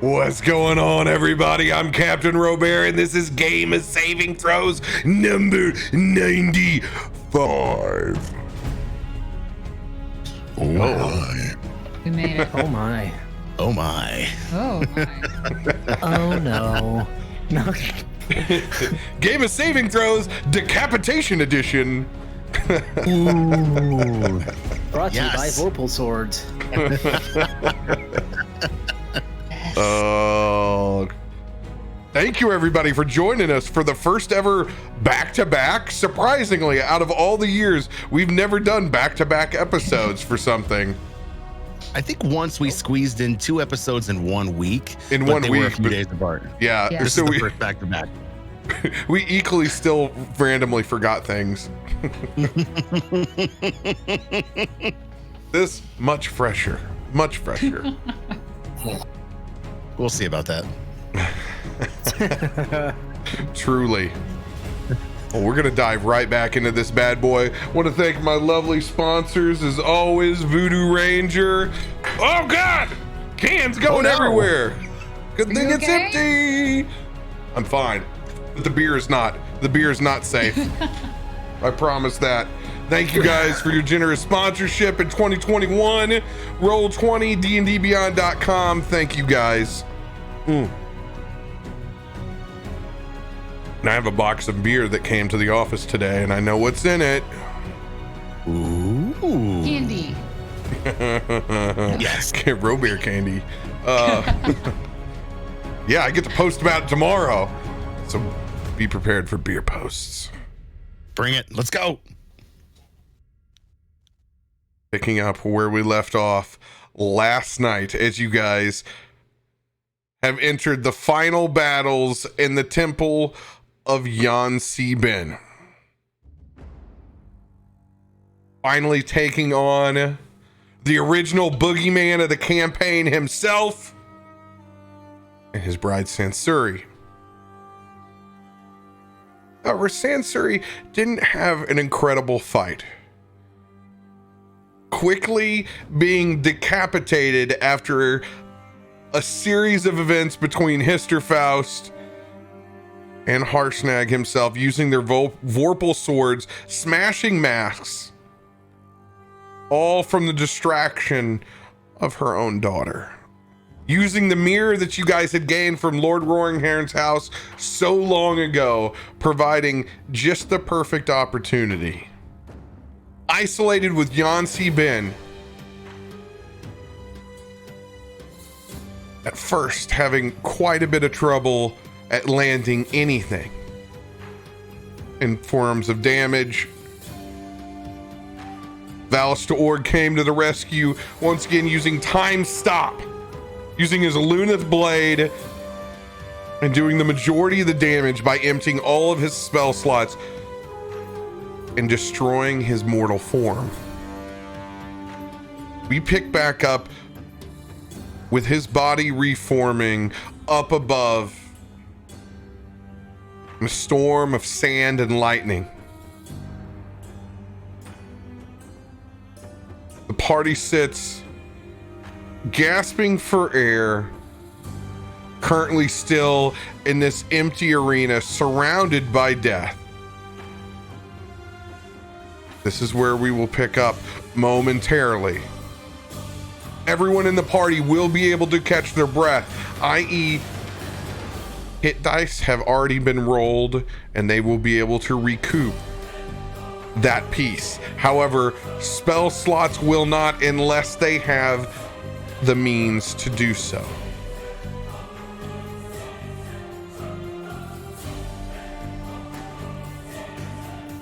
What's going on, everybody? I'm CaptainRoBear, and this is Game of Saving Throws number 95. Oh my. We made it. Oh my. Oh my. Oh my. Oh no. No. Game of Saving Throws Decapitation Edition. Ooh. Brought to you by Yes. Vorpal Swords. Oh, thank you everybody for joining us for the first ever back-to-back. Surprisingly, out of all the years, we've never done back-to-back episodes for something. I think once we squeezed in 2 episodes in 1 week. In but 1 they were a week, few but- days apart. Yeah, Yeah. This so is the we, first back to back. we equally still randomly forgot things. This much fresher, much fresher. We'll see about that. Truly. Well, we're gonna dive right back into this bad boy. Want to thank my lovely sponsors as always, Voodoo Ranger. Oh God, cans going no. everywhere. Good thing you it's okay? empty. I'm fine, but the beer is not. The beer is not safe. I promise that. Thank you guys for your generous sponsorship in 2021. Roll20, DnDBeyond.com. Thank you guys. And I have a box of beer that came to the office today, and I know what's in it. Ooh. Candy. Yes. RoBear candy. Yeah, I get to post about it tomorrow. So be prepared for beer posts. Bring it. Let's go. Picking up where we left off last night, as you guys have entered the final battles in the temple of Yan Si-Ben. Finally taking on the original boogeyman of the campaign himself and his bride Sansuri. However, Sansuri didn't have an incredible fight. Quickly being decapitated after a series of events between Histor, Faust, and Harshnag himself using their Vorpal swords, smashing masks, all from the distraction of her own daughter. Using the mirror that you guys had gained from Lord Roaringhairn's house so long ago, providing just the perfect opportunity. Isolated with Yan Si-Ben, at first having quite a bit of trouble at landing anything in forms of damage. Valas came to the rescue, once again using Time Stop, using his Luneth Blade and doing the majority of the damage by emptying all of his spell slots and destroying his mortal form. We pick back up with his body reforming up above in a storm of sand and lightning. The party sits gasping for air, currently still in this empty arena surrounded by death. This is where we will pick up momentarily. Everyone in the party will be able to catch their breath, i.e., hit dice have already been rolled and they will be able to recoup that piece. However, spell slots will not unless they have the means to do so.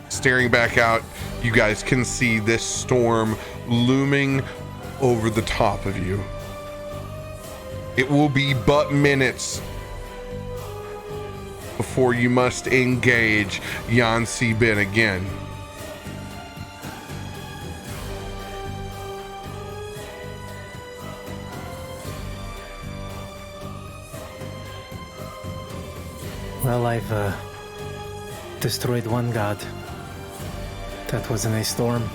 Staring back out, you guys can see this storm looming over the top of you. It will be but minutes before you must engage Yan Si-Ben again. Well, I've destroyed one god. That wasn't a storm.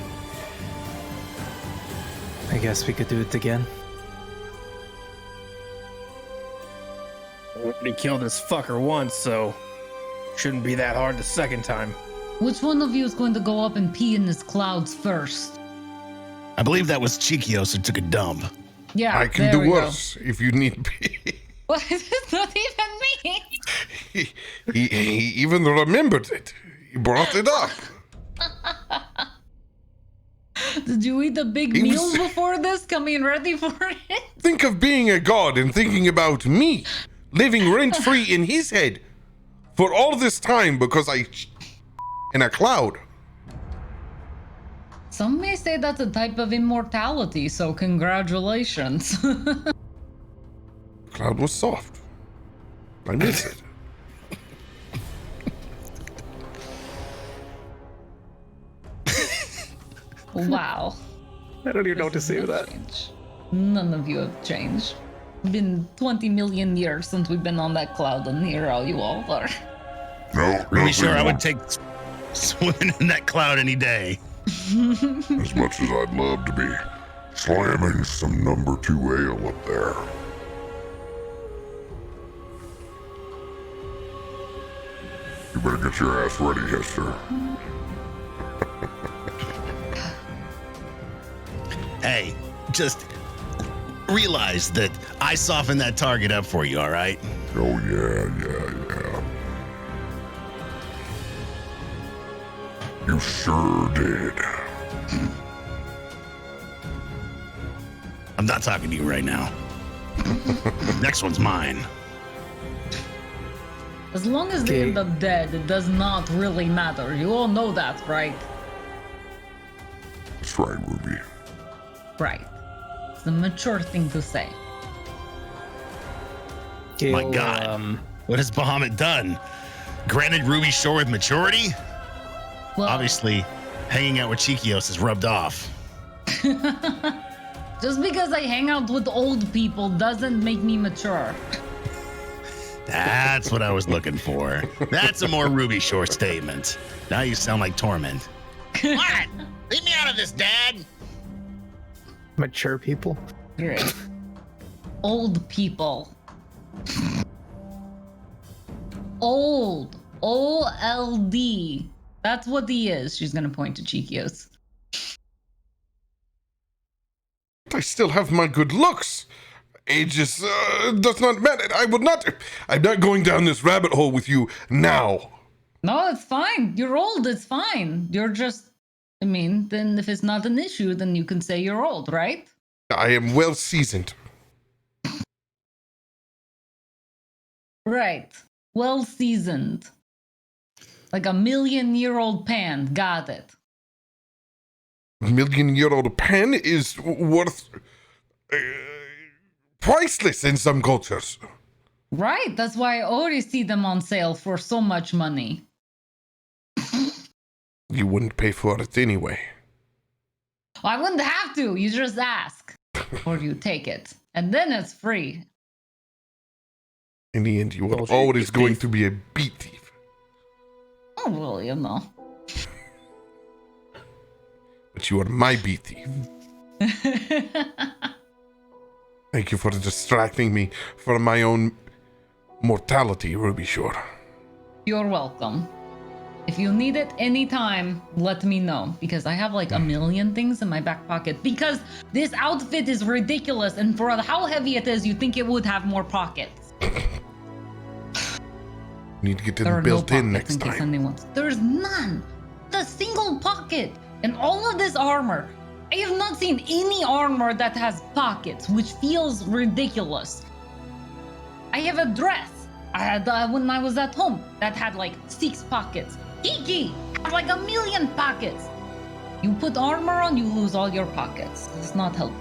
I guess we could do it again. already killed this fucker once, so shouldn't be that hard the second time. Which one of you is going to go up and pee in his clouds first? I believe that was Cheekios who took a dump. Yeah, I can there do we worse if you need be. What? It's not even me. He even remembered it. He brought it up. Did you eat a big He meal was- before this? Coming ready for it? Think of being a god and thinking about me living rent-free in his head for all this time because I in a cloud. Some may say that's a type of immortality, so congratulations. Cloud was soft. I miss it. Wow. I don't even know what to say with that. Change. None of you have changed. Been 20 million years since we've been on that cloud, and here all you all are. No, Pretty sure I nothing would take swimming in that cloud any day. as much as I'd love to be slamming some number 2 ale up there. You better get your ass ready, Histor. Hey, just realize that I softened that target up for you, all right? Oh yeah. You sure did. I'm not talking to you right now. Next one's mine. As long as they Okay. end up dead, it does not really matter. You all know that, right? That's right, Ruby. Right. It's a mature thing to say. My God. What has Bahamut done? Granted Ruby Shore with maturity? Well, Obviously, hanging out with Cheekios has rubbed off. just because I hang out with old people doesn't make me mature. That's what I was looking for. That's a more Ruby Shore statement. Now you sound like Torment. What? Leave me out of this, Dad. Mature people. Great. Old people. Old. O-L-D. That's what he is. She's gonna point to Cheekios. I still have my good looks. Age is, does not matter. I'm not going down this rabbit hole with you now. No, it's fine. You're old. It's fine. You're just. I mean, then if it's not an issue, then you can say you're old, right? I am well seasoned. Right. Well seasoned. Like a 1,000,000-year-old pan. Got it. Million-year-old pen is worth priceless in some cultures. Right. That's why I always see them on sale for so much money. You wouldn't pay for it anyway. I wouldn't have to. You just ask. Or you take it. And then it's free. In the end, you are Told you, always you going thief. to be a beat thief. Oh, well, you know. But you are my beat thief. Thank you for distracting me from my own mortality, Ruby Shore. You're welcome. If you need it anytime, let me know. Because I have like 1,000,000 things in my back pocket. Because this outfit is ridiculous. And for how heavy it is, you'd think it would have more pockets. Need to get There are them no built in pockets next in case time. anyone's. There's none. The single pocket. And all of this armor. I have not seen any armor that has pockets, which feels ridiculous. I have a dress I had when I was at home that had like 6 pockets. Iki had like 1,000,000 pockets. You put armor on, you lose all your pockets. It's not helpful.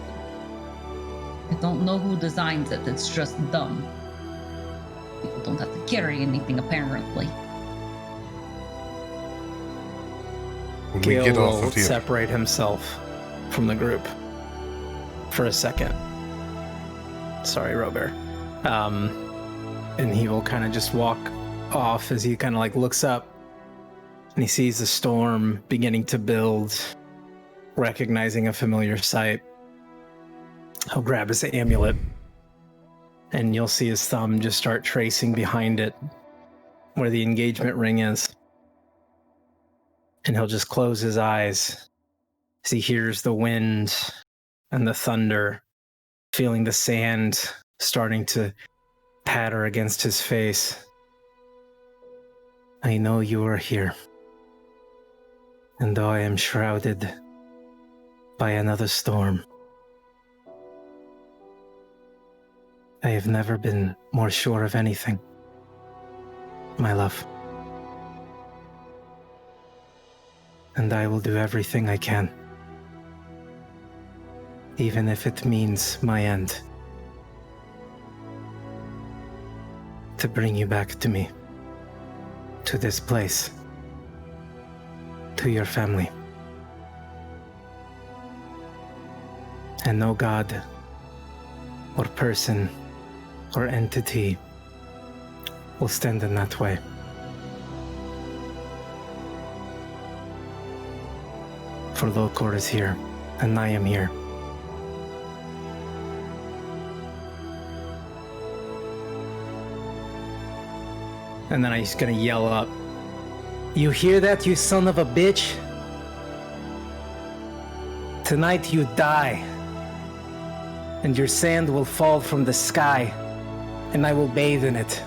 I don't know who designs it. It's just dumb. People don't have to carry anything apparently. When we Gale get off will of here. separate himself from the group for a second. Sorry, RoBear. And he will kind of just walk off as he kind of like looks up and he sees the storm beginning to build, recognizing a familiar sight. He'll grab his amulet And you'll see his thumb just start tracing behind it where the engagement ring is. And he'll just close his eyes as he hears the wind and the thunder, feeling the sand starting to patter against his face. I know you are here. And though I am shrouded by another storm, I have never been more sure of anything, my love. And I will do everything I can, even if it means my end, to bring you back to me, to this place, to your family. And no god or person or entity will stand in that way. For Lokor is here, and I am here. And then he's gonna yell up, "You hear that, you son of a bitch? Tonight you die, and your sand will fall from the sky, and I will bathe in it."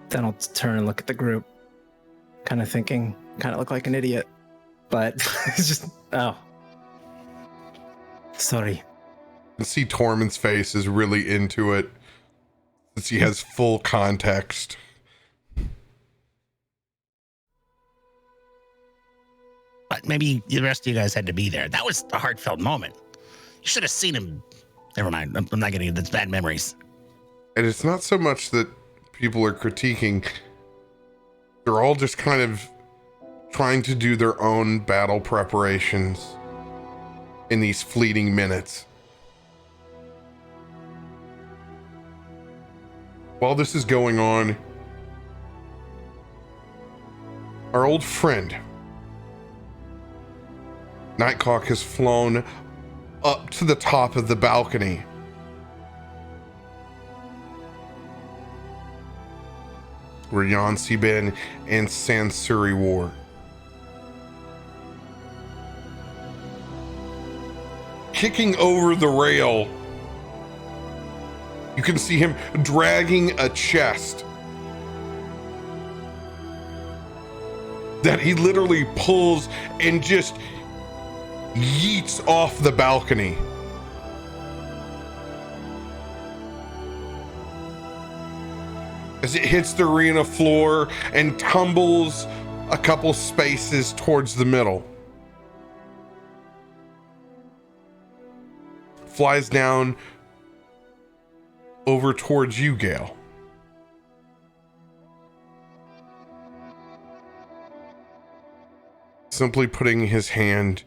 Then I'll turn and look at the group, kind of thinking, kind of look like an idiot, but it's just, oh. Sorry. You can see Tormund's face is really into it, since he has full context. But maybe the rest of you guys had to be there. That was a heartfelt moment. You should have seen him. Never mind. I'm not getting into bad memories. And it's not so much that people are critiquing. They're all just kind of trying to do their own battle preparations in these fleeting minutes. While this is going on, our old friend Nightcock has flown up to the top of the balcony. Where Yansi Ben and Sansuri war. Kicking over the rail, you can see him dragging a chest that he literally pulls and just yeets off the balcony. As it hits the arena floor and tumbles a couple spaces towards the middle. Flies down over towards you, Gale. Simply putting his hand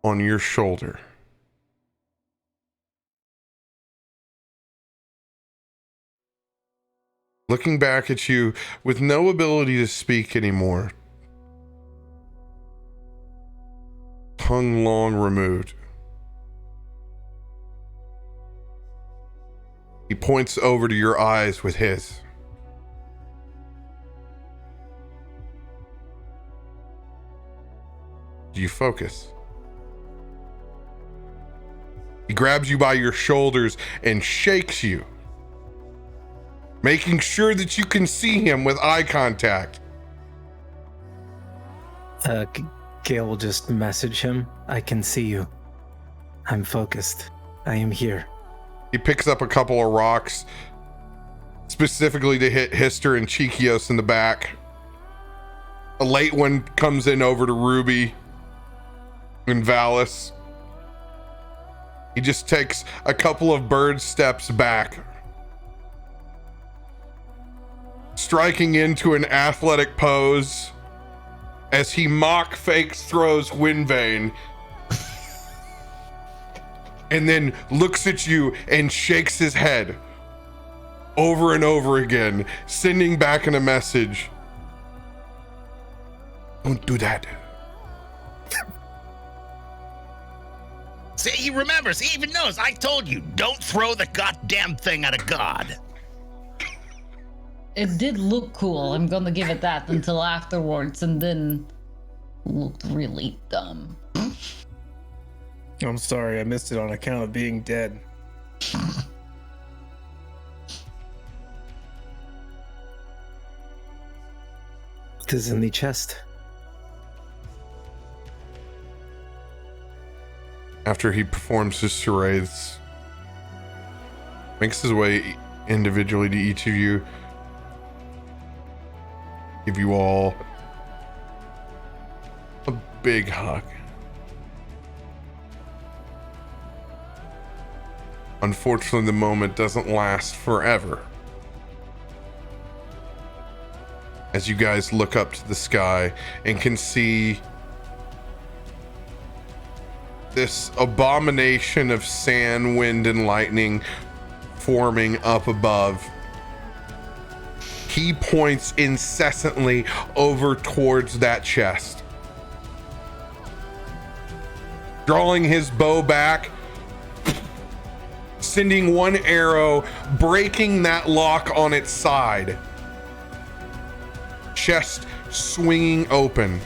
on your shoulder. Looking back at you with no ability to speak anymore. Tongue long removed. He points over to your eyes with his. Do you focus? He grabs you by your shoulders and shakes you, making sure that you can see him with eye contact. Gale will just message him, "I can see you. I'm focused. I am here." He picks up a couple of rocks, specifically to hit Histor and Cheekios in the back. A late one comes in over to Ruby and Valas. He just takes a couple of bird steps back, striking into an athletic pose as he mock fakes throws Windvane, and then looks at you and shakes his head over and over again, sending back in a message. Don't do that. See, he remembers. He even knows. I told you, don't throw the goddamn thing at a god. It did look cool. I'm gonna give it that until afterwards, and then looked really dumb. I'm sorry, I missed it on account of being dead. It is in the chest. After he performs his charades, makes his way individually to each of you, give you all a big hug. Unfortunately, the moment doesn't last forever. As you guys look up to the sky and can see this abomination of sand, wind, and lightning forming up above. He points incessantly over towards that chest, drawing his bow back, sending one arrow, breaking that lock on its side. Chest swinging open.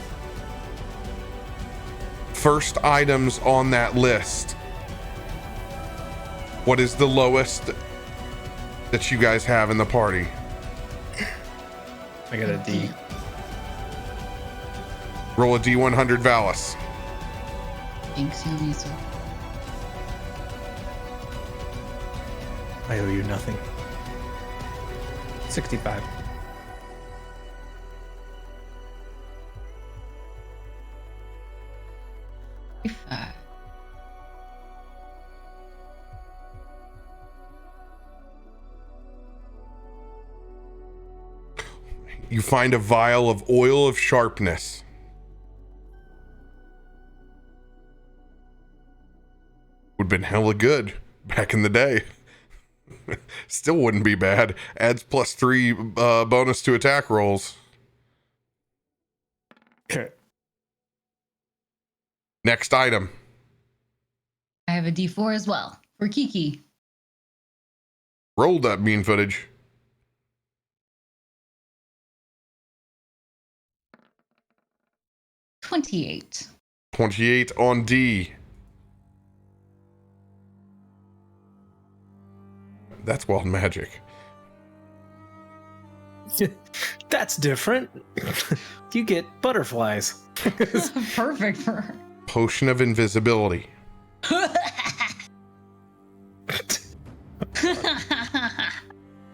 First items on that list. What is the lowest that you guys have in the party? I got a D. Roll a D100, Valas. Thanks, Lisa. I owe you nothing. 65. You find a vial of oil of sharpness. Would have been hella good back in the day. Still wouldn't be bad. Adds +3 bonus to attack rolls. Okay. Next item. I have a D4 as well for Kiki. Roll that bean footage. $28. 28 on D. That's wild magic. That's different. You get butterflies. Perfect for her. Potion of invisibility.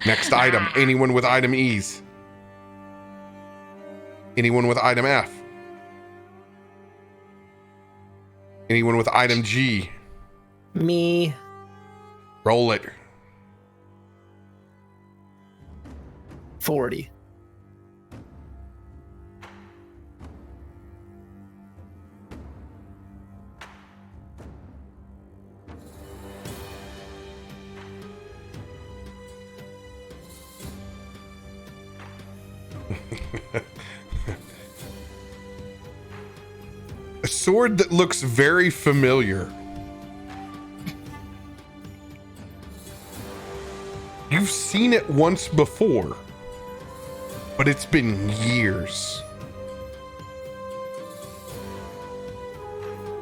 Next item. Anyone with item E's? Anyone with item F? Anyone with item G? Me. Roll it. 40. A sword that looks very familiar. You've seen it once before, but it's been years.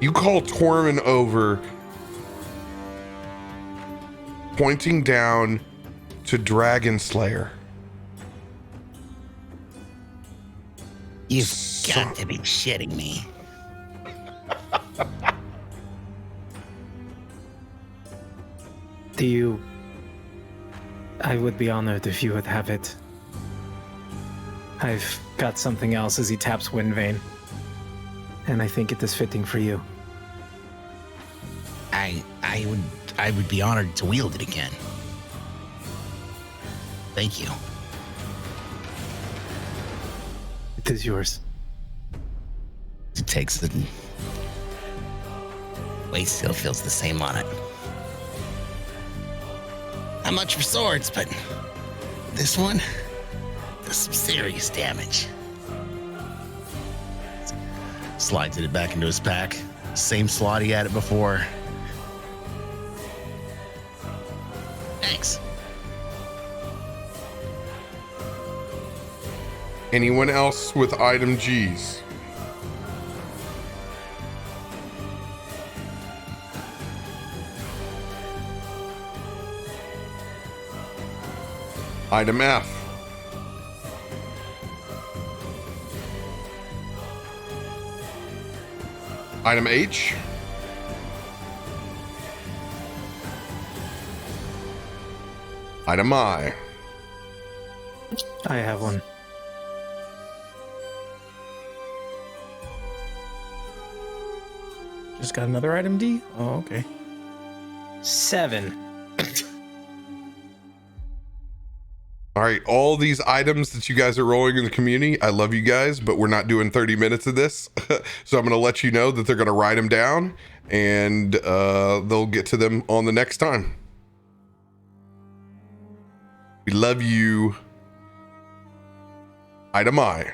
You call Tormund over, pointing down to Dragon Slayer. You've got to be shitting me. I would be honored if you would have it. I've got something else as he taps Windvane, and I think it is fitting for you. I would be honored to wield it again. Thank you. It is yours. It takes it. Weight still feels the same on it. Not much for swords, but this one does some serious damage. Slides it back into his pack. Same slot he had it before. Anyone else with item Gs? Item F. Item H. Item I. I have one. Just got another item D? Oh, okay. 7. All right, all these items that you guys are rolling in the community, I love you guys, but we're not doing 30 minutes of this. So I'm going to let you know that they're going to write them down, and they'll get to them on the next time. We love you. Item I.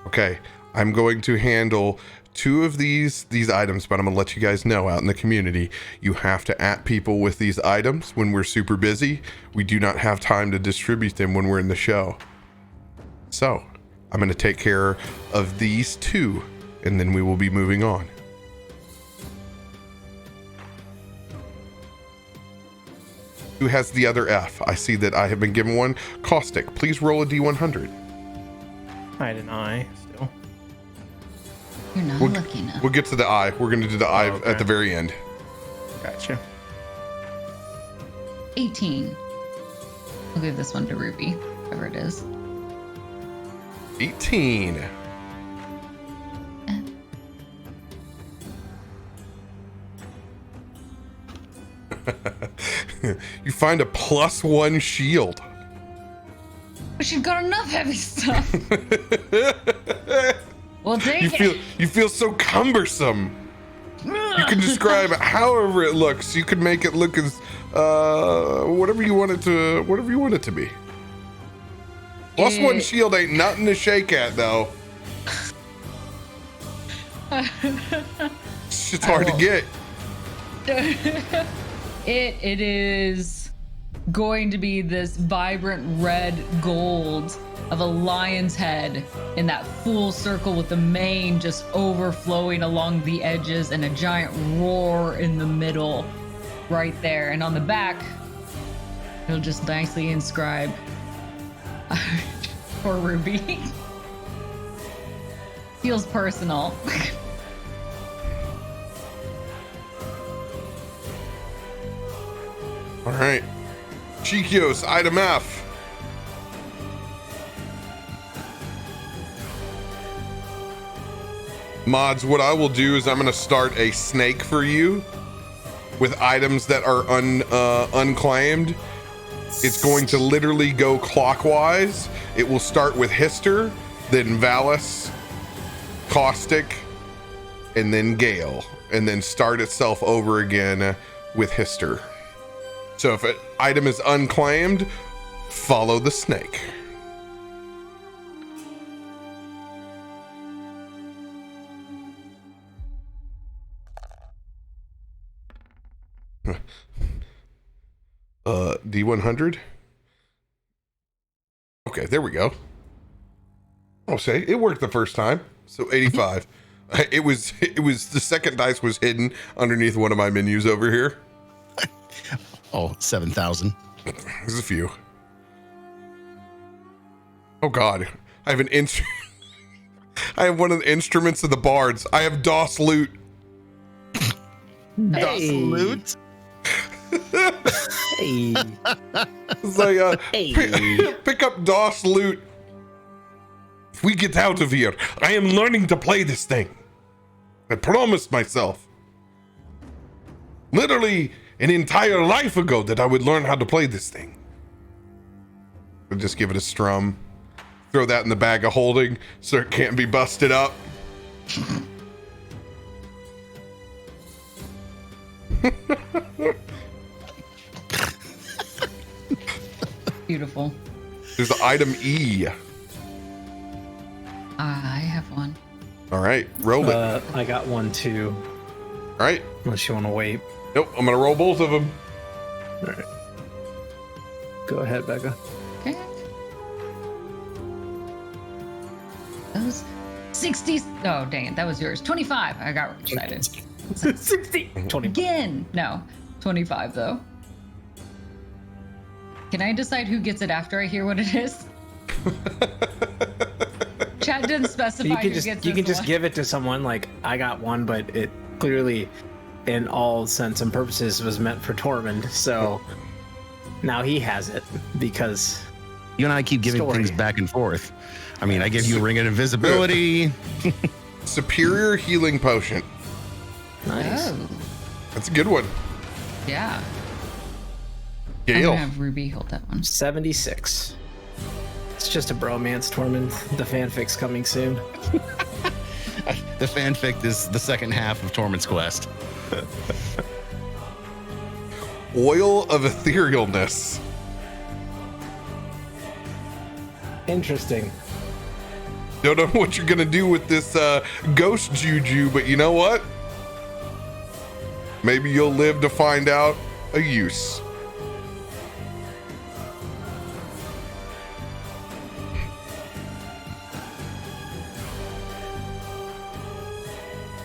Okay, I'm going to handle 2 of these items, but I'm gonna let you guys know out in the community, you have to at people with these items when we're super busy. We do not have time to distribute them when we're in the show. So I'm gonna take care of these 2, and then we will be moving on. Who has the other F? I see that I have been given one. Caustic, please roll a D100. I had an I still. You're not lucky enough. We'll get to the I. We're going to do the I okay. at the very end. Gotcha. 18. I'll give this one to Ruby, whoever it is. 18. You find a +1 shield. But she's got enough heavy stuff. We'll take it. You feel so cumbersome. You can describe it however it looks. You can make it look as whatever you want it to be. +1 shield ain't nothing to shake at though. It's just hard to get. It is going to be this vibrant red gold of a lion's head in that full circle with the mane just overflowing along the edges and a giant roar in the middle right there. And on the back, it'll just nicely inscribe for Ruby. Feels personal. All right. Cheekios, item F. Mods, what I will do is I'm going to start a snake for you with items that are unclaimed. It's going to literally go clockwise. It will start with Histor, then Valas, Caustic, and then Gale, and then start itself over again with Histor. So if an item is unclaimed, follow the snake. D100. Okay, there we go. I'll say it worked the first time. So 85. It was the second dice was hidden underneath one of my menus over here. Oh, 7,000. There's a few. Oh God, I have I have one of the instruments of the bards. I have DOS loot. DOS loot? Hey. It's like Hey. pick up DOS loot. If we get out of here, I am learning to play this thing. I promised myself. Literally an entire life ago that I would learn how to play this thing. I'll just give it a strum. Throw that in the bag of holding so it can't be busted up. Beautiful. There's the item E. I have one. All right, roll it. I got one too. All right. Unless you want to wait. Nope, I'm gonna roll both of them. All right. Go ahead, Becca. Okay. Those 60. Oh, dang it. That was yours. 25. I got excited. 60. 20. Again. No. 25, though. Can I decide who gets it after I hear what it is? Chat didn't specify who gets You can this just one. give it to someone. Like, I got one, but it clearly, in all sense and purposes, was meant for Tormund. So now he has it because You and I keep giving Story. things back and forth. I mean, I give you a ring of invisibility. Superior healing potion. nice. Oh, That's a good one. yeah. I'm Gale. gonna have Ruby hold that one. 76. It's just a bromance, Tormund. The fanfic's coming soon. The fanfic is the second half of Tormund's quest. Oil of etherealness. Interesting. Don't know what you're gonna do with this ghost juju, but you know what? Maybe you'll live to find out a use.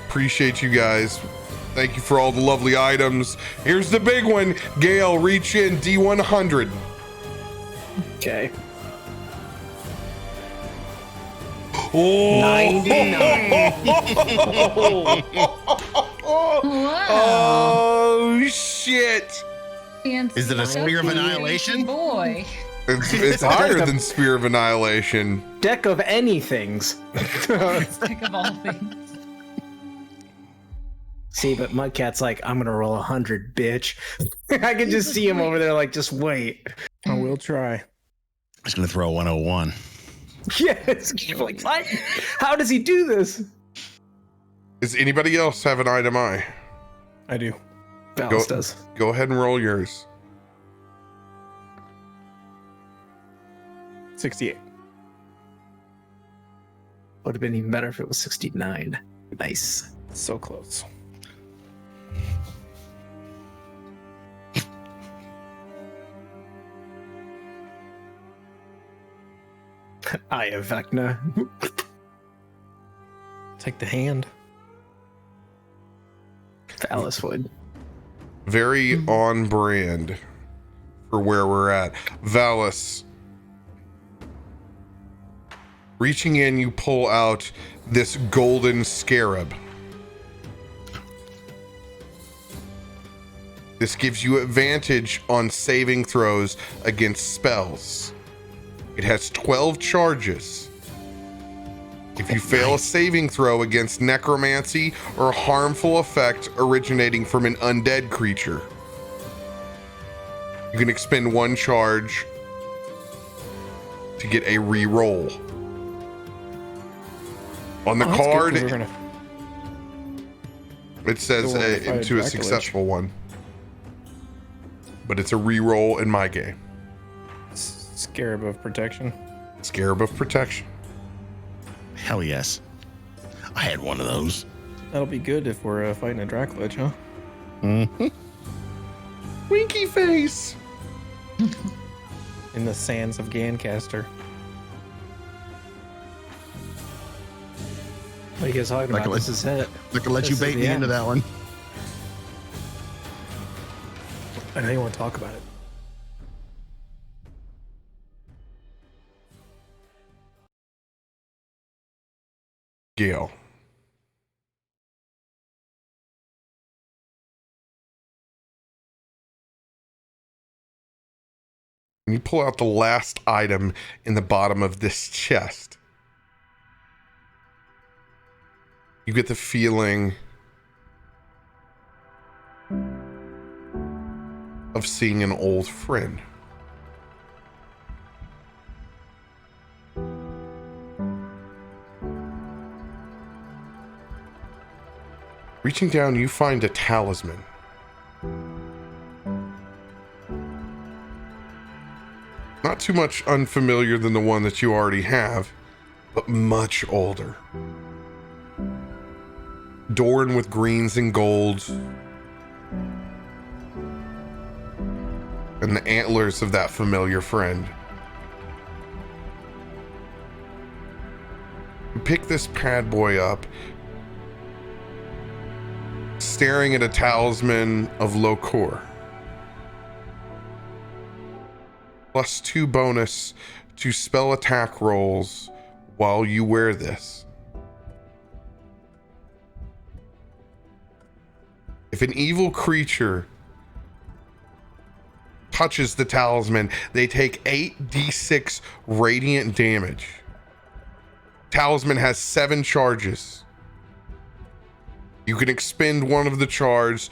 Appreciate you guys. Thank you for all the lovely items. Here's the big one. Gale, reach in D100. Okay. Oh, 99. Wow. oh shit. Fancy. Is it a Spear of Annihilation? Boy. It's higher than Spear of Annihilation. Deck of anythings. Sick of all things. See, but Mudcat's like, I'm gonna roll 100, bitch. I can just see him over there, like, just wait. I will try. I'm just going to throw a 101. Yes. Like, what? How does he do this? Does anybody else have an item I? I do. Valas does. Go ahead and roll yours. 68. Would have been even better if it was 69. Nice. So close. Eye of Vecna. Take the hand. Valas would. Very on brand for where we're at. Valas. Reaching in, you pull out this golden scarab. This gives you advantage on saving throws against spells. It has 12 charges. If you fail a saving throw against necromancy or a harmful effect originating from an undead creature, you can expend one charge to get a re-roll. On the Oh, that's good, 'cause card, we're gonna- it says Go on to fight into a Dracula. successful one. But it's a re-roll in my game. Scarab of protection. Scarab of protection. Hell yes. I had one of those. That'll be good if we're fighting a Dracula, huh? Mm-hmm. Winky face. In the sands of Gancaster. What are you guys talking Like about? a- This is it. I could let you This is bait the me end. into that one. I know you want to talk about it. Gale. And you pull out the last item in the bottom of this chest. You get the feeling of seeing an old friend. Reaching down, you find a talisman. Not too much unfamiliar than the one that you already have, but much older. Adorned with greens and golds, and the antlers of that familiar friend. You pick this pad boy up, staring at a talisman of Locor. +2 bonus to spell attack rolls while you wear this. If an evil creature touches the talisman, they take 8d6 radiant damage. Talisman has 7 charges. You can expend one of the charges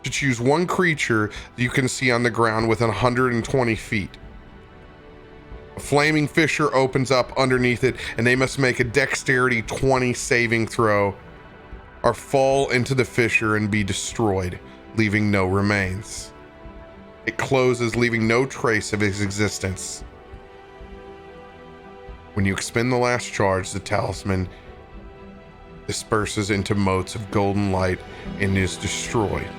to choose one creature that you can see on the ground within 120 feet. A flaming fissure opens up underneath it, and they must make a dexterity 20 saving throw or fall into the fissure and be destroyed, leaving no remains. It closes, leaving no trace of its existence. When you expend the last charge, the talisman disperses into motes of golden light and is destroyed.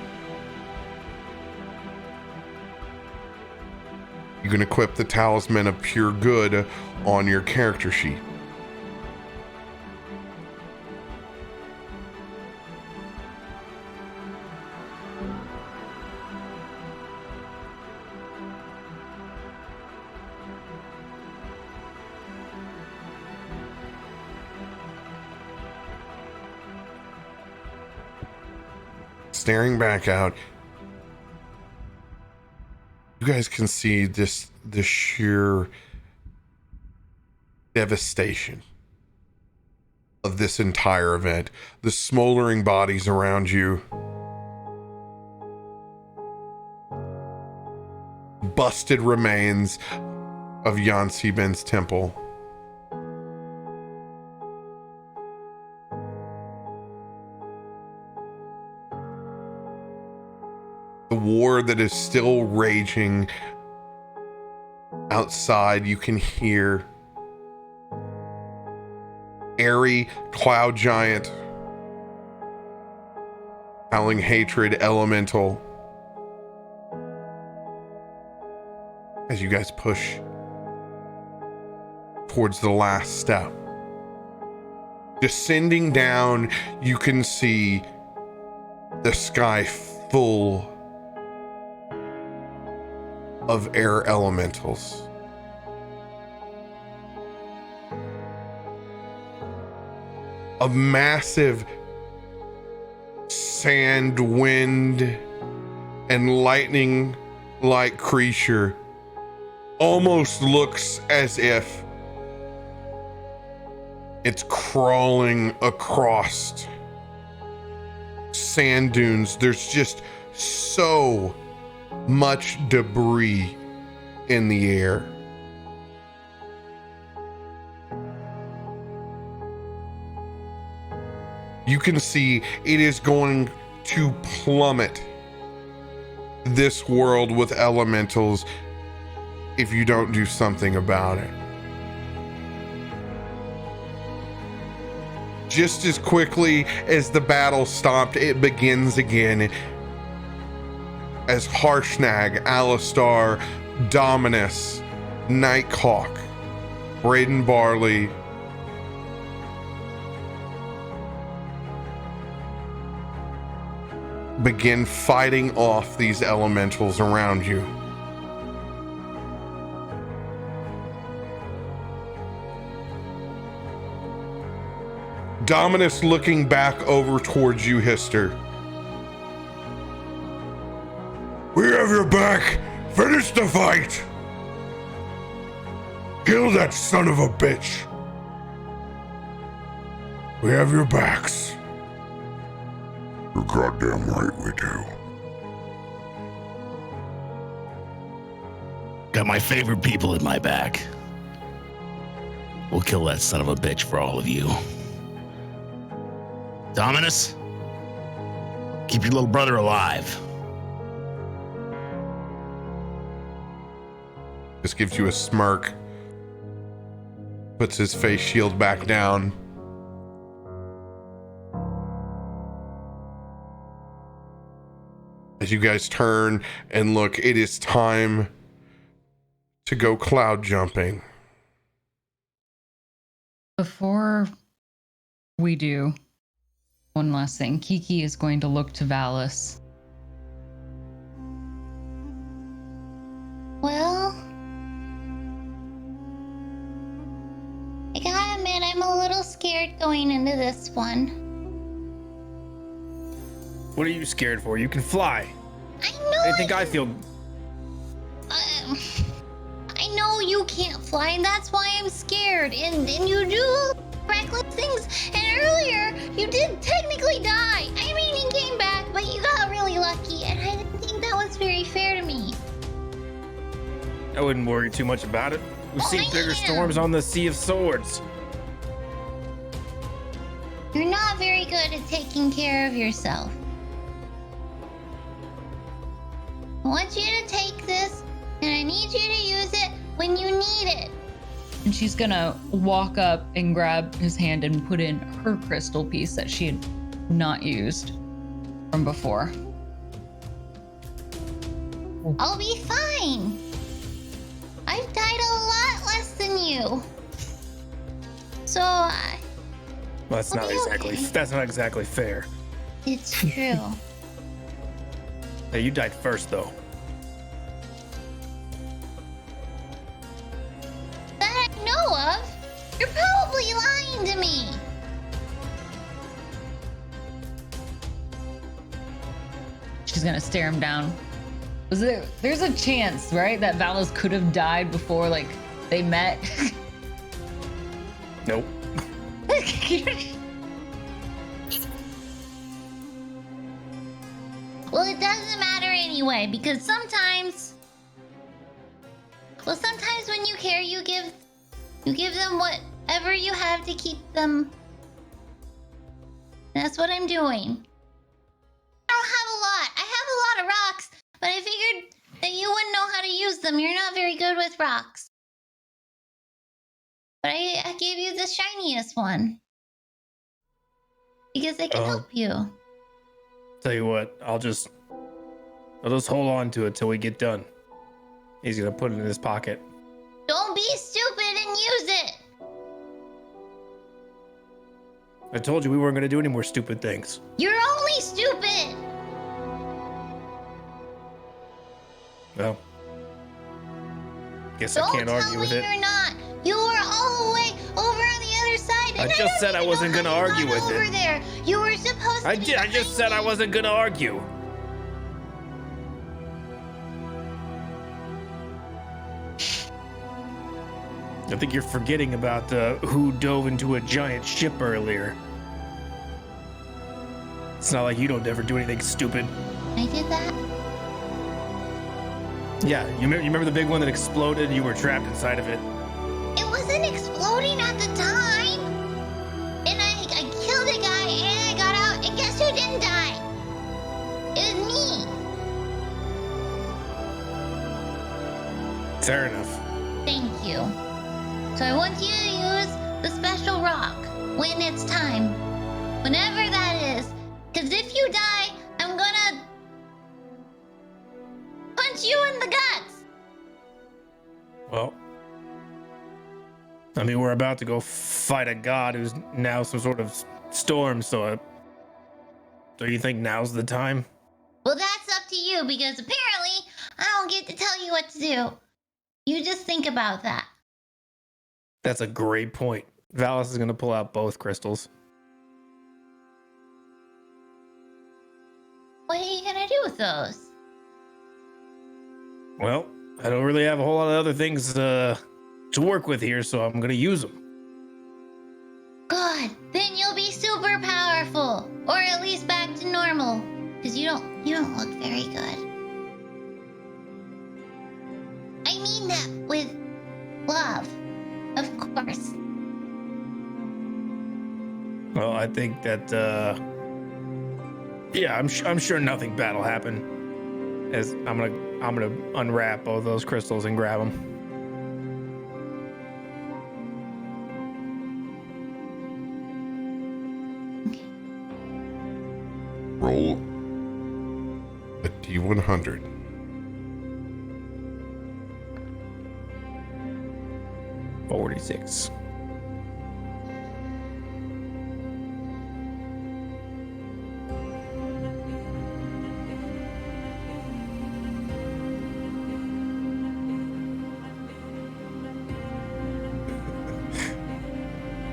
You can equip the talisman of pure good on your character sheet. Staring back out, you guys can see the sheer devastation of this entire event. The smoldering bodies around you, busted remains of Yansi Ben's temple. The war that is still raging outside. You can hear airy cloud giant howling hatred elemental as you guys push towards the last step. Descending down, you can see the sky full of air elementals. A massive sand, wind, and lightning-like creature almost looks as if it's crawling across sand dunes. There's just so much debris in the air. You can see it is going to plummet this world with elementals if you don't do something about it. Just as quickly as the battle stopped, it begins again. As Harshnag, Alistar, Dominus, Nighthawk, Braden Barley, begin fighting off these elementals around you. Dominus looking back over towards you, Histor. We have your back. Finish the fight. Kill that son of a bitch. We have your backs. You're goddamn right we do. Got my favorite people in my back. We'll kill that son of a bitch for all of you. Dominus, keep your little brother alive. Just gives you a smirk. Puts his face shield back down. As you guys turn and look, it is time to go cloud jumping. Before we do, one last thing. Kiki is going to look to Valas. Well, I gotta admit, I'm a little scared going into this one. What are you scared for? You can fly. I know. I think I feel. I know you can't fly, and that's why I'm scared. And you do reckless things. And earlier, you did technically die. I mean, you came back, but you got really lucky, and I didn't think that was very fair to me. I wouldn't worry too much about it. We've seen bigger storms on the Sea of Swords. You're not very good at taking care of yourself. I want you to take this, and I need you to use it when you need it. And she's gonna walk up and grab his hand and put in her crystal piece that she had not used from before. I'll be fine. I've died a lot less than you. So, That's not exactly fair. it's true. Hey, you died first, though. That I know of. You're probably lying to me. She's gonna stare him down. There's a chance, right, that Valas could have died before, like, they met. Nope. Well, it doesn't matter anyway, because sometimes when you care, you give them whatever you have to keep them. That's what I'm doing. I don't have a lot. I have a lot of rocks, but I figured that you wouldn't know how to use them. You're not very good with rocks. But I gave you the shiniest one. Because they can help you. Tell you what, I'll just hold on to it till we get done. He's gonna put it in his pocket. Don't be stupid and use it. I told you we weren't gonna do any more stupid things. You're only stupid. Well, guess Don't I can't argue with it. You're not. You were all the way over on the other side. I just said I wasn't gonna argue with it. Over there, you were supposed to. I just said I wasn't gonna argue. I think you're forgetting about who dove into a giant ship earlier. It's not like you don't ever do anything stupid. I did that. Yeah, you remember the big one that exploded and you were trapped inside of it? It wasn't exploding at the time. And I killed a guy and I got out. And guess who didn't die? It was me. Fair enough. Thank you. So I want you to use the special rock when it's time. Whenever that is. Because if you die, I'm gonna punch you in the guts. Well, I mean, we're about to go fight a god who's now some sort of storm, so do you think now's the time? Well, that's up to you because apparently I don't get to tell you what to do. You just think about that. That's a great point. Valas is going to pull out both crystals. What are you gonna do with those? Well, I don't really have a whole lot of other things to work with here, so I'm going to use them. Good. Then you'll be super powerful, or at least back to normal. Because you don't look very good. I mean that with love, of course. Well, I think that, yeah, I'm sure nothing bad will happen. As I'm gonna unwrap both those crystals and grab them. roll. A D100. $46.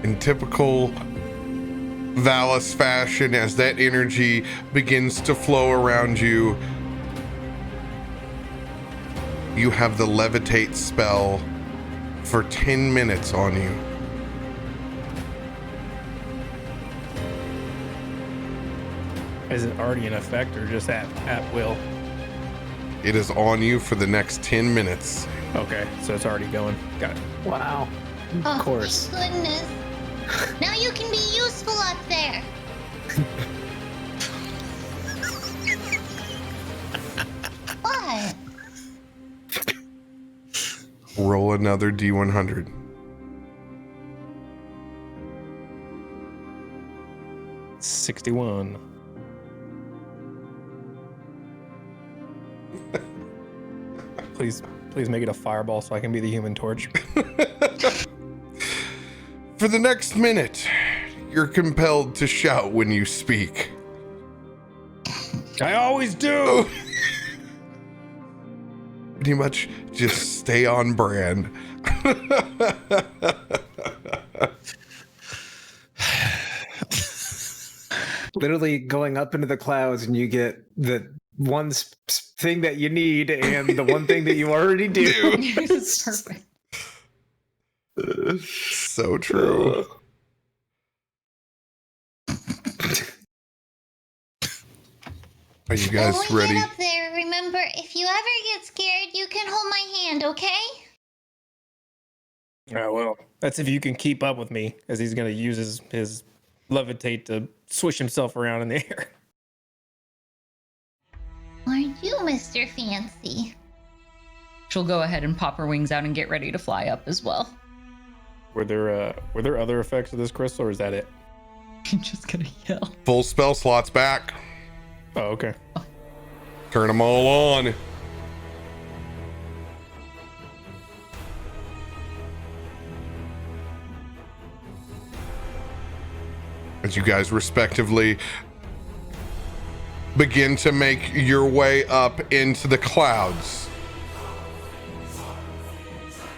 In typical Valas fashion, as that energy begins to flow around you, you have the levitate spell for 10 minutes on you. Is it already in effect or just at will? It is on you for the next 10 minutes. Okay, so it's already going. Got it. Wow. Of course. Thank goodness. Now you can be useful up there. What? Roll another D100. $61. Please make it a fireball so I can be the Human Torch. For the next minute, you're compelled to shout when you speak. I always do. Pretty much just stay on brand. Literally going up into the clouds, and you get the one thing that you need and the one thing that you already do. It's perfect. So true. Are you guys When we ready? get up there, remember, if you ever get scared, you can hold my hand, okay? Oh, well, that's if you can keep up with me, as he's going to use his levitate to swish himself around in the air. Aren't you, Mr. Fancy? She'll go ahead and pop her wings out and get ready to fly up as well. Were there other effects of this crystal, or is that it? I'm just gonna yell. Full spell slots back. Oh, okay. Turn them all on. As you guys respectively begin to make your way up into the clouds,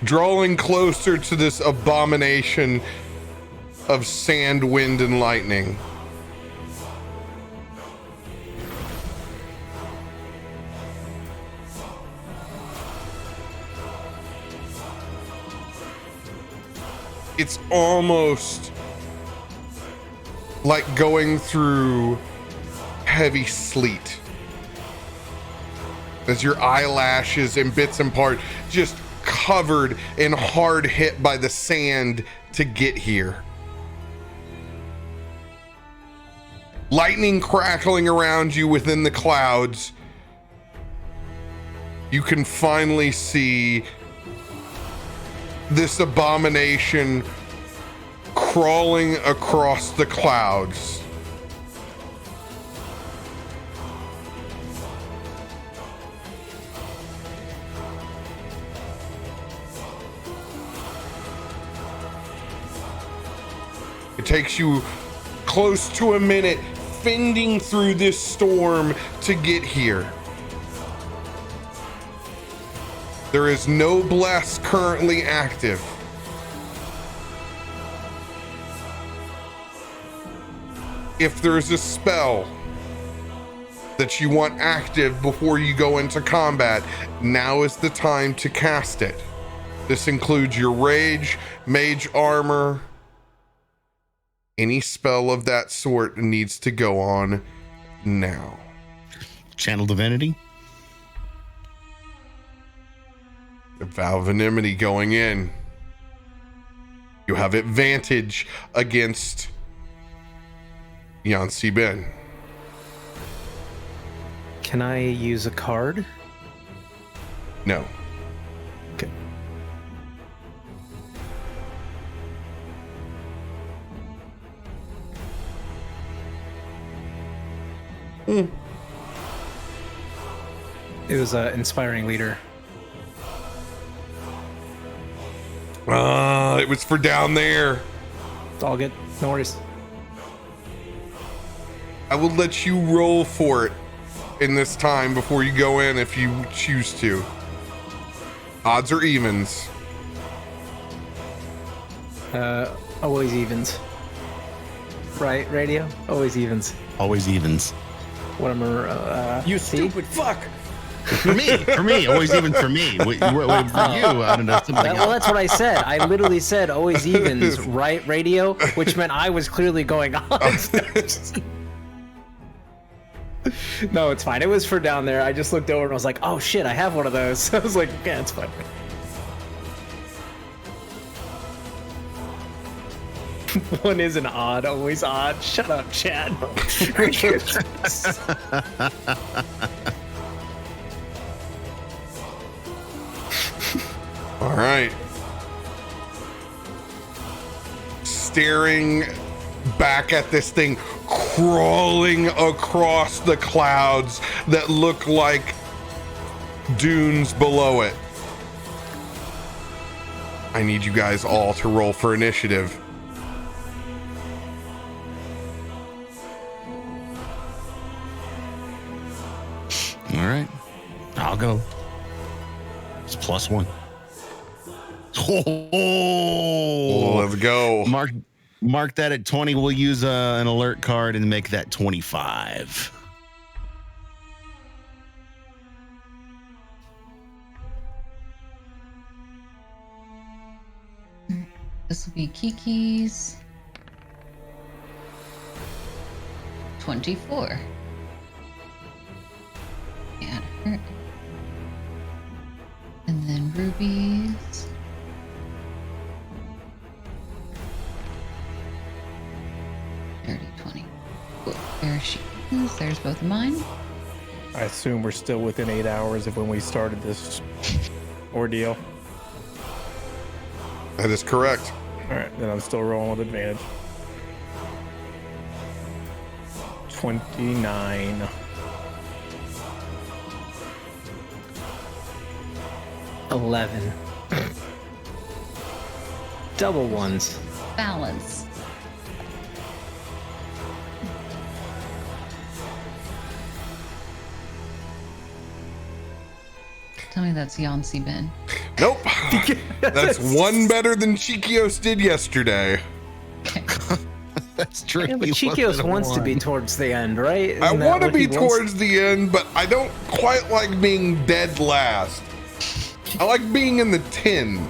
drawing closer to this abomination of sand, wind, and lightning. It's almost like going through heavy sleet, as your eyelashes and bits and parts just covered and hard hit by the sand to get here. Lightning crackling around you within the clouds. You can finally see this abomination crawling across the clouds. It takes you close to a minute fending through this storm to get here. There is no bless currently active. If there's a spell that you want active before you go into combat, now is the time to cast it. This includes your rage, mage armor. Any spell of that sort needs to go on now. Channel Divinity. The Vow of Enmity going in. You have advantage against Yancy Ben. Can I use a card? No. Okay. It was an inspiring leader. It was for down there. It's all good. No worries. I will let you roll for it in this time before you go in if you choose to. Odds or evens? Always evens. Right, radio? Always evens. Always evens. What am I? You stupid fuck! For me, always even for me. For you, I don't know, something Well, else. that's what I said. I literally said always evens, right, radio? Which meant I was clearly going on. No, it's fine. It was for down there. I just looked over and I was like, oh shit, I have one of those. I was like, yeah, it's fine. One is an odd, always odd. Shut up, Chad. All right. Staring back at this thing crawling across the clouds that look like dunes below it. I need you guys all to roll for initiative. All right, I'll go. It's +1. Oh, Let's go. Mark that at 20. We'll use an alert card and make that 25. This will be Kiki's 24. Add her. And then Ruby's 30, 20. Cool. There she is. There's both of mine. I assume we're still within 8 hours of when we started this ordeal. That is correct. All right, then I'm still rolling with advantage. 29. $11. Double ones. Balance. Tell me that's Yancy Ben. Nope. That's one better than Cheekios did yesterday. That's true. Yeah, but He Cheekios wasn't a wants to be one. towards the end, right? I Isn't that want to what he be wants? towards the end, but I don't quite like being dead last. I like being in the 10.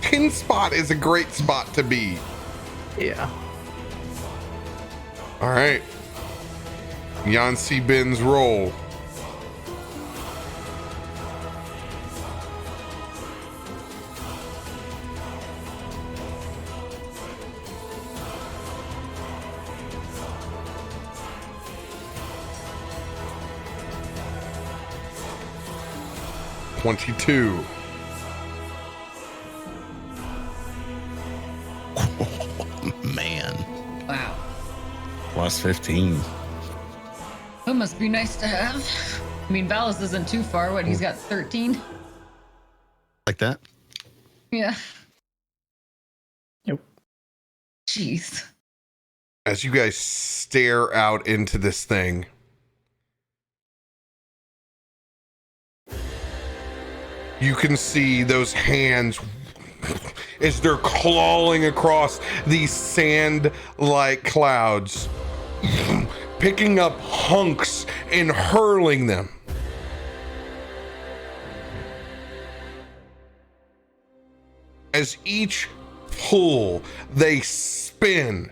10 spot is a great spot to be. Yeah. All right. Yancy Ben's roll. $22. Man. Wow. +15. That must be nice to have. I mean, Valas isn't too far. What, he's got 13? Like that? Yeah. Yep. Jeez. As you guys stare out into this thing, you can see those hands as they're clawing across these sand-like clouds, picking up hunks and hurling them. As each pull, they spin,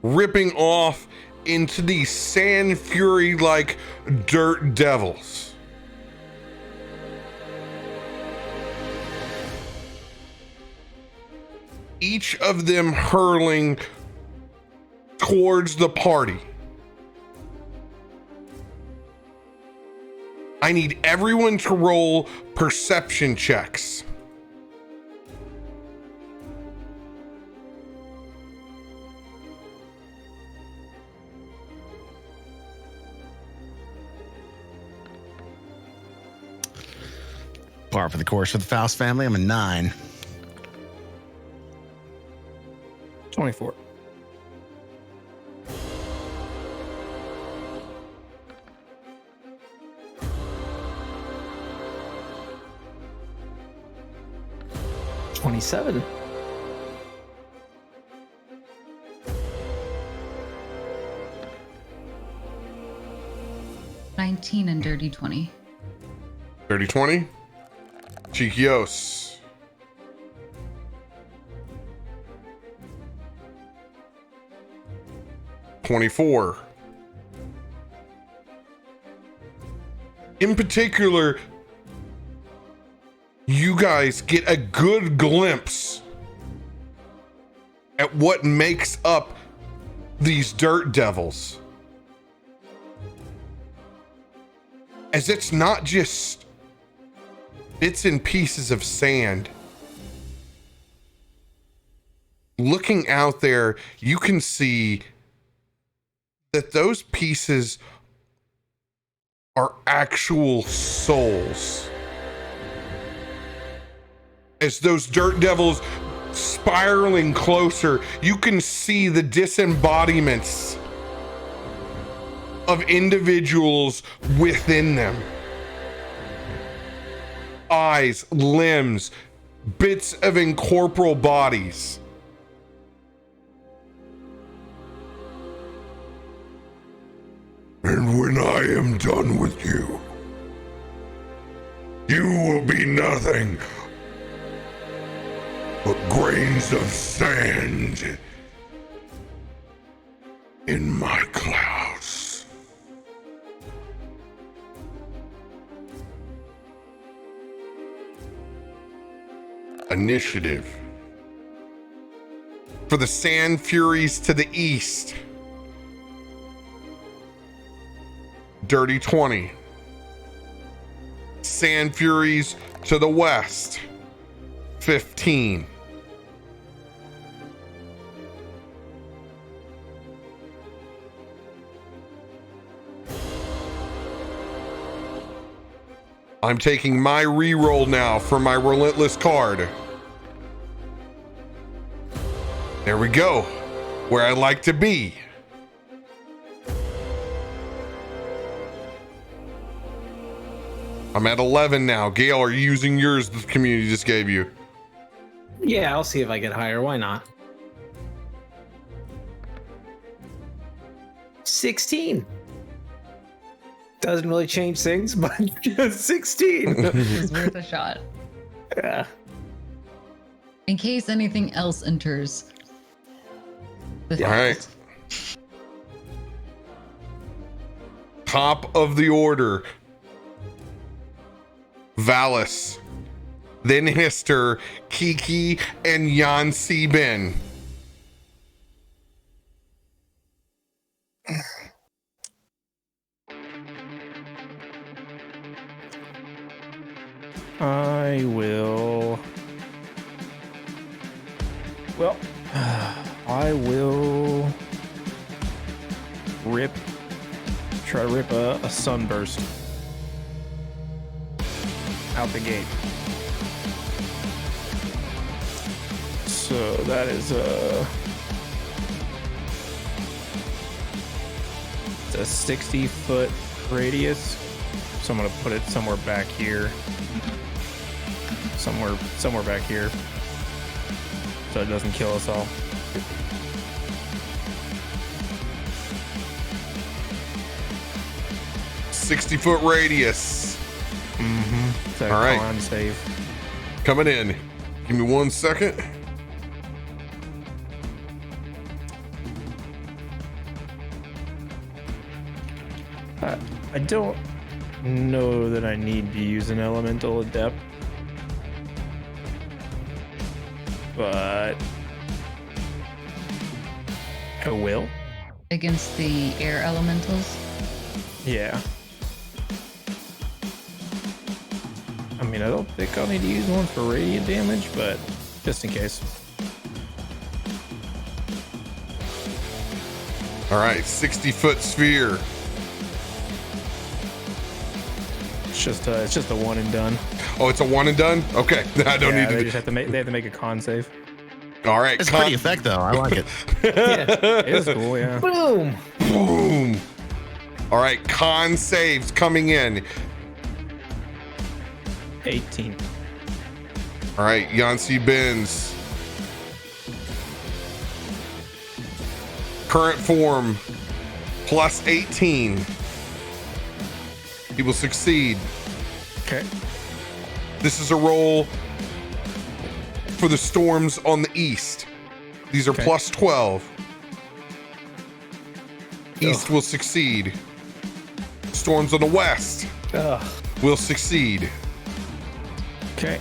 ripping off into these sand fury like dirt devils. Each of them hurling towards the party. I need everyone to roll perception checks. Par for the course for the Faust family. I'm a 9. 24. $27. 19 and dirty 20. Dirty 20. Cheekios. $24. In particular, you guys get a good glimpse at what makes up these dirt devils. As it's not just bits and pieces of sand. Looking out there, you can see that those pieces are actual souls. As those dirt devils spiraling closer, you can see the disembodiments of individuals within them. Eyes, limbs, bits of incorporeal bodies. And when I am done with you, you will be nothing but grains of sand in my clouds. Initiative. For the Sand Furies to the east. Dirty 20. Sand Furies to the west. 15. I'm taking my reroll now for my relentless card. There we go. Where I like to be. I'm at 11 now. Gail, are you using yours the community just gave you? Yeah, I'll see if I get higher. Why not? 16. Doesn't really change things, but 16. It's worth a shot. Yeah. In case anything else enters. All right. Top of the order. Valas. Then Histor, Kiki, and Jan Sieben. I will. Well, I will try to rip a sunburst out the gate. So that is a 60-foot radius. So I'm gonna put it somewhere back here. Somewhere back here. So it doesn't kill us all. $60-foot radius. Mm-hmm. All right. Con save. Coming in. Give me 1 second. I don't know that I need to use an elemental adept, but I will. Against the air elementals. Yeah. I mean, I don't think I'll need to use one for radiant damage, but just in case. All right, 60-foot sphere. It's just a one and done. Oh, it's a one and done? Okay. I don't need to They do. just have to make. They have to make a con save. All right. It's pretty effect though. I like it. Yeah, it is cool. Yeah. Boom. Boom. All right. Con saves coming in. 18. All right. Yancy Benz. Current form plus 18. He will succeed. Okay. This is a roll for the storms on the east. These are Okay. plus 12. East will succeed. Storms on the west Ugh. will succeed. Okay.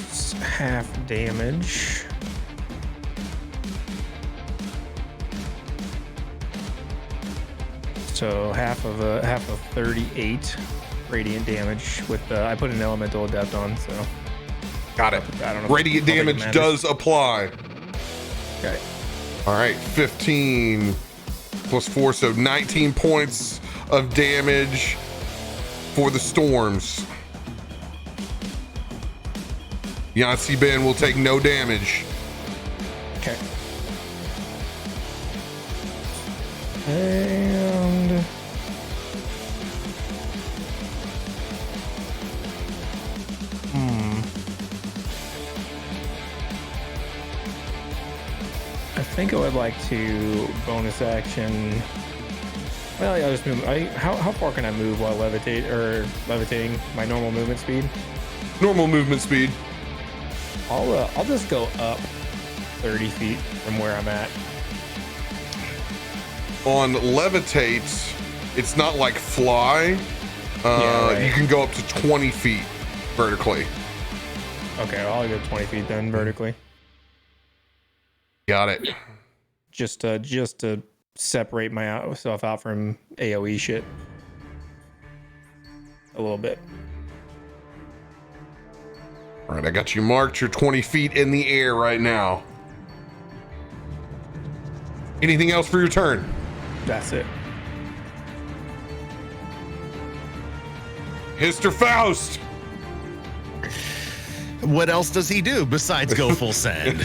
It's half damage. So half of 38 radiant damage with I put an elemental adept on, so Got it. I don't know. Radiant I don't think it damage matters. does apply. Okay. All right, 15 plus 4, so 19 points of damage for the storms. Yancy Ben will take no damage. Okay. And I think I would like to bonus action. Well, I'll just move. How far can I move while levitating? My normal movement speed. Normal movement speed. I'll just go up 30 feet from where I'm at. On levitate, it's not like fly. Yeah, right. You can go up to 20 feet vertically. Okay, well, I'll go 20 feet then vertically. Got it. Just to separate myself out from AoE shit a little bit. All right, I got you marked. You're 20 feet in the air right now. Anything else for your turn? That's it. Histor Faust. What else does he do besides go full send?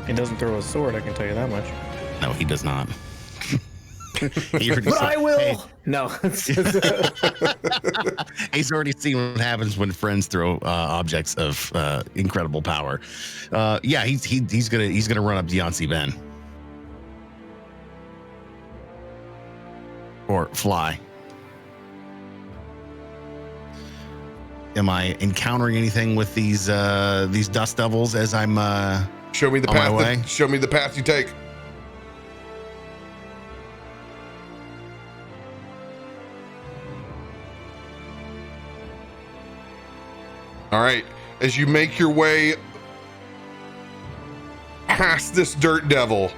He doesn't throw a sword, I can tell you that much. No, he does not. But I will. Hey, No. he's already seen what happens when friends throw objects of incredible power. Yeah, he's gonna run up to Yancy Ben or fly. Am I encountering anything with these dust devils as I'm Show me the on my path. way? Show me the path you take. All right. As you make your way past this dirt devil,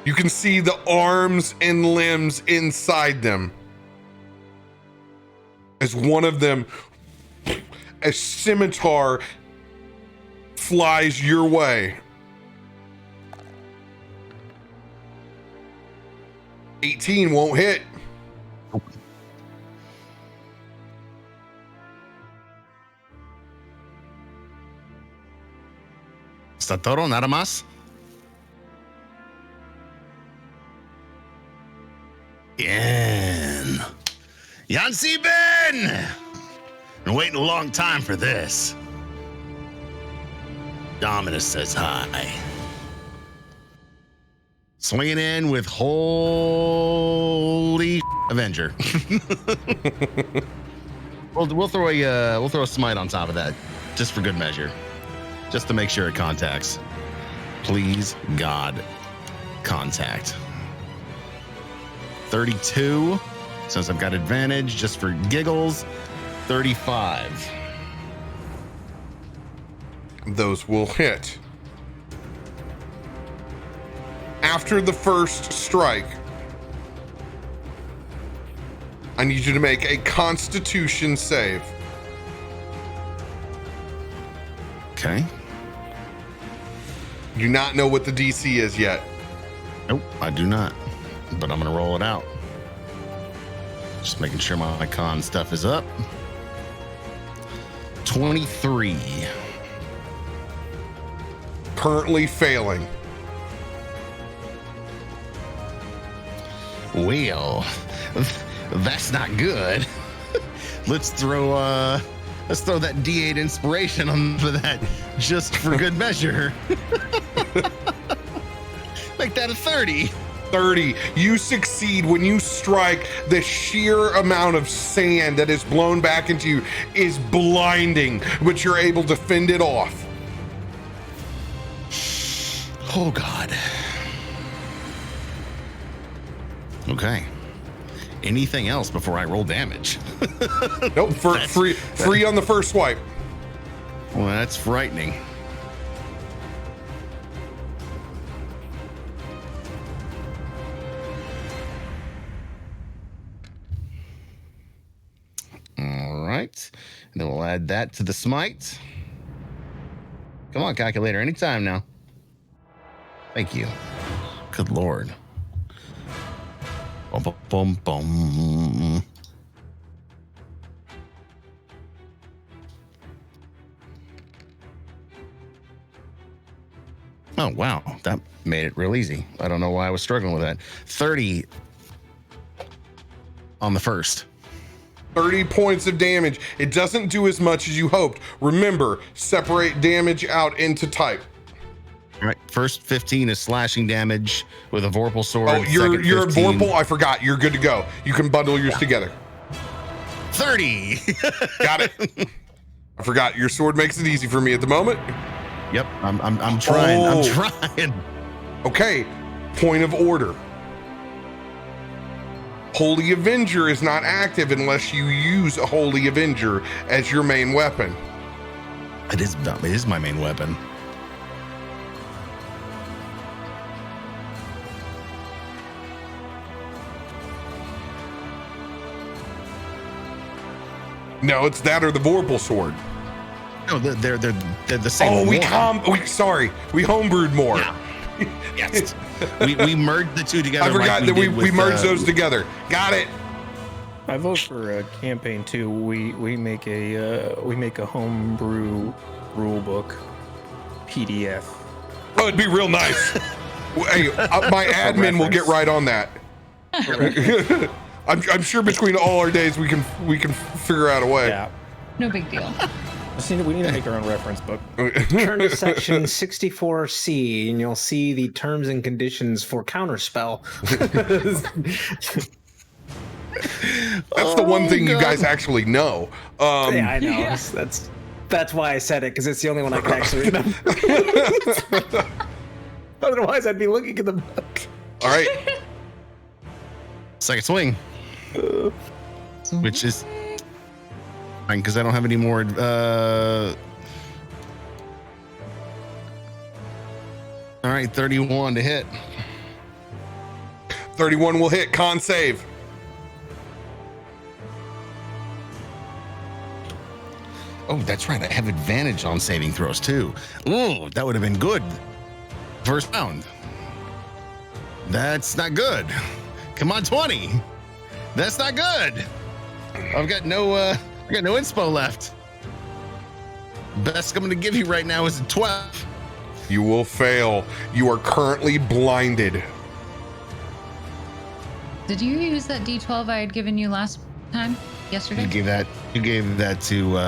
you can see the arms and limbs inside them. As one of them, a scimitar flies your way. 18 won't hit. ¿Está todo nada más? Bien. Yancy Ben! Been waiting a long time for this. Dominus says hi. Swinging in with holy Avenger. we'll throw a smite on top of that, just for good measure, just to make sure it contacts. Please, God, contact. 32, since I've got advantage, just for giggles. 35. Those will hit. After the first strike, I need you to make a Constitution save. Okay. You do not know what the DC is yet. Nope, I do not. But I'm going to roll it out. Just making sure my con stuff is up. 23. Currently failing. Well, that's not good. Let's throw that D8 inspiration onto that just for good measure. Make that a 30. 30. You succeed when you strike. The sheer amount of sand that is blown back into you is blinding, but you're able to fend it off. Oh, God. Okay. Anything else before I roll damage? Nope, free on the first swipe. Well, that's frightening. All right. And then we'll add that to the smite. Come on, calculator, anytime now. Thank you. Good Lord. Bum, bum, bum, bum. Oh, wow. That made it real easy. I don't know why I was struggling with that. 30 on the first. 30 points of damage. It doesn't do as much as you hoped. Remember, separate damage out into type. All right. First 15 is slashing damage with a Vorpal sword. Oh, you're a 15. Vorpal? I forgot. You're good to go. You can bundle yours together. 30. Got it. I forgot. Your sword makes it easy for me at the moment. Yep. I'm trying. Oh. I'm trying. Okay. Point of order. Holy Avenger is not active unless you use a Holy Avenger as your main weapon. It is my main weapon. No, it's that or the Vorpal sword. No, they're the same. Oh, we one. homebrewed more. Yeah. Yes. we merged the two together. I forgot that we merged those together. Got it. I vote for campaign 2. We make a homebrew rule book PDF. Oh, it'd be real nice. Hey, my admin will get right on that. I'm sure between all our days we can figure out a way. Yeah. No big deal. We need to make our own reference book. Turn to section 64C, and you'll see the terms and conditions for counterspell. That's the one thing you guys actually know. Yeah, I know. That's why I said it, because it's the only one I can actually remember. Otherwise, I'd be looking at the book. All right. Second swing. Which is fine because I don't have any more. All right, 31 to hit. 31 will hit. Con save. Oh, that's right. I have advantage on saving throws too. Ooh, that would have been good. First round. That's not good. Come on, 20. That's not good. I've got no inspo left. Best I'm going to give you right now is a 12. You will fail. You are currently blinded. Did you use that D12 I had given you last time? Yesterday? You gave that to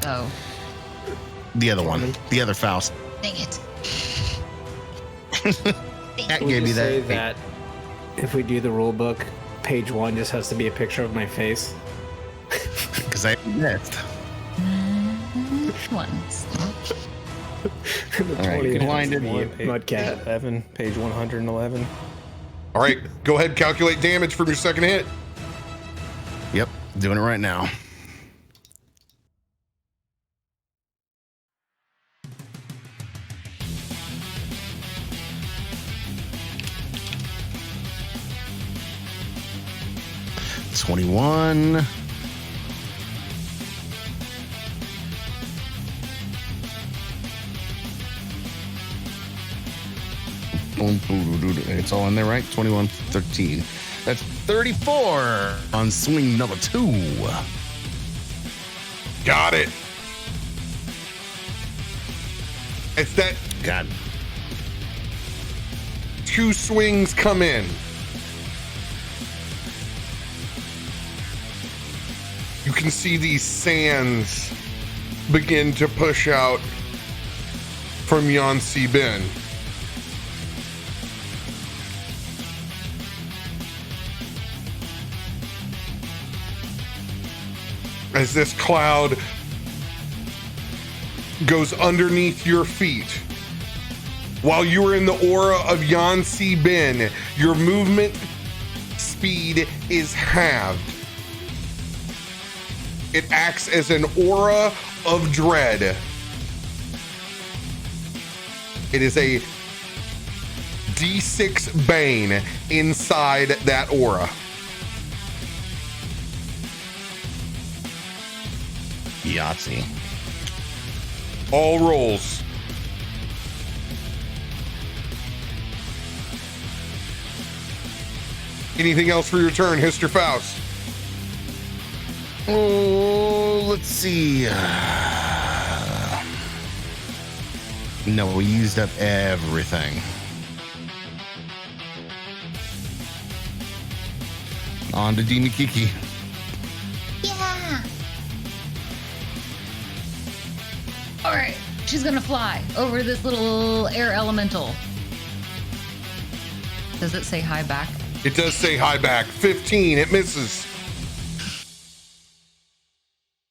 Oh. the other one. The other Faust. Dang it. Cat Would gave you me say that. that if we do the rule book, page 1 just has to be a picture of my face? Because I missed. Once. All right, you blinded me. Mudcat. 11, page 111. All right. Go ahead. Calculate damage from your second hit. Yep, doing it right now. $21. It's all in there, right? 21, 13. That's 34 on swing number 2. Got it. It's that God. 2 swings come in. You can see these sands begin to push out from Yansi Ben. As this cloud goes underneath your feet. While you are in the aura of Yansi Ben, your movement speed is halved. It acts as an aura of dread. It is a D6 Bane inside that aura. Yahtzee. All rolls. Anything else for your turn, Histor Faust? Oh, let's see. No, we used up everything. On to Dina Kiki. Yeah. All right, she's gonna fly over this little air elemental. Does it say hi back? It does say hi back. 15, it misses.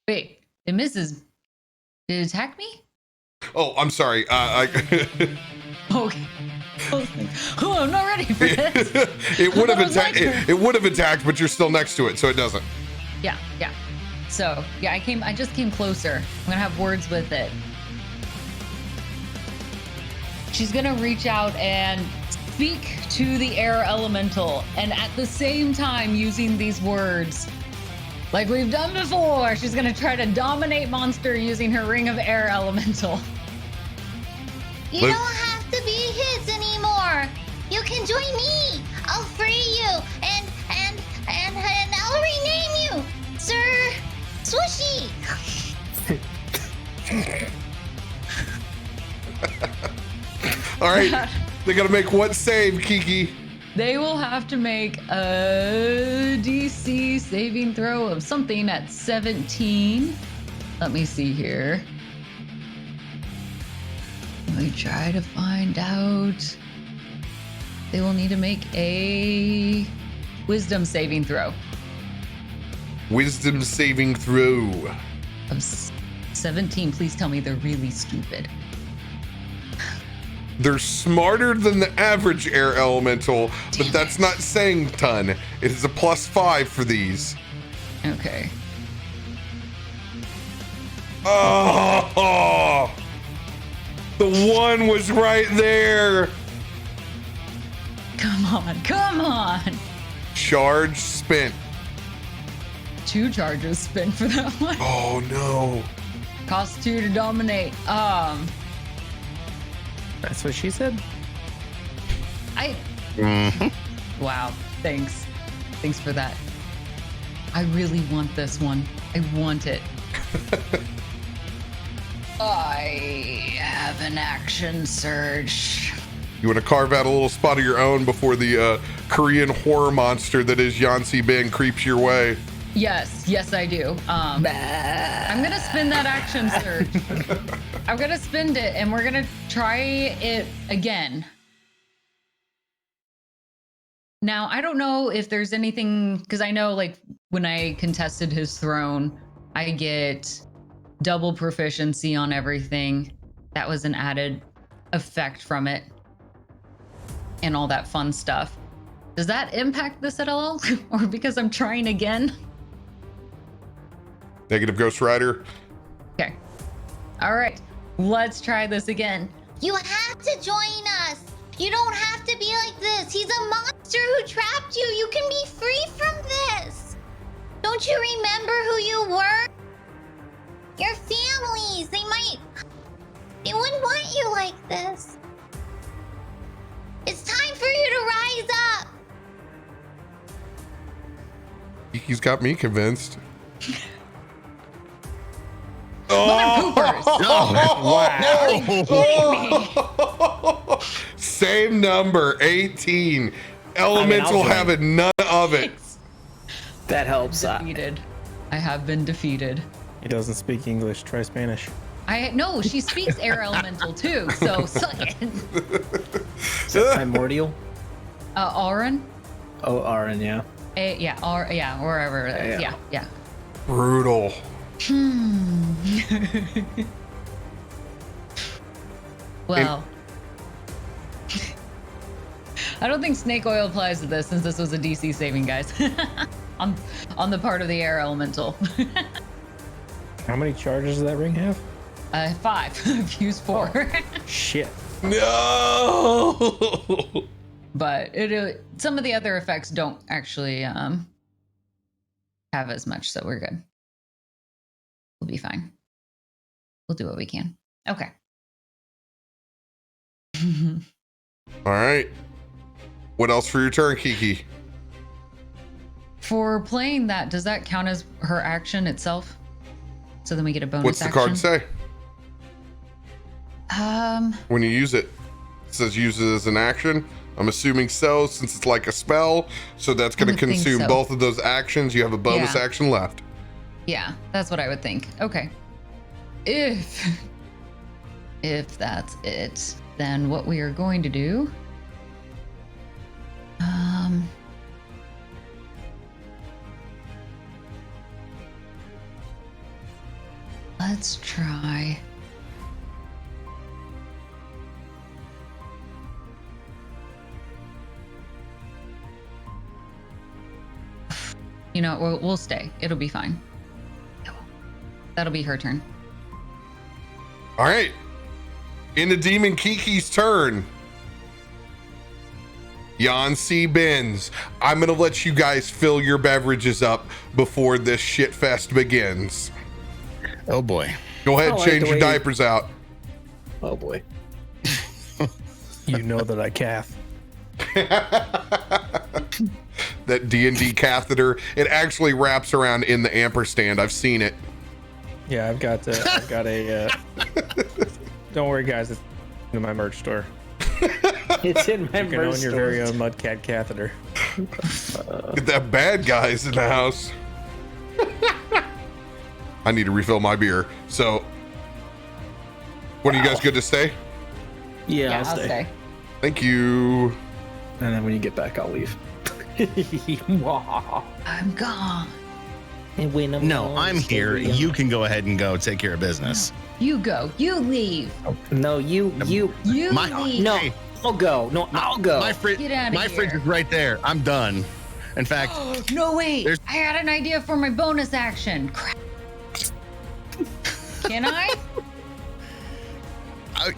Wait, it misses. Did it attack me? Oh, I'm sorry. Okay. Oh, I'm not ready for this. It would have Oh, it's my attacked. turn. It would have attacked, but you're still next to it, so it doesn't. Yeah. So yeah, I just came closer. I'm gonna have words with it. She's gonna reach out and speak to the air elemental, and at the same time using these words like we've done before. She's gonna try to dominate monster using her ring of air elemental. You Liv- don't have to be his anymore. You can join me. I'll free you, and I'll rename you, Sir Swooshy. All right, they gotta make what save, Kiki? They will have to make a DC saving throw of something at 17. Let me see here. Let me try to find out. They will need to make a wisdom saving throw Wisdom saving throw. of 17. Please tell me they're really stupid. They're smarter than the average air elemental, but Damn that's it. not saying ton. It is a +5 for these. Okay. Oh, the one was right there. Come on. Charge spent. 2 charges spent for that one. Oh no. Cost 2 to dominate. That's what she said. Wow, thanks for that. I really want this one. I want it. I have an action surge. You want to carve out a little spot of your own before the Korean horror monster that is Yansi Ben creeps your way. Yes, I do. I'm gonna spin that action surge. I'm gonna spend it, and we're gonna try it again. Now, I don't know if there's anything, because I know, like, when I contested his throne, I get double proficiency on everything. That was an added effect from it, and all that fun stuff. Does that impact this at all? Or because I'm trying again? Negative Ghost Rider. Okay. All right. Let's try this again. You have to join us. You don't have to be like this. He's a monster who trapped you. You can be free from this. Don't you remember who you were? Your families, they wouldn't want you like this. It's Kiki's got me convinced. Mother poopers. Wow. Same number, 18. Elemental I was having none of it. That helps. Defeated. I have been defeated. He doesn't speak English. Try Spanish. No, she speaks air elemental too. So suck it. Is that primordial? Auron? Oh, Aaron, yeah. Wherever. Yeah. Brutal. Well, I don't think snake oil applies to this since this was a DC saving, guys. on the part of the air elemental. How many charges does that ring have? 5. I've used 4. Shit. No. But some of the other effects don't actually have as much, so we're good. We'll be fine. We'll do what we can. Okay. All right. What else for your turn, Kiki? For playing that, does that count as her action itself? So then we get a bonus What's the action? card say? Um, When you use it, it says use it as an action. I'm assuming so, since it's like a spell. So that's going to would think consume so. both of those actions. You have a bonus Yeah. action left. yeah, that's what I would think. Okay. If that's it, then what we are going to do, let's try. You know, we'll stay. It'll be fine. That'll be her turn. All right. Into Demon Kiki's turn. Yancy Bins. I'm going to let you guys fill your beverages up before this shit fest begins. Oh boy. Go ahead, I like change the your way- diapers out. Oh boy. You know that I calf. That D&D catheter, it actually wraps around in the ampersand. I've seen it. Yeah, I've got a. Don't worry, guys. It's in my merch store. It's in my You can own merch your store. very own Mudcat catheter. Get that bad guys in the house. I need to refill my beer. So, what are you guys good to stay? Yeah, I'll stay. Thank you. And then when you get back, I'll leave. I'm gone. And when I'm No, gone, I'm stay here. young. You can go ahead and go take care of business. You go. You leave. No, you. You My- leave. No, Hey. I'll go. No, I'll go. My fridge, Get outta my here. fridge is right there. I'm done. In fact, No, wait. There's- I had an idea for my bonus action. Crap. Can I?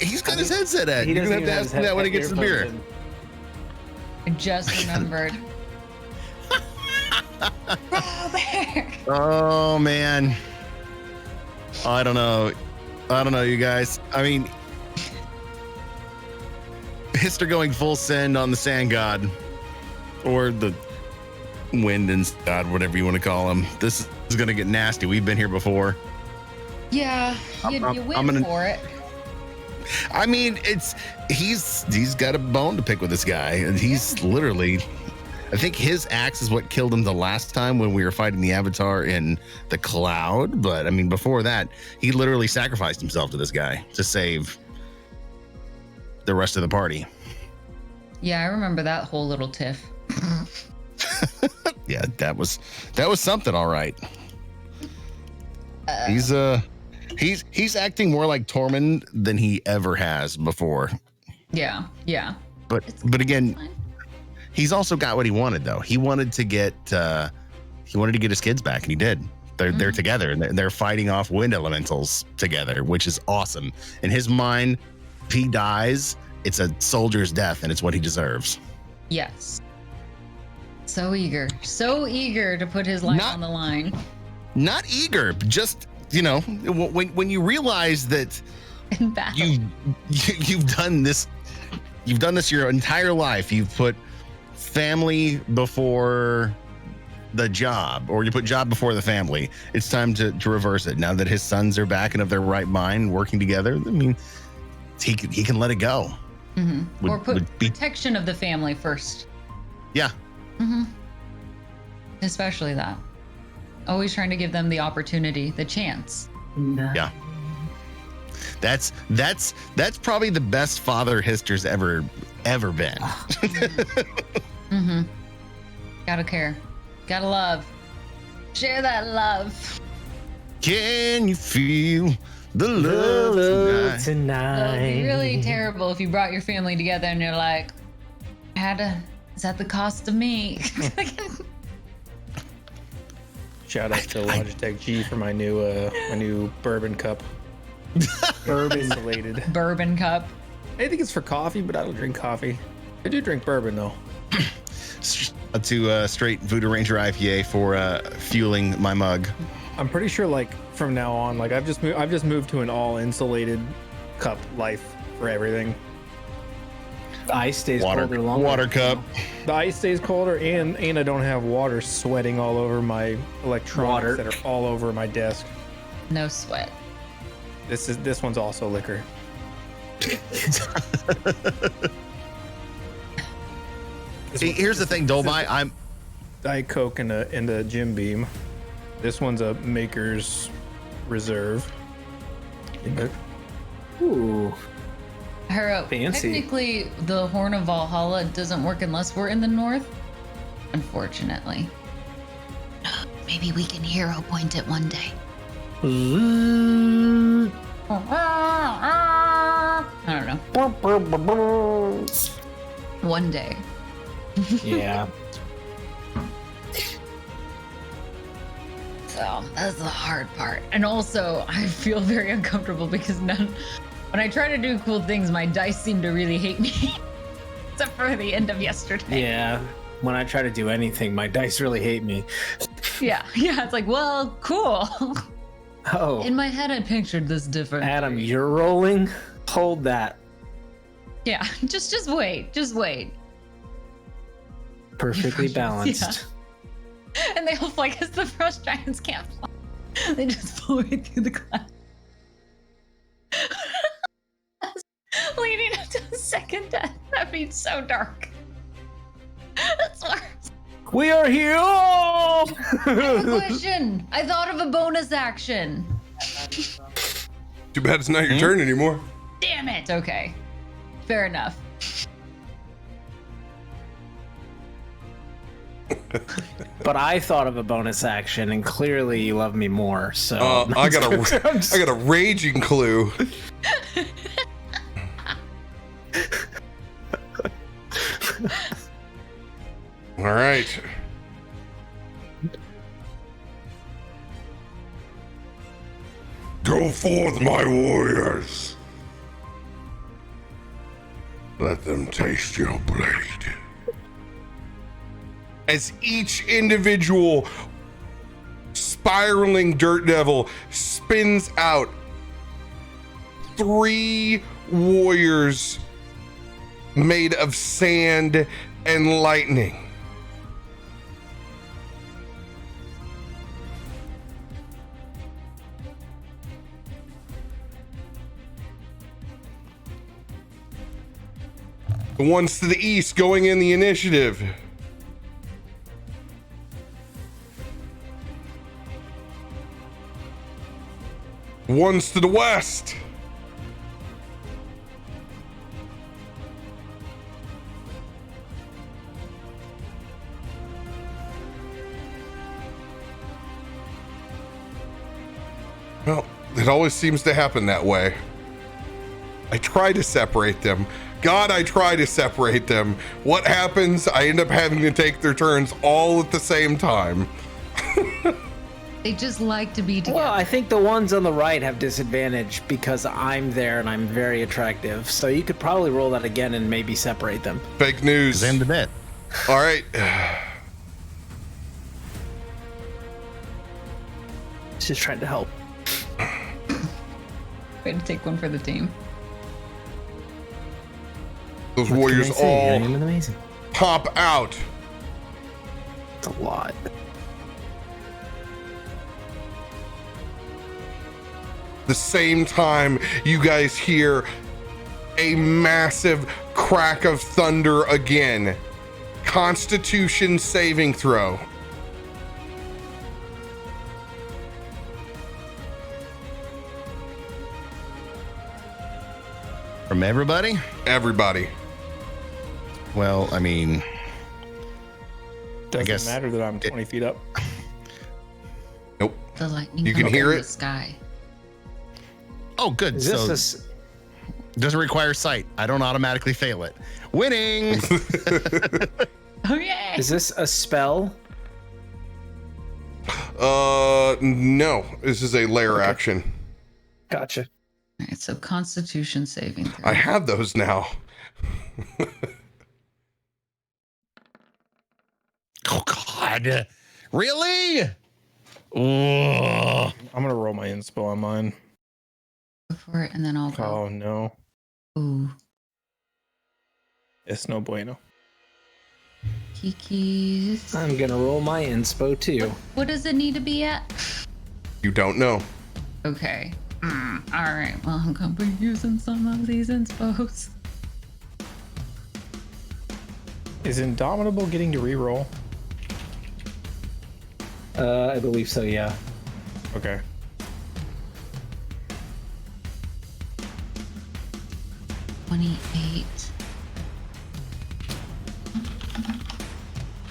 he's got his headset at. He You're doesn't gonna have to even ask him that when he gets the beer. earphones I just remembered. RoBear. Oh man. I don't know, you guys. I mean, Histor going full send on the Sand God, or the Wind and God, whatever you want to call him. This is gonna get nasty. We've been here before. Yeah, you I'm win gonna- for it. I mean, he's got a bone to pick with this guy, and he's literally. I think his axe is what killed him the last time when we were fighting the Avatar in the cloud. But I mean, before that, he literally sacrificed himself to this guy to save the rest of the party. Yeah, I remember that whole little tiff. Yeah, that was something, all right. He's acting more like Tormund than he ever has before. Yeah. But again, he's also got what he wanted though. He wanted to get his kids back, and he did. They're together, and they're fighting off wind elementals together, which is awesome. In his mind, if he dies, it's a soldier's death, and it's what he deserves. Yes. So eager to put his life on the line. Not eager, just when you realize that In battle. you've done this your entire life. You've put family before the job, or you put job before the family. It's time to reverse it. Now that his sons are back and of their right mind, working together, I mean, he can let it go. Mm-hmm. Or put protection of the family first. Yeah. Mm-hmm. Especially that. Always trying to give them the opportunity, the chance. Yeah. That's probably the best father Histor's ever been. Mm-hmm. Gotta care. Gotta love. Share that love. Can you feel the love tonight? It would be really terrible if you brought your family together and you're like, is at the cost of me? Shout out to Logitech G for my new bourbon cup. Bourbon insulated. Bourbon cup. I think it's for coffee, but I don't drink coffee. I do drink bourbon though. To straight Voodoo Ranger IPA for fueling my mug. I'm pretty sure like from now on, like I've just moved to an all insulated cup life for everything. The ice stays colder longer. Water cup. The ice stays colder, and I don't have water sweating all over my electronics that are all over my desk. No sweat. This one's also liquor. Here's the thing, Dolby. I'm Diet Coke in the Jim Beam. This one's a Maker's Reserve. Ooh. Hero, Fancy. technically, the Horn of Valhalla doesn't work unless we're in the north. Unfortunately. Maybe we can hero point it one day. I don't know. One day. Yeah. So that's the hard part. And also, I feel very uncomfortable because when I try to do cool things, my dice seem to really hate me. Except for the end of yesterday. Yeah. When I try to do anything, my dice really hate me. Yeah. It's like, well, cool. Oh. In my head, I pictured this different. Adam, you're rolling? Hold that. Yeah, just wait. Just wait. Perfectly balanced. Yeah. And they all fly because the frost giants can't fly. They just fly right through the cloud. Leading up to the second death. That'd be so dark. That's worse. We are here! I have a question. I thought of a bonus action. Too bad it's not your turn anymore. Damn it. Okay. Fair enough. But I thought of a bonus action, and clearly you love me more. So I got a raging clue. All right. Go forth, my warriors. Let them taste your blade. As each individual spiraling dirt devil spins out, 3 warriors made of sand and lightning. The ones to the east going in the initiative. Ones to the west. Well, it always seems to happen that way. I try to separate them. God, I try to separate them. What happens? I end up having to take their turns all at the same time. They just like to be together. Well, I think the ones on the right have disadvantage because I'm there and I'm very attractive. So you could probably roll that again and maybe separate them. Fake news. Them to bed. All right. Just trying to help. Way to take one for the team. Those warriors all amazing. pop out. It's a lot. The same time, you guys hear a massive crack of thunder again. Constitution saving throw. From everybody? Everybody. Well, I mean, Doesn't guess matter that I'm 20 feet up. Nope. The lightning You can comes hear from it? the sky. oh, good. Is So this doesn't require sight. I don't automatically fail it. Winning. Oh yeah. is this a spell? No. This is a lair action. Gotcha. All right, so Constitution saving throw. I have those now. Oh God. Really? Oh. I'm gonna roll my inspo on mine. Go for it, and then I'll go. Oh no, Ooh, it's no bueno. Kiki's. I'm gonna roll my inspo too. What does it need to be at? You don't know. Okay. All right. Well, I'm gonna be using some of these inspos. Is Indomitable getting to reroll? I believe so. Yeah. Okay. $28.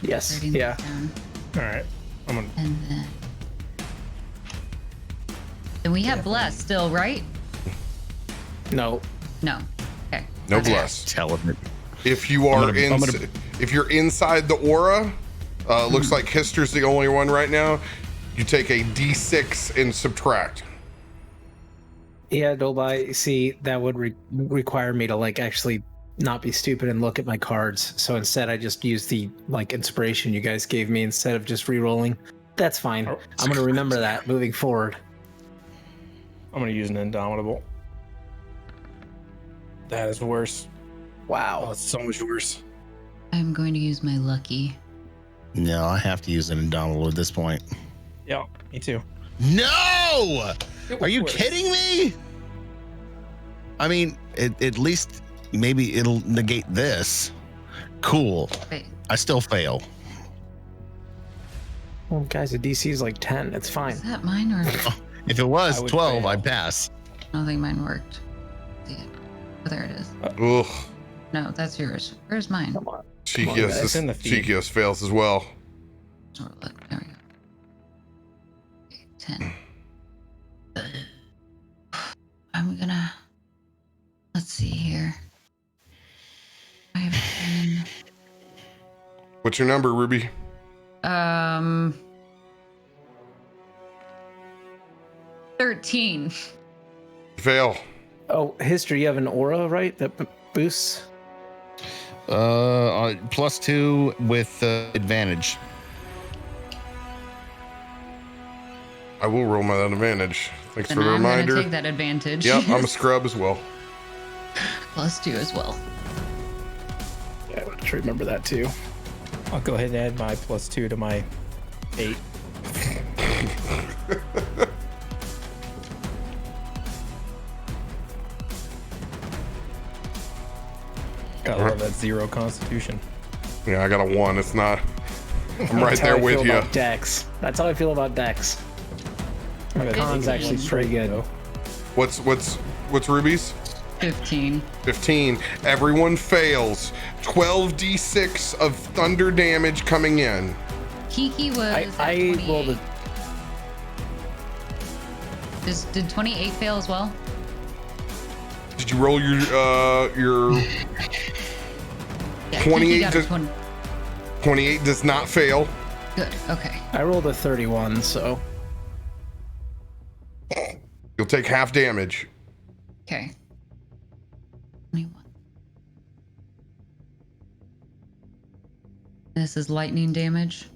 Yes. Writing Yeah. this down. All right. I'm gonna. And then we have bless still, right? No. No. Okay. No Okay. bless. Tell him. If you are I'm gonna- if you're inside the aura, looks like Histor's the only one right now. You take a D6 and subtract. Yeah, Dolby. See, that would require me to like actually not be stupid and look at my cards. So instead, I just use the like inspiration you guys gave me instead of just re-rolling. That's fine. Oh. I'm gonna remember that moving forward. I'm gonna use an Indomitable. That is worse. Oh, Wow. it's so much worse. I'm going to use my lucky. No, I have to use an Indomitable at this point. Yeah, me too. No! Are you Worse. kidding me? I mean, at least maybe it'll negate this. Cool. Wait. I still fail. Well, guys, the DC is like 10. It's fine. Is that mine or? If it was I would 12, fail. I'd pass. I don't think mine worked. See it. Oh, there it is. Ugh. No, that's yours. Where's mine? Come on. Cheekios, guys. It's in the feed. Cheekios fails as well. Oh, look, there we go. Okay, 10. I'm gonna. Let's see here. I have 10. What's your number, Ruby? 13. Fail. Oh, history. You have an aura, right? That boosts. +2 with advantage. I will roll my advantage. Thanks And for the I'm gonna reminder. take that advantage. Yep, I'm a scrub as well. +2 as well. Yeah, I want to remember that too. I'll go ahead and add my +2 to my 8. Gotta love that 0 Constitution. Yeah, I got a 1. It's not. I'm right That's how there I feel with you. about Dex. That's how I feel about Dex. My con's actually pretty good. What's Ruby's? 15. 15. Everyone fails. 12d6 of thunder damage coming in. Kiki was. I at rolled a 28. Did 28 fail as well? Did you roll your Yeah, 28 Kiki got a does- 20. 28 does not fail. Good. Okay. I rolled a 31, so You'll take half damage. Okay. 21. This is lightning damage.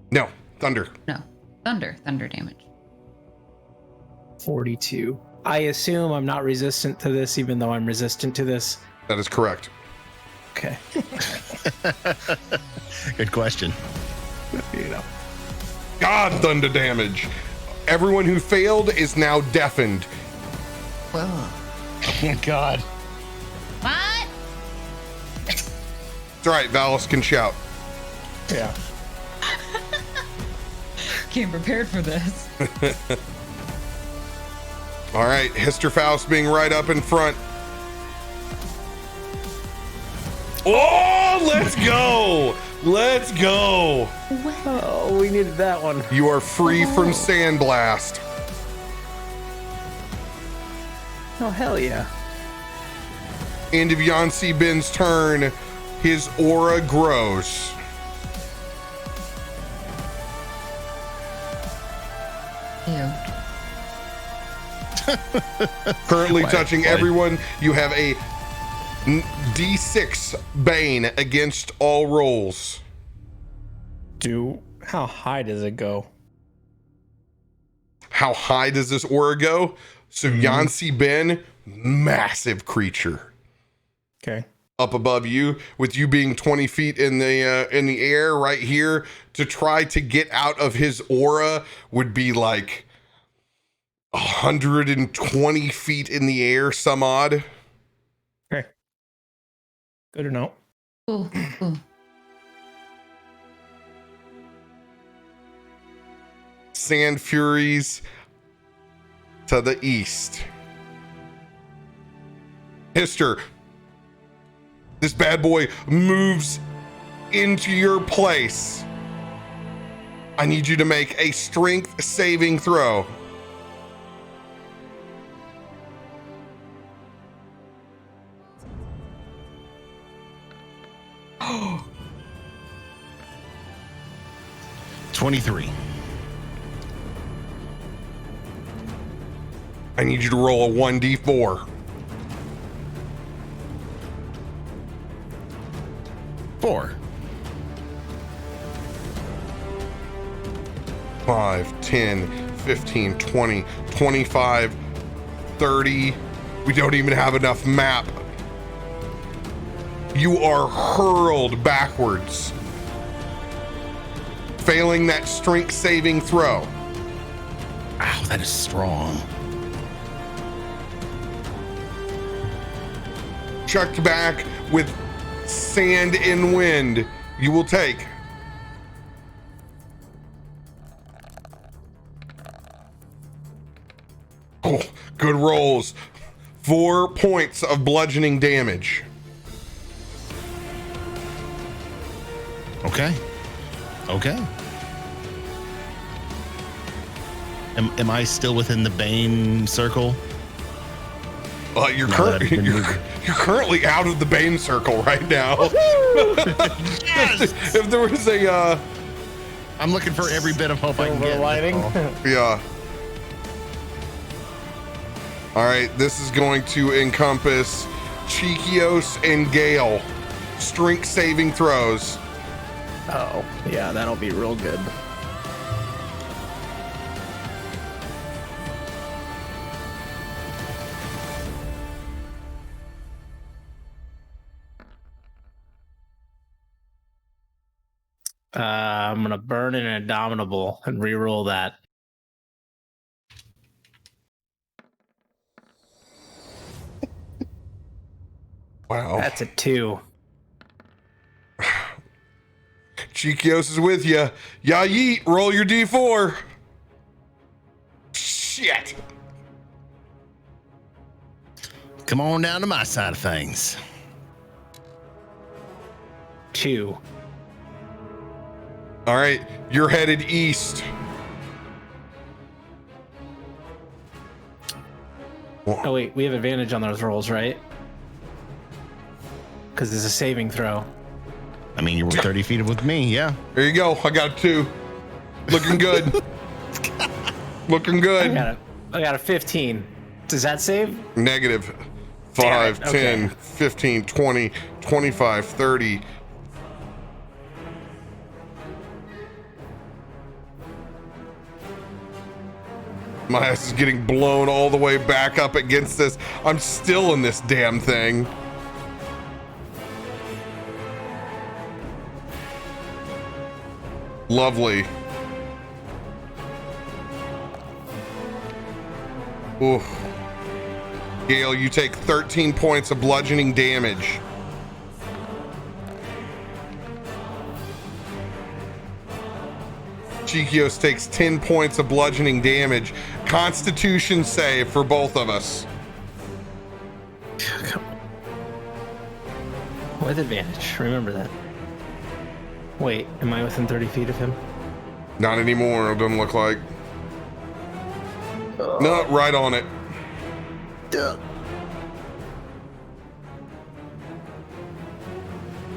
No, thunder. No, thunder damage. 42. I assume I'm not resistant to this, even though I'm resistant to this. That is correct. Okay. Good question. You know. God, thunder damage. Everyone who failed is now deafened. Oh my god. What? It's all right. Valas can shout. Yeah. Came prepared for this. All right. Histor Faust being right up in front. Oh, let's go. Let's go. Oh, we needed that one. You are free from Sandblast. Oh, hell yeah. End of Yancy Ben's turn. His aura grows. Ew. Currently Why- touching why- everyone. You have a D6 Bane against all rolls. How high does it go? How high does this aura go? So Yancy Ben, massive creature. Okay. Up above you, with you being 20 feet in the air right here. To try to get out of his aura would be like 120 feet in the air, some odd. Okay. Good to know. Ooh, ooh. Sand Furies to the east. Histor, this bad boy moves into your place. I need you to make a strength saving throw. Oh. 23. I need you to roll a 1d4. 4. 5, 10, 15, 20, 25, 30. We don't even have enough map. You are hurled backwards, failing that strength saving throw. Ow, that is strong. Chucked back with sand and wind. You will take good rolls. 4 points of bludgeoning damage. Okay. Okay. Am I still within the Bane circle? You're, Now that I've been moving. you're currently out of the Bane circle right now. Yes! If there was a I'm looking for every bit of hope I can Silver get. lining. yeah. All right, this is going to encompass Cheekios and Gale. Strength saving throws. Oh, yeah, that'll be real good. I'm gonna burn an Indomitable and re-roll that. Wow. That's a 2. Cheekios is with you. Ya yeet, roll your D4. Shit. Come on down to my side of things. 2. All right, you're headed east. Oh wait, we have advantage on those rolls, right? Because it's a saving throw. I mean, you were 30 feet with me, yeah. There you go. I got a 2. Looking good. Looking I good. got a 15. Does that save? Negative. Damn 5, it, 10, okay. 15, 20, 25, 30. My ass is getting blown all the way back up against this. I'm still in this damn thing. Lovely. Oof. Gale, you take 13 points of bludgeoning damage. Cheekios takes 10 points of bludgeoning damage. Constitution save for both of us. Come on. With advantage. Remember that. Wait, am I within 30 feet of him? Not anymore, it doesn't look like. No, right on it.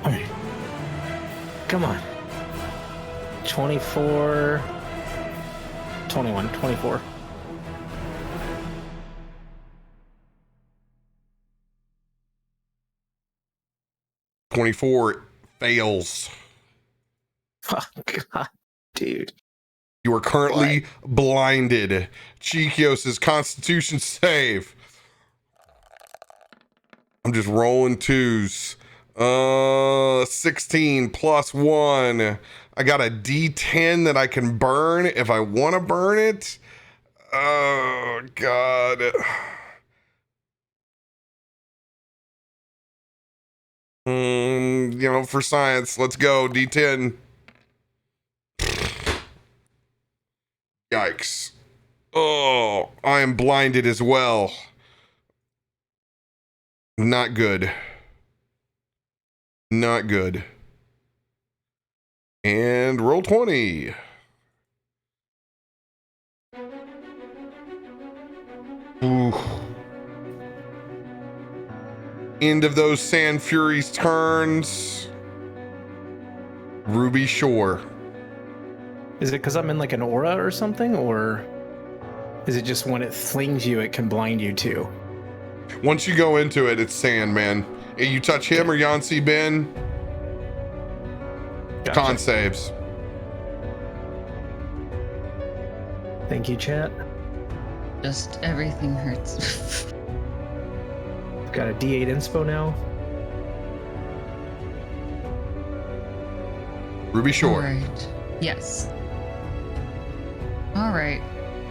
All right. Come on. 24. 21. 24. Fails. Oh, God, dude. You are currently blinded. Cheekios' Constitution save. I'm just rolling twos. 16 plus 1. I got a D10 that I can burn if I want to burn it. Oh, God. For science, let's go. D10. Yikes. Oh, I am blinded as well. Not good. Not good. And roll 20. Ooh. End of those Sand Furies turns. Ruby Shore. Is it because I'm in like an aura or something? Or is it just when it flings you, it can blind you too? Once you go into it, it's sand, man. If you touch him or Yancy Ben, Gotcha. con saves. Thank you, chat. Just everything hurts. Got a D8 inspo now. Ruby Shore. All right. Yes. All right.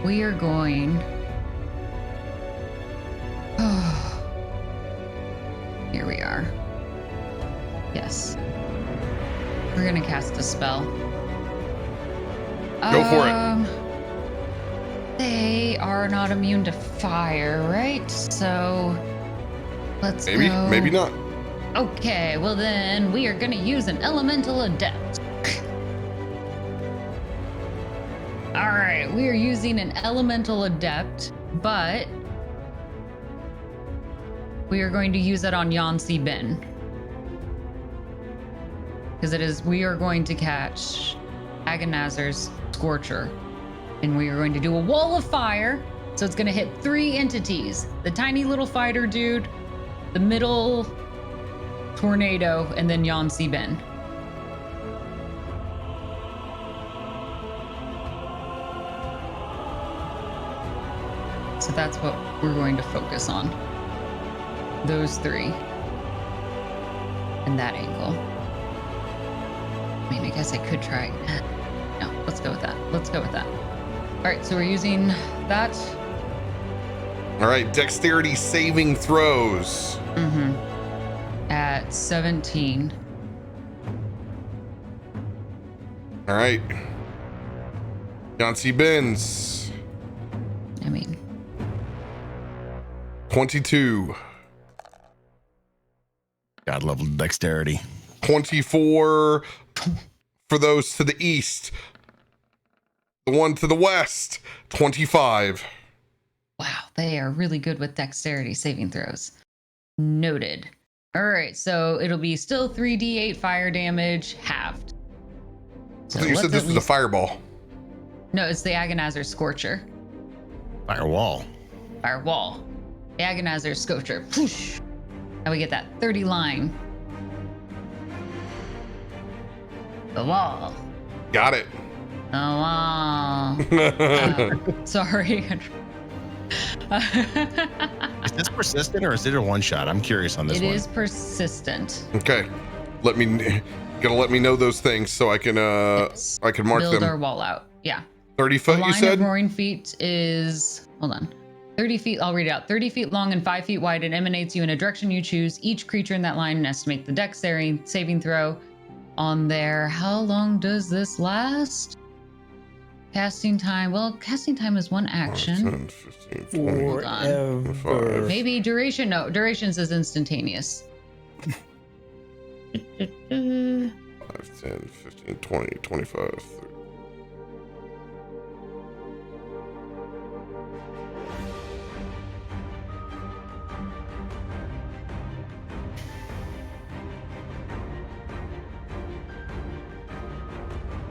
We are going. Here we are. Yes. We're gonna cast a spell. Go for it. They are not immune to fire, right? So let's Maybe, go. maybe not. Okay, well then we are gonna use an elemental adept. All right, we are using an elemental adept, but we are going to use it on Yancy Ben. Because we are going to catch Agonazer's Scorcher. And we are going to do a wall of fire. So it's going to hit 3 entities. The tiny little fighter dude, the middle tornado, and then Yancy Ben. So that's what we're going to focus on. Those 3. And that angle. I mean, I guess I could try. No, let's go with that. Let's go with that. All right, so we're using that. All right, dexterity saving throws. At 17. All right. Yancy Benz. I mean, 22. God love dexterity. 24 for those to the east. The one to the west, 25. wow, they are really good with dexterity saving throws. Noted. All right, so it'll be still 3d8 fire damage, halved. So You said let's this at was a least- fireball. No, it's the Agonizer Scorcher. Firewall. Firewall. The Agonizer Scorcher. Whoosh. Now we get that 30 line. The wall. Got it. The wall. Sorry. Is this persistent or is it a one shot? I'm curious on this It one. is persistent. Okay. Gotta let me know those things so I can Yes. I can mark Build them. our wall out. Yeah. 30 The foot, you line said? of roaring feet is, hold on. 30 feet, I'll read it out. 30 feet long and 5 feet wide, it emanates you in a direction you choose. Each creature in that line has to make the dex saving throw on there. How long does this last? Casting time. Well, casting time is one action. 10, 15, 20, Hold on. Forever. Maybe duration. No, duration says instantaneous. 5, 10, 15, 20, 25, 30.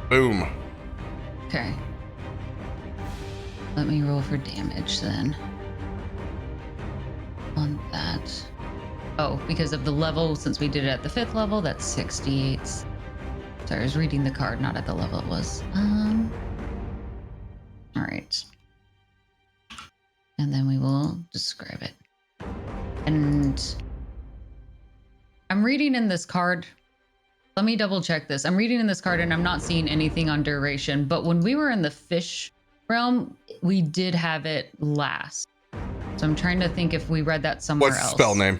Boom. Okay. Let me roll for damage then. On that. Oh, because of the level, since we did it at the 5th level, that's 68. Sorry, I was reading the card, not at the level it was. All right. And then we will describe it. And I'm reading in this card. Let me double check this. I'm reading in this card and I'm not seeing anything on duration, but when we were in the fish realm, we did have it last. So I'm trying to think if we read that somewhere What's the else. spell name?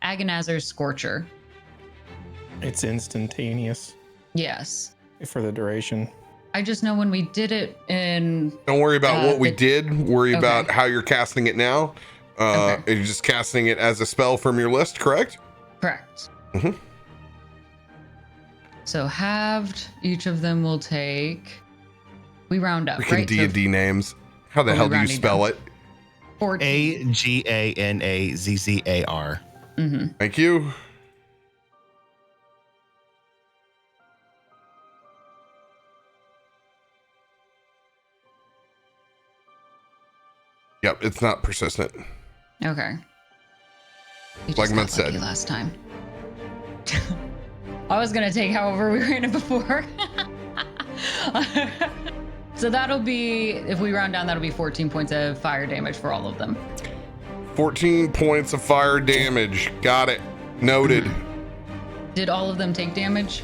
Agonizer's Scorcher. It's instantaneous Yes. for the duration. I just know when we did it in... Don't worry about what we did. Worry Okay. about how you're casting it now. Okay. You're just casting it as a spell from your list, correct? Correct. Mhm. So halved, each of them will take... We round up, We can right? D&D names. How the Are we hell do you rounding spell down? it? 14. AGANAZZAR. Mm-hmm. Thank you. Yep, it's not persistent. Okay. You Like just Matt got lucky said. last time. I was gonna take however we ran it before. So that'll be, if we round down, that'll be 14 points of fire damage for all of them. 14 points of fire damage. Got it. Noted. Did all of them take damage?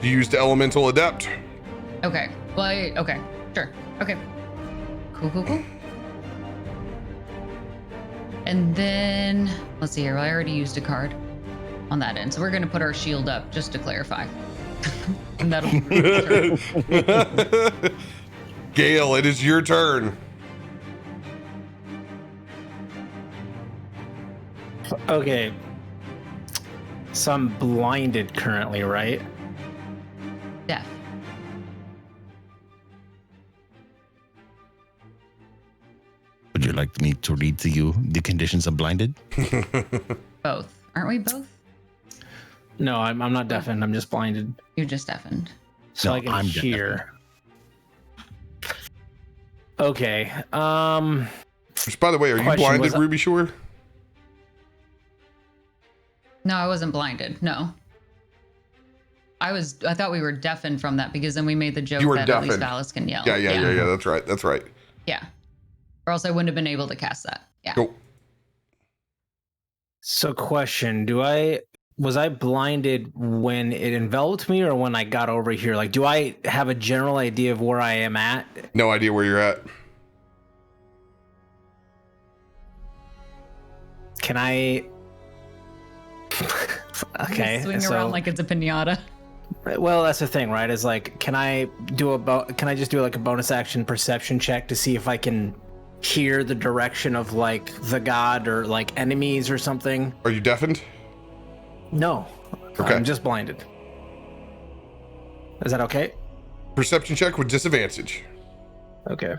You used Elemental Adept. Okay. Well, okay. Sure. Okay. Cool. And then, let's see here. Well, I already used a card on that end. So we're going to put our shield up just to clarify. And that'll be Gale, it is your turn. Okay. So I'm blinded currently, right? death. Would you like me to read to you the conditions of blinded? Both. Aren't we both? No, I'm not deafened. I'm just blinded. You're just deafened. So No, I can I'm hear. Okay. Which, by the way, are you Question, blinded, was I- Ruby Shore? No, I wasn't blinded. No. I thought we were deafened from that because then we made the joke You were that at least deafened. Valas can yell. Yeah. That's right. Yeah. Or else I wouldn't have been able to cast that. Yeah. Cool. So question, was I blinded when it enveloped me or when I got over here? Like, do I have a general idea of where I am at? No idea where you're at. Can I... Okay. Swing so- around like it's a pinata. Well, that's the thing, right? Is like, can I just do like a bonus action perception check to see if I can hear the direction of like the god or like enemies or something? Are you deafened? No. Okay. I'm just blinded. Is that okay? Perception check with disadvantage. Okay.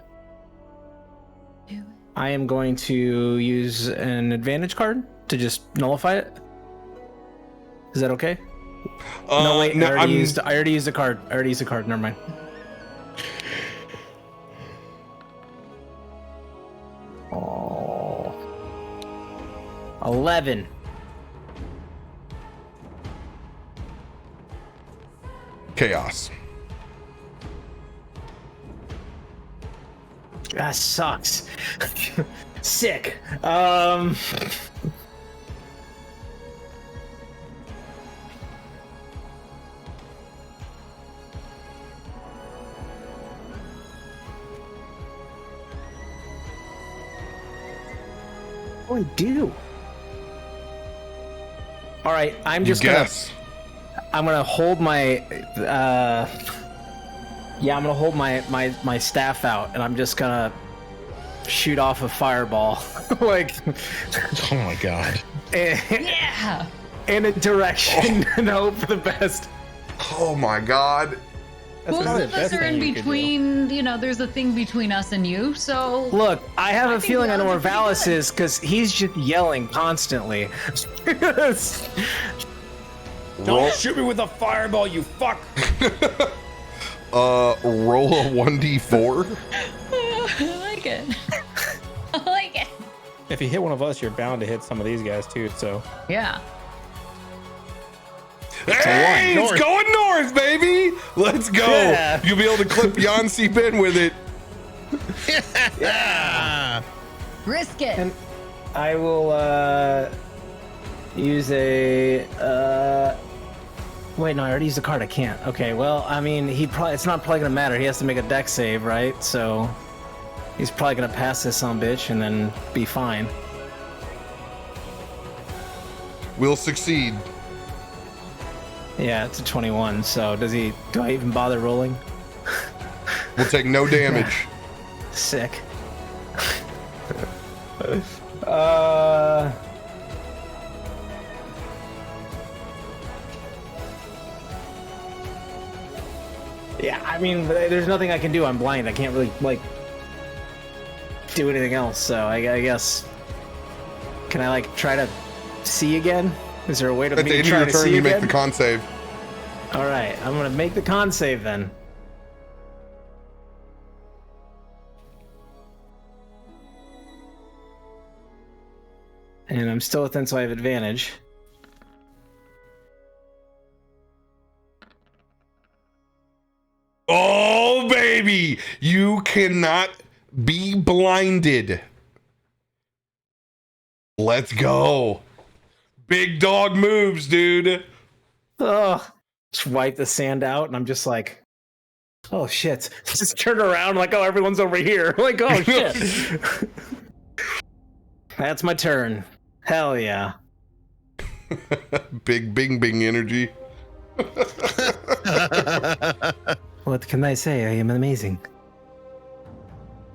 I am going to use an advantage card to just nullify it. Is that okay? No, wait. I already used a card. Never mind. Oh. 11. Chaos. That sucks. Sick. What do I do? All right, I'm You just guess. I'm gonna hold my I'm gonna hold my staff out, and I'm just gonna shoot off a fireball, like, Oh my god. Yeah. in a direction and hope for the best. Oh my god. That's Most probably of the us best are thing in you could do. between, there's a thing between us and you, so... Look, I have I a think feeling I know where Valas are Valas pretty is because he's just yelling constantly. Don't shoot me with a fireball, you fuck! Roll a 1d4. I like it. I like it. If you hit one of us, you're bound to hit some of these guys too, so. Yeah. Hey, it's north. going north, baby. Let's go. Yeah. You'll be able to clip Yancy Ben with it. Yeah. Risk it. And I will use a wait, no, I already used a card. I can't. Okay, well, I mean, it's not probably gonna matter. He has to make a dex save, right? So he's probably gonna pass this son of a bitch and then be fine. We'll succeed. Yeah, it's a 21. So do I even bother rolling? We'll take no damage. Sick. Yeah, I mean, there's nothing I can do. I'm blind. I can't really, do anything else. So I guess, can I, try to see again? Is there a way to At me the to end of try your to turn, see you again? make the con save. All right, I'm going to make the con save then. And I'm still within, so I have advantage. Oh, baby. You cannot be blinded. Let's go. Big dog moves, dude. Oh, just wipe the sand out, and I'm just like, oh shit. Just turn around, like, oh, everyone's over here. Like, oh shit. That's my turn. Hell yeah. Big bing bing energy. What can I say? I am amazing.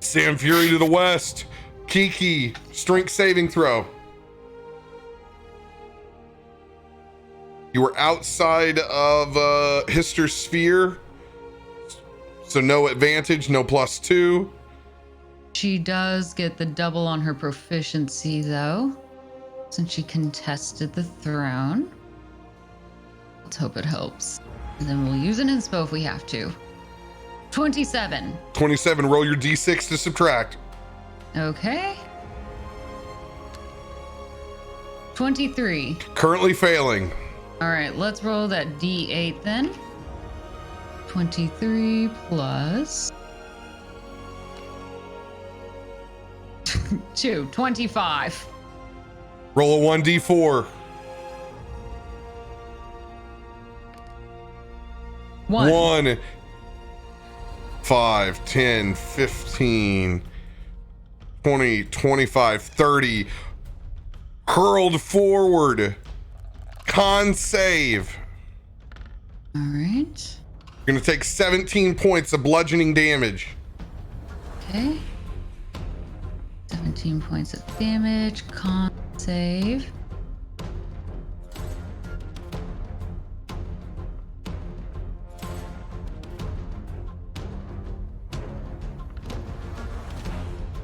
Sam Fury to the west. Kiki, strength saving throw. You were outside of Histor's sphere, so no advantage, no +2. She does get the double on her proficiency, though, since she contested the throne. Let's hope it helps. And then we'll use an inspo if we have to. 27. 27, roll your d6 to subtract. Okay. 23. Currently failing. All right, let's roll that D8 then. 23 plus 2, 25. Roll a 1d4. 1, 5, 10, 15, 20, 25, 30. Hurled forward. Con save. All right. You're going to take 17 points of bludgeoning damage. Okay. 17 points of damage. Con save.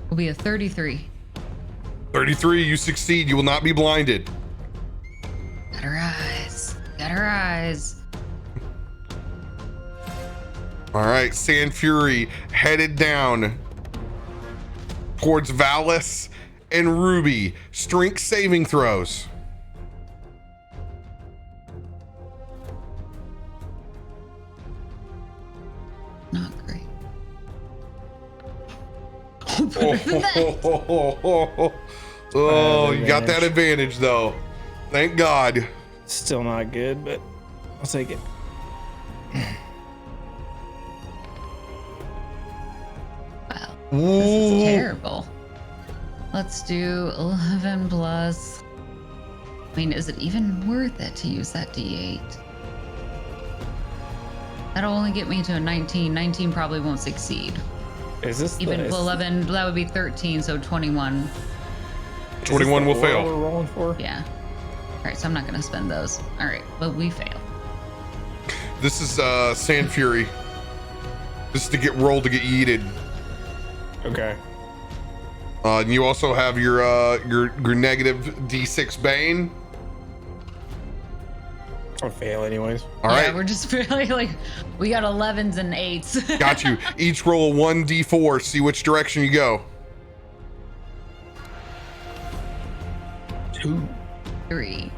Will be a 33. 33, you succeed. You will not be blinded. Got her eyes. Got her eyes. All right, Sand Fury headed down towards Valas and Ruby. Strength saving throws. Not great. Oh, you got that advantage though. Thank God. Still not good, but I'll take it. Wow. This is Ooh. terrible. Let's do 11 plus. I mean, is it even worth it to use that D8? That'll only get me to a 19. 19 probably won't succeed. Is this Even the, is 11, that would be 13, so 21. 21 will aura fail. We're rolling for? Yeah. All right, so I'm not going to spend those. All right, but we fail. This is Sand Fury. This is to get rolled to get yeeted. Okay. And you also have your negative D6 Bane. I'll fail anyways. All Yeah, right, we're just really like, we got 11s and 8s. got you. Each roll 1d4. See which direction you go. 2. 3.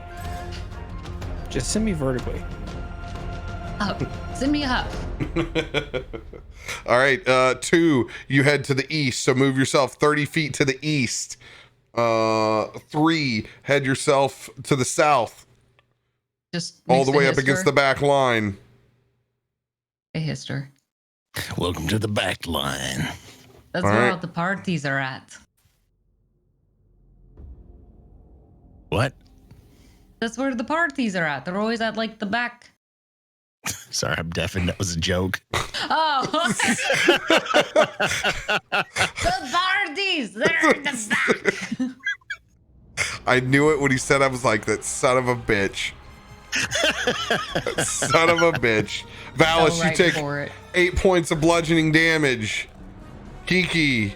Just send me vertically. Up. Send me up. All right, 2, you head to the east, so move yourself 30 feet to the east. 3, head yourself to the south, Just all next the to way up Histor. against the back line. Hey, Histor. Welcome to the back line. That's All where right. all the parties are at. What? That's where the parties are at. They're always at like the back. Sorry, I'm deafened. That was a joke. Oh, the parties. They're in the back. I knew it when he said, I was like, that son of a bitch. That son of a bitch. Valas, Go right you take for it. 8 points of bludgeoning damage. Kiki.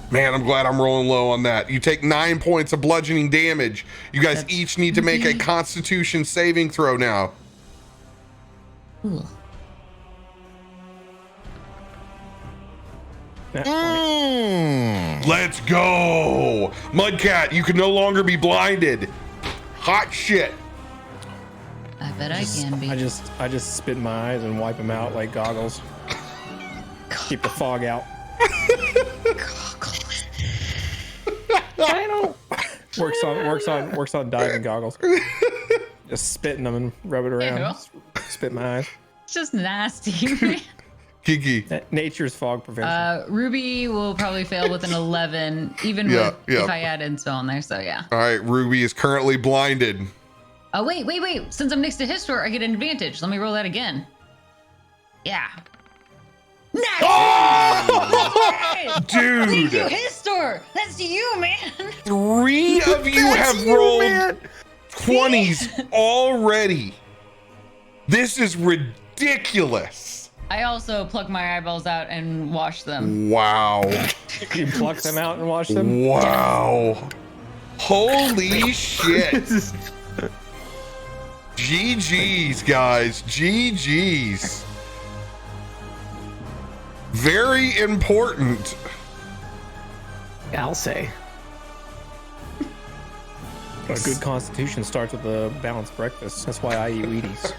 Man, I'm glad I'm rolling low on that. You take 9 points of bludgeoning damage. You guys That's each need to make a okay. Constitution saving throw now. Ooh. Nah, Let's go. Mudcat, you can no longer be blinded. Hot shit. I bet I can be. I just spit in my eyes and wipe them out like goggles. Keep the fog out. I don't. Works on diving goggles. Just spit in them and rub it around. Ew. Spit in my eyes. It's just nasty. Kiki. Nature's fog prevention. Ruby will probably fail with an 11, even Yeah, with yeah. if I add Inspell in there. So yeah. All right, Ruby is currently blinded. Oh wait. Since I'm next to Histor, I get an advantage. Let me roll that again. Yeah. Nice. Oh! Thank you, Dude, Histor. That's you, man. 3 of you have rolled 20s already. This is ridiculous. I also pluck my eyeballs out and wash them. Wow. You pluck them out and wash them. Wow. Holy shit. GG's, guys. GG's. Very important. I'll say. A good constitution starts with a balanced breakfast. That's why I eat Wheaties.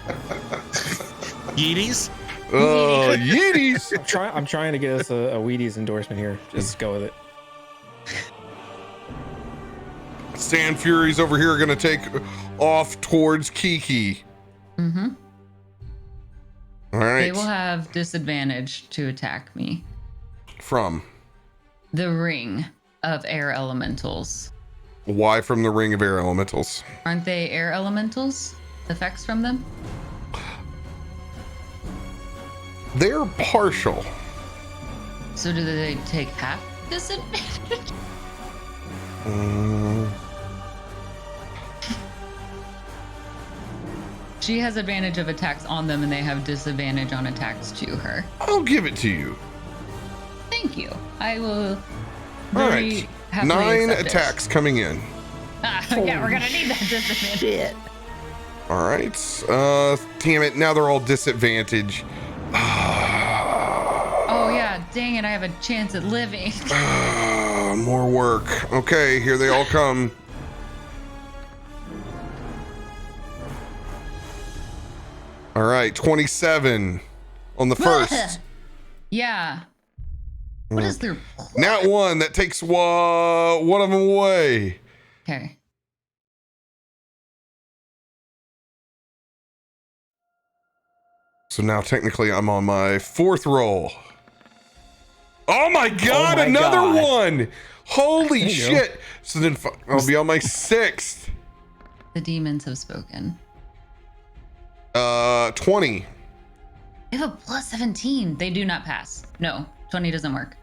Yeeties? Oh, yeeties. I'm trying to get us a Wheaties endorsement here. Just go with it. Sand Furies over here are going to take off towards Kiki. Mm-hmm. All right. They will have disadvantage to attack me. From? The ring of air elementals. Why from the Ring of Air Elementals? Aren't they air elementals? Effects from them? They're partial. So do they take half disadvantage? She has advantage of attacks on them and they have disadvantage on attacks to her. I'll give it to you. Thank you. I will All very right. happily 9 accept it. attacks coming in. Yeah, we're gonna need that disadvantage. Shit. All right. Damn it. Now they're all disadvantage. Oh yeah, dang it, I have a chance at living. More work. Okay, here they all come. All right, 27 on the first. Yeah. What is their Nat 1, that takes one of them away. Okay. So now technically I'm on my 4th roll. Oh my god, my another God. one! Holy you go. shit! So then I'll be on my 6th. The demons have spoken. 20. They have a plus 17. They do not pass. No, 20 doesn't work.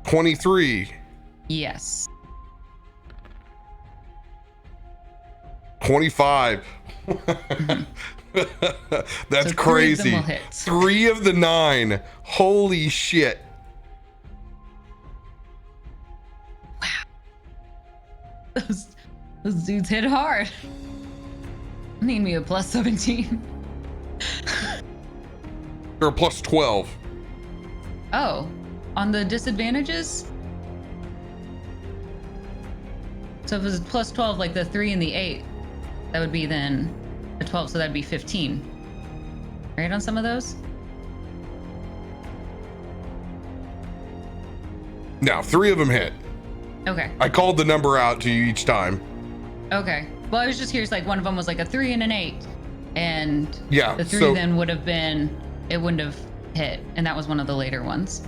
23. Yes. 25. That's So 3 of them crazy. will hit. 3 of the 9. Holy shit. Those dudes hit hard. Need me a plus 17. Or a plus 12. Oh, on the disadvantages? So if it was plus 12, like the 3 and the 8, that would be then a 12, so that'd be 15. Right on some of those? Now, 3 of them hit. Okay. I called the number out to you each time. Okay. Well, I was just curious, like one of them was like a 3 and an 8. And Yeah, the 3 so- then would have been, it wouldn't have hit. And that was one of the later ones.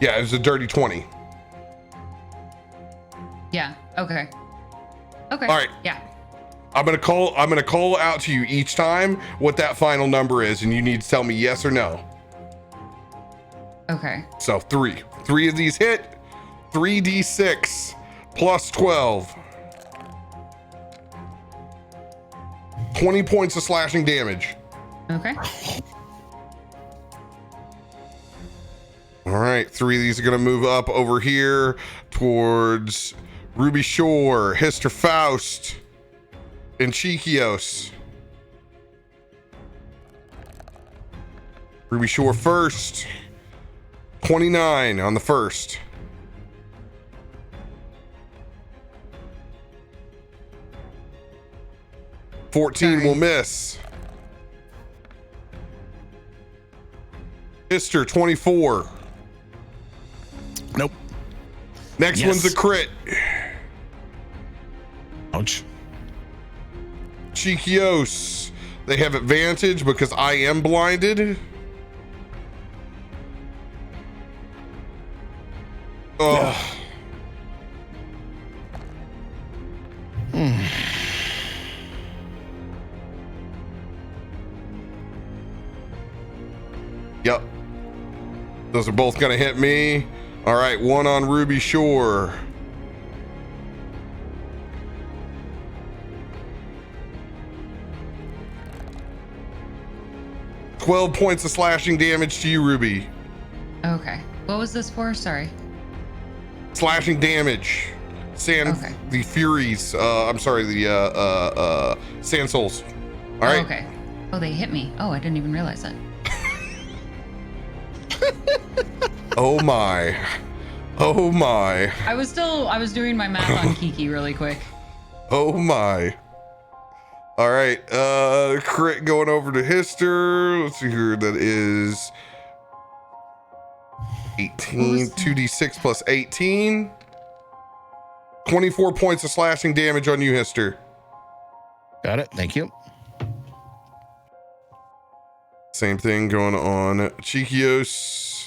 Yeah, it was a dirty 20. Yeah. Okay. Okay. All right. Yeah. I'm gonna call out to you each time what that final number is, and you need to tell me yes or no. Okay. So 3 of these hit. 3d6 plus 12. 20 points of slashing damage. Okay. All right, 3 of these are gonna move up over here towards Ruby Shore, Histor, Faust, and Cheekios. Ruby Shore first. 29 on the first. $14 will miss. Histor, 24. Nope. Next Yes. one's a crit. Ouch. Cheekios. They have advantage because I am blinded. Oh. Yep. Those are both gonna hit me. All right, 1 on Ruby Shore. $12 points of slashing damage to you, Ruby. Okay. What was this for? Sorry. Slashing damage. Okay. The Furies. I'm sorry, the Sand Souls. All right. Okay. Oh, they hit me. Oh, I didn't even realize that. Oh my. Oh my. I was doing my math on Kiki really quick. Oh my. All right. Crit going over to Histor. Let's see here. That is 18. 2d6 plus 18. 24 points of slashing damage on you, Histor. Got it. Thank you. Same thing going on Cheekios.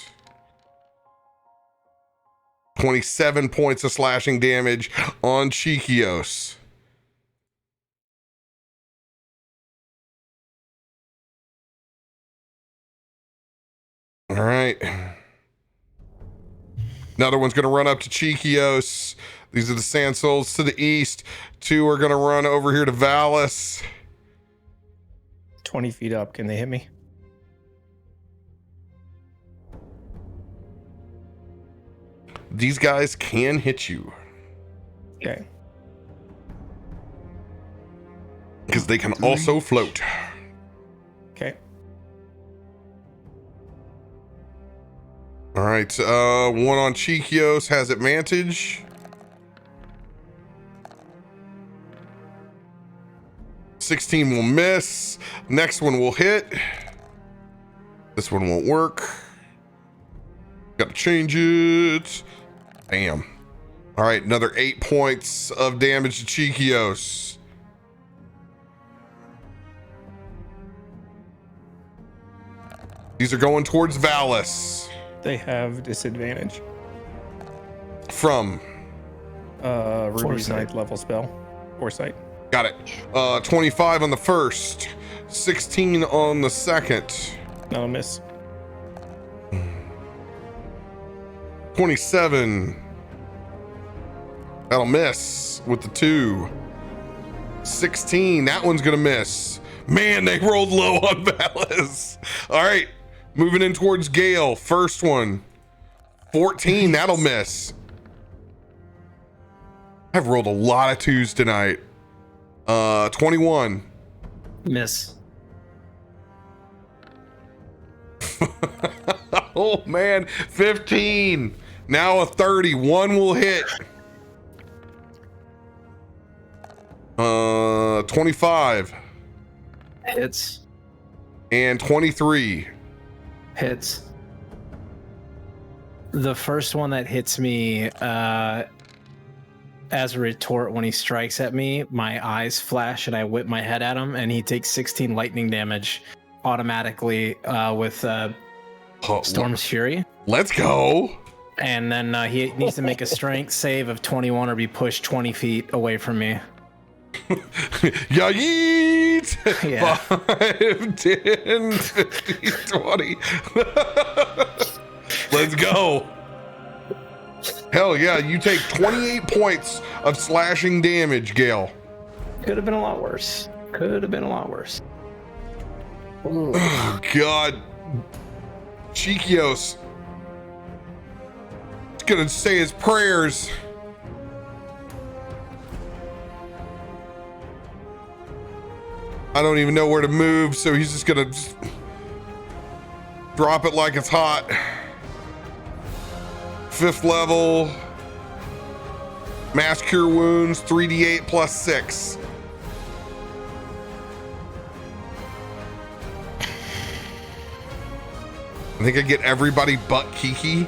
27 points of slashing damage on Cheekios. All right. Another one's going to run up to Cheekios. These are the Sand Souls to the east. 2 are going to run over here to Valas. 20 feet up. Can they hit me? These guys can hit you Okay. because they can also float. Okay. All right. 1 on Cheekios has advantage. $16 will miss. Next one will hit. This one won't work. Gotta change it. Bam. All right, another 8 points of damage to Cheekios. These are going towards Valas. They have disadvantage. From Ruby's Foresight. 9th level spell. Foresight. got it. 25 on the first, 16 on the second, That'll miss. 27. That'll miss with the 2. 16. That one's gonna miss. Man, they rolled low on Valas. All right, moving in towards Gale. First one, 14. That'll miss. I've rolled a lot of 2s tonight. 21. Miss. Oh man, 15. Now a 30. One will hit. 25 Hits. and 23. Hits. The first one that hits me, as a retort when he strikes at me, my eyes flash and I whip my head at him, and he takes 16 lightning damage automatically with Oh, Storm's Fury. let's go. And then he needs to make a strength save of 21 or be pushed 20 feet away from me. Ya yeet! Yeah. 5, 10, 15, 20. Let's go. Hell yeah, you take 28 points of slashing damage, Gale. Could have been a lot worse. Could have been a lot worse. Oh, God. Cheekios. He's gonna say his prayers. I don't even know where to move, so he's just gonna drop it like it's hot. 5th level. Mass Cure Wounds, 3d8 plus 6. I think I get everybody but Kiki.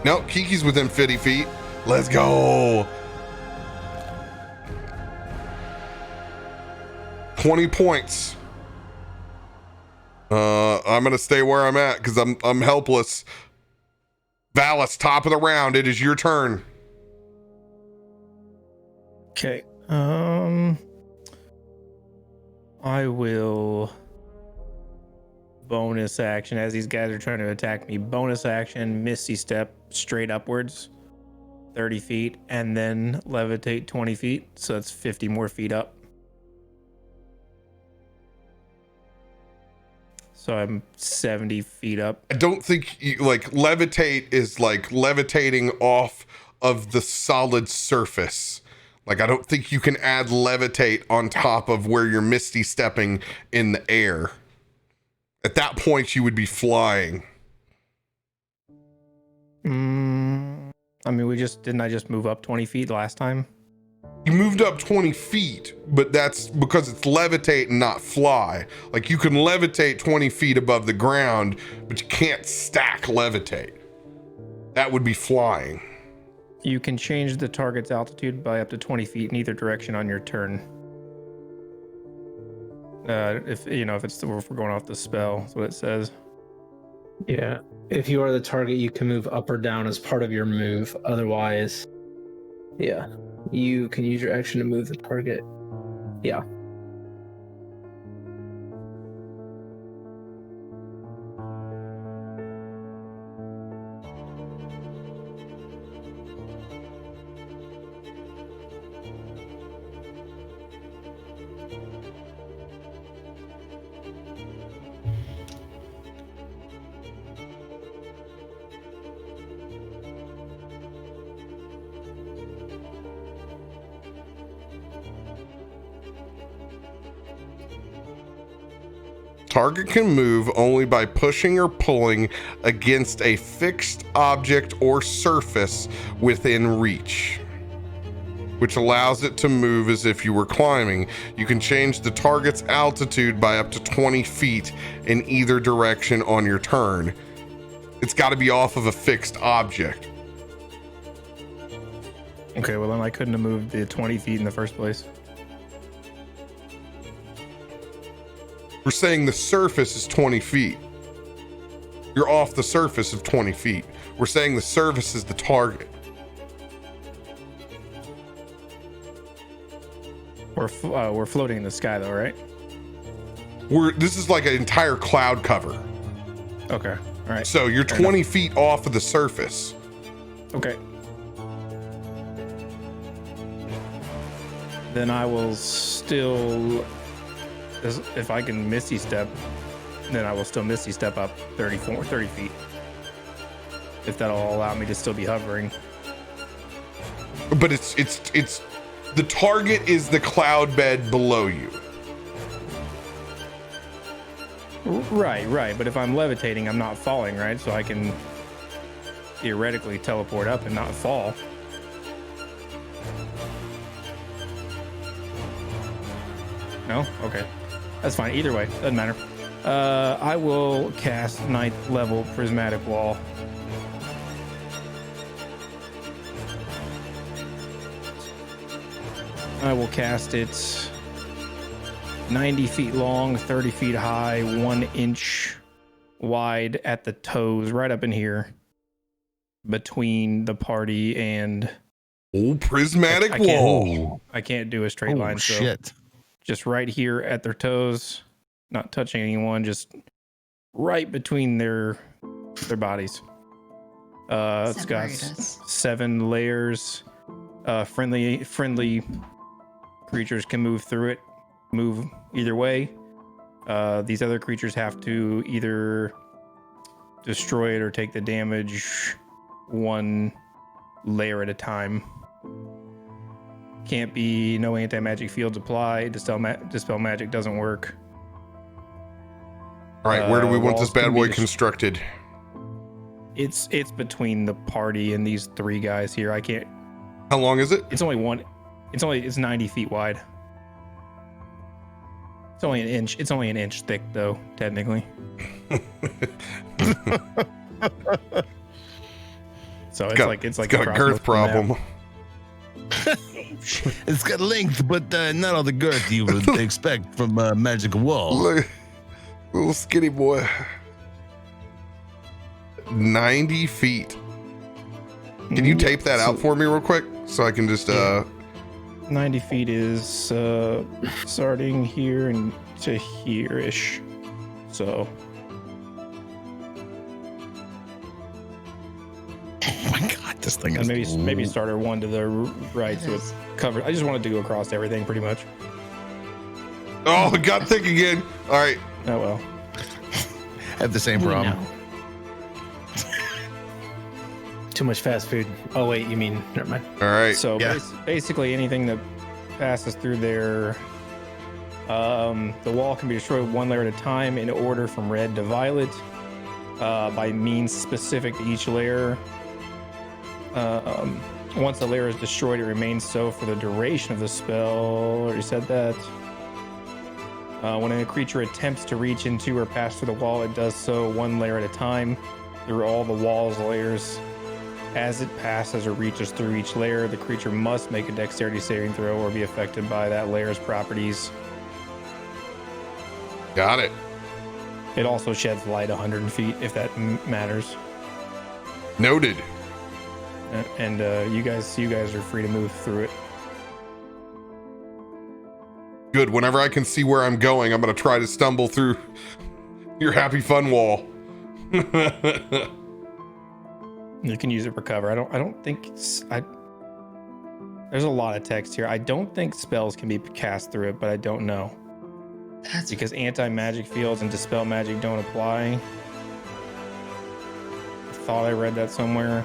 Nope, Kiki's within 50 feet. Let's go. 20 points. I'm gonna stay where I'm at because I'm helpless. Valas, top of the round. It is your turn. Okay. I will bonus action as these guys are trying to attack me. Bonus action, Misty Step straight upwards, 30 feet, and then levitate 20 feet. So that's 50 more feet up. So I'm 70 feet up. I don't think like levitate is like levitating off of the solid surface. Like, I don't think you can add levitate on top of where you're misty stepping in the air. At that point, you would be flying. I mean, didn't I just move up 20 feet last time? You moved up 20 feet, but that's because it's levitate and not fly. Like, you can levitate 20 feet above the ground, but you can't stack levitate. That would be flying. You can change the target's altitude by up to 20 feet in either direction on your turn. If we're going off the spell, that's what it says. Yeah. If you are the target, you can move up or down as part of your move. Otherwise, yeah, you can use your action to move the target. Yeah. Target can move only by pushing or pulling against a fixed object or surface within reach, which allows it to move as if you were climbing. You can change the target's altitude by up to 20 feet in either direction on your turn. It's got to be off of a fixed object. Okay, well then I couldn't have moved the 20 feet in the first place. We're saying the surface is 20 feet. You're off the surface of 20 feet. We're saying the surface is the target. We're floating in the sky though, right? This is like an entire cloud cover. Okay. All right. So you're 20 feet off of the surface. Okay. Then I will still, if I can Misty Step, then I will still Misty Step up 30 feet. If that'll allow me to still be hovering. But it's the target is the cloud bed below you. Right. But if I'm levitating, I'm not falling, right? So I can theoretically teleport up and not fall. No? Okay. That's fine. Either way, doesn't matter. I will cast 9th level Prismatic Wall. I will cast it 90 feet long, 30 feet high, 1 inch wide at the toes, right up in here between the party and... Oh, prismatic wall. I can't do a straight line. So Shit. just right here at their toes, not touching anyone, just right between their bodies. It's got 7 layers. Friendly creatures can move through it, move either way. These other creatures have to either destroy it or take the damage 1 layer at a time. Can't be no anti-magic fields apply. Dispel magic doesn't work. All right, where do we want this walls can bad be boy constructed? It's between the party and these 3 guys here. I can't. How long is it? It's only 90 feet wide. It's only an inch. It's only an inch thick though, technically. So it's like got a girth problem. It's got length, but not all the girth you would expect from a magical wall. Little skinny boy. 90 feet. Can you tape that out for me real quick so I can just 90 feet is starting here and to here-ish. So Oh my god, this thing and is maybe starter 1 to the right, so it's covered. I just wanted to go across everything pretty much. Oh, got thick again. All right. Oh well. have the same problem. Too much fast food. Oh wait, you mean never mind. All right. So Yeah. basically anything that passes through there, the wall can be destroyed 1 layer at a time in order from red to violet, by means specific to each layer. Once a layer is destroyed, it remains so for the duration of the spell. Already said that. When a creature attempts to reach into or pass through the wall, it does so 1 layer at a time through all the wall's layers. As it passes or reaches through each layer, the creature must make a dexterity saving throw or be affected by that layer's properties. Got it. It also sheds light 100 feet if that matters. Noted. And you guys are free to move through it. Good. Whenever I can see where I'm going, I'm going to try to stumble through your happy fun wall. You can use it for cover. I don't think there's a lot of text here. I don't think spells can be cast through it, but I don't know. That's Because anti-magic fields and dispel magic don't apply. I thought I read that somewhere.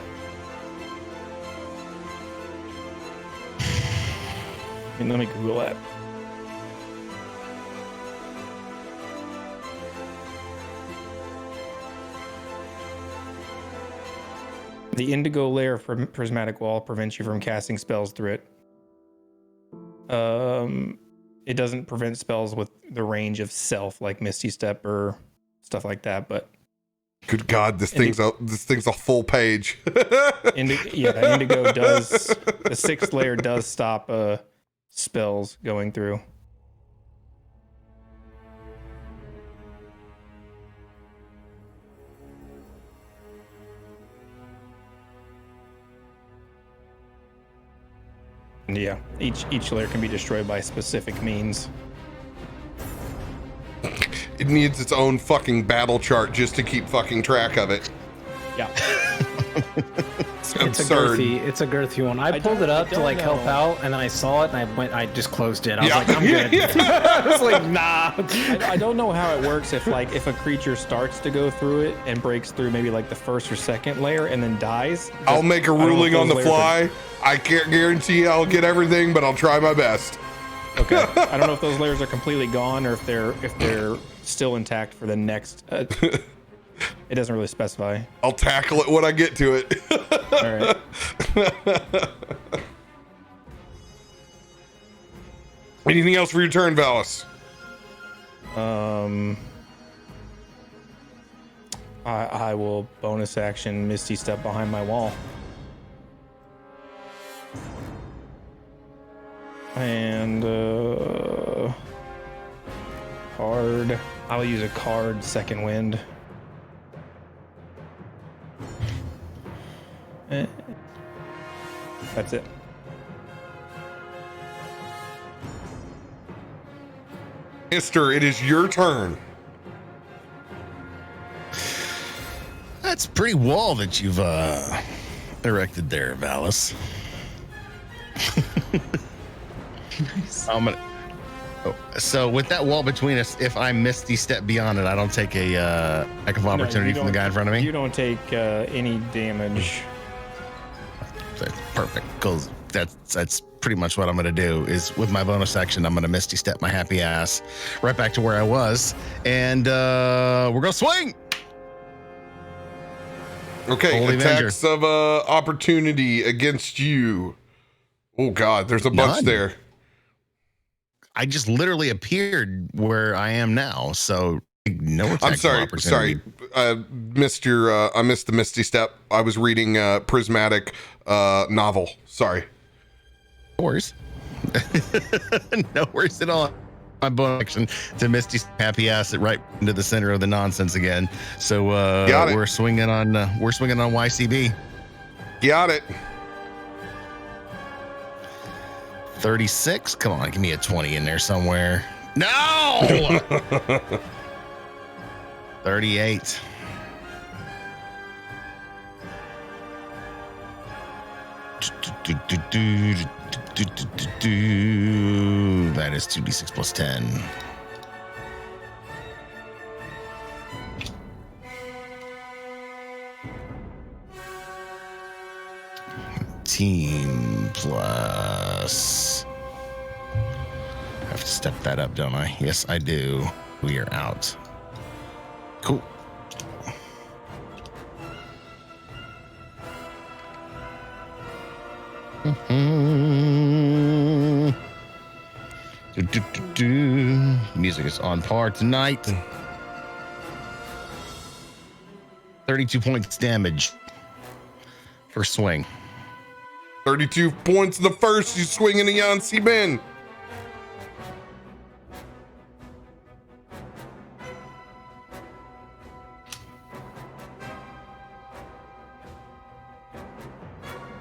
Let me Google that. The indigo layer of prismatic wall prevents you from casting spells through it. It doesn't prevent spells with the range of self, like Misty Step or stuff like that. But Good God, this thing's a full page. indigo does. The 6th layer does stop spells going through. Yeah, each layer can be destroyed by specific means. It needs its own fucking battle chart just to keep fucking track of it. Yeah. It's absurd. It's a girthy one. I pulled it up to like help out, and then I saw it, and I just closed it. I was Yeah. like, I'm good. I was like, nah. I don't know how it works if a creature starts to go through it and breaks through maybe like the first or second layer and then dies. I'll make a ruling on the fly. I can't guarantee I'll get everything, but I'll try my best. Okay. I don't know if those layers are completely gone or if they're still intact for the next. It doesn't really specify. I'll tackle it when I get to it. All right. Anything else for your turn, Valas? I will bonus action Misty Step behind my wall. And card. I'll use a card, Second Wind. That's it. Histor, it is your turn. That's a pretty wall that you've erected there, Valas. Nice. I'm gonna. Oh, so with that wall between us, if I Misty Step beyond it, I don't take a act of opportunity from the guy in front of me. You don't take any damage. That's perfect, because that's pretty much what I'm gonna do. Is with my bonus action, I'm gonna Misty Step my happy ass right back to where I was, and we're gonna swing. Okay, Holy attacks of opportunity against you. Oh God, there's a bunch None. there. I just literally appeared where I am now, so no attack I'm of sorry, opportunity. I missed the Misty Step. I was reading Prismatic novel. Sorry. No worries. No worries at all. My bonus action to Misty's happy ass it right into the center of the nonsense again. So Got it. we're swinging on YCB. Got it. 36. Come on, give me a 20 in there somewhere. No. 38. That is 2d6 plus 10. Team plus. I have to step that up, don't I? Yes, I do. We are out. Cool. Music is on par tonight. 32 points damage. First swing. 32 points the first. You swing in a Yancy bin.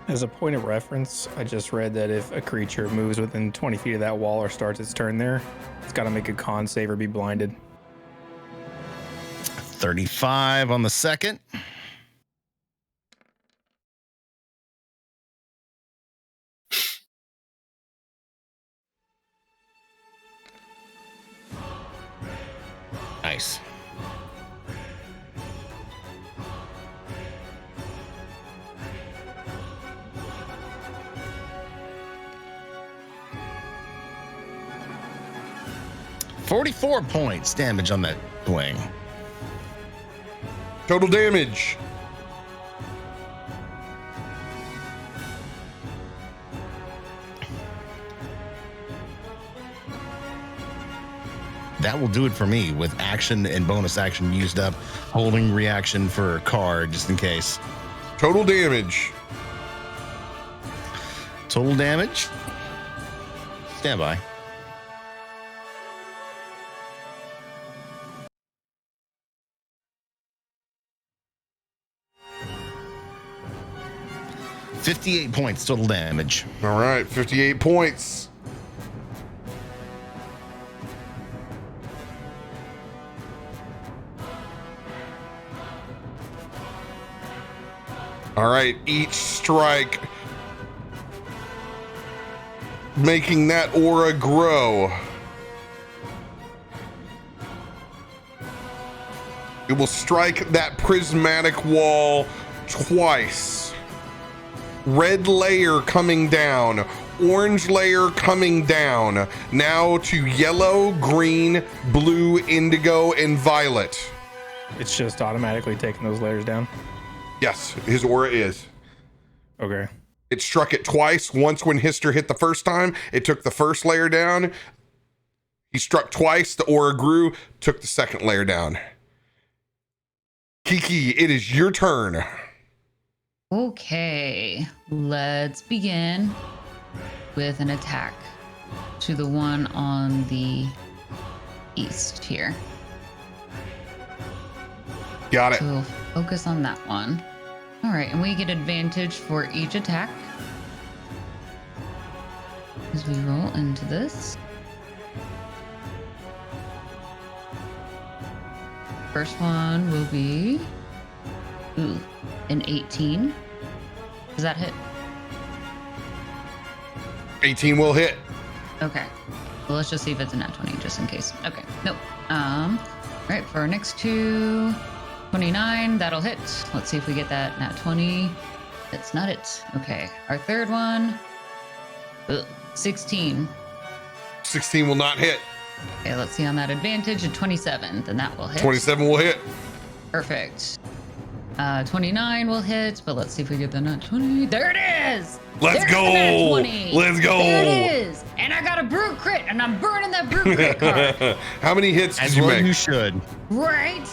As a point of reference, I just read that if a creature moves within 20 feet of that wall or starts its turn there, it's got to make a con save or be blinded. 35 on the second. Nice. $44 points damage on that swing. Total damage. That will do it for me with action and bonus action used up. Holding reaction for a card just in case. Total damage. Total damage. Stand by. 58 points total damage. All right, 58 points. All right, each strike making that aura grow. It will strike that prismatic wall twice. Red layer coming down, orange layer coming down, now to yellow, green, blue, indigo, and violet. It's just automatically taking those layers down. Yes, his aura is. Okay. It struck it twice. Once when Histor hit the first time, it took the first layer down. He struck twice, the aura grew, took the second layer down. Kiki, it is your turn. Okay, let's begin with an attack to the one on the east here. Got it. So we'll focus on that one. All right, and we get advantage for each attack as we roll into this. First one will be an 18. Does that hit? 18 will hit. Okay. Well, let's just see if it's a nat 20 just in case. Okay. Nope. Right, for our next two, 29, that'll hit. Let's see if we get that nat 20. That's not it. Okay. Our third one, 16. 16 will not hit. Okay, let's see on that advantage. A 27, then that will hit. 27 will hit. Perfect. 29 will hit, but let's see if we get the nat 20. There it is! Let's There's go! the nat 20. Let's go! There it is! And I got a brute crit, and I'm burning that brute crit card. How many hits did As you well make? you should. Right?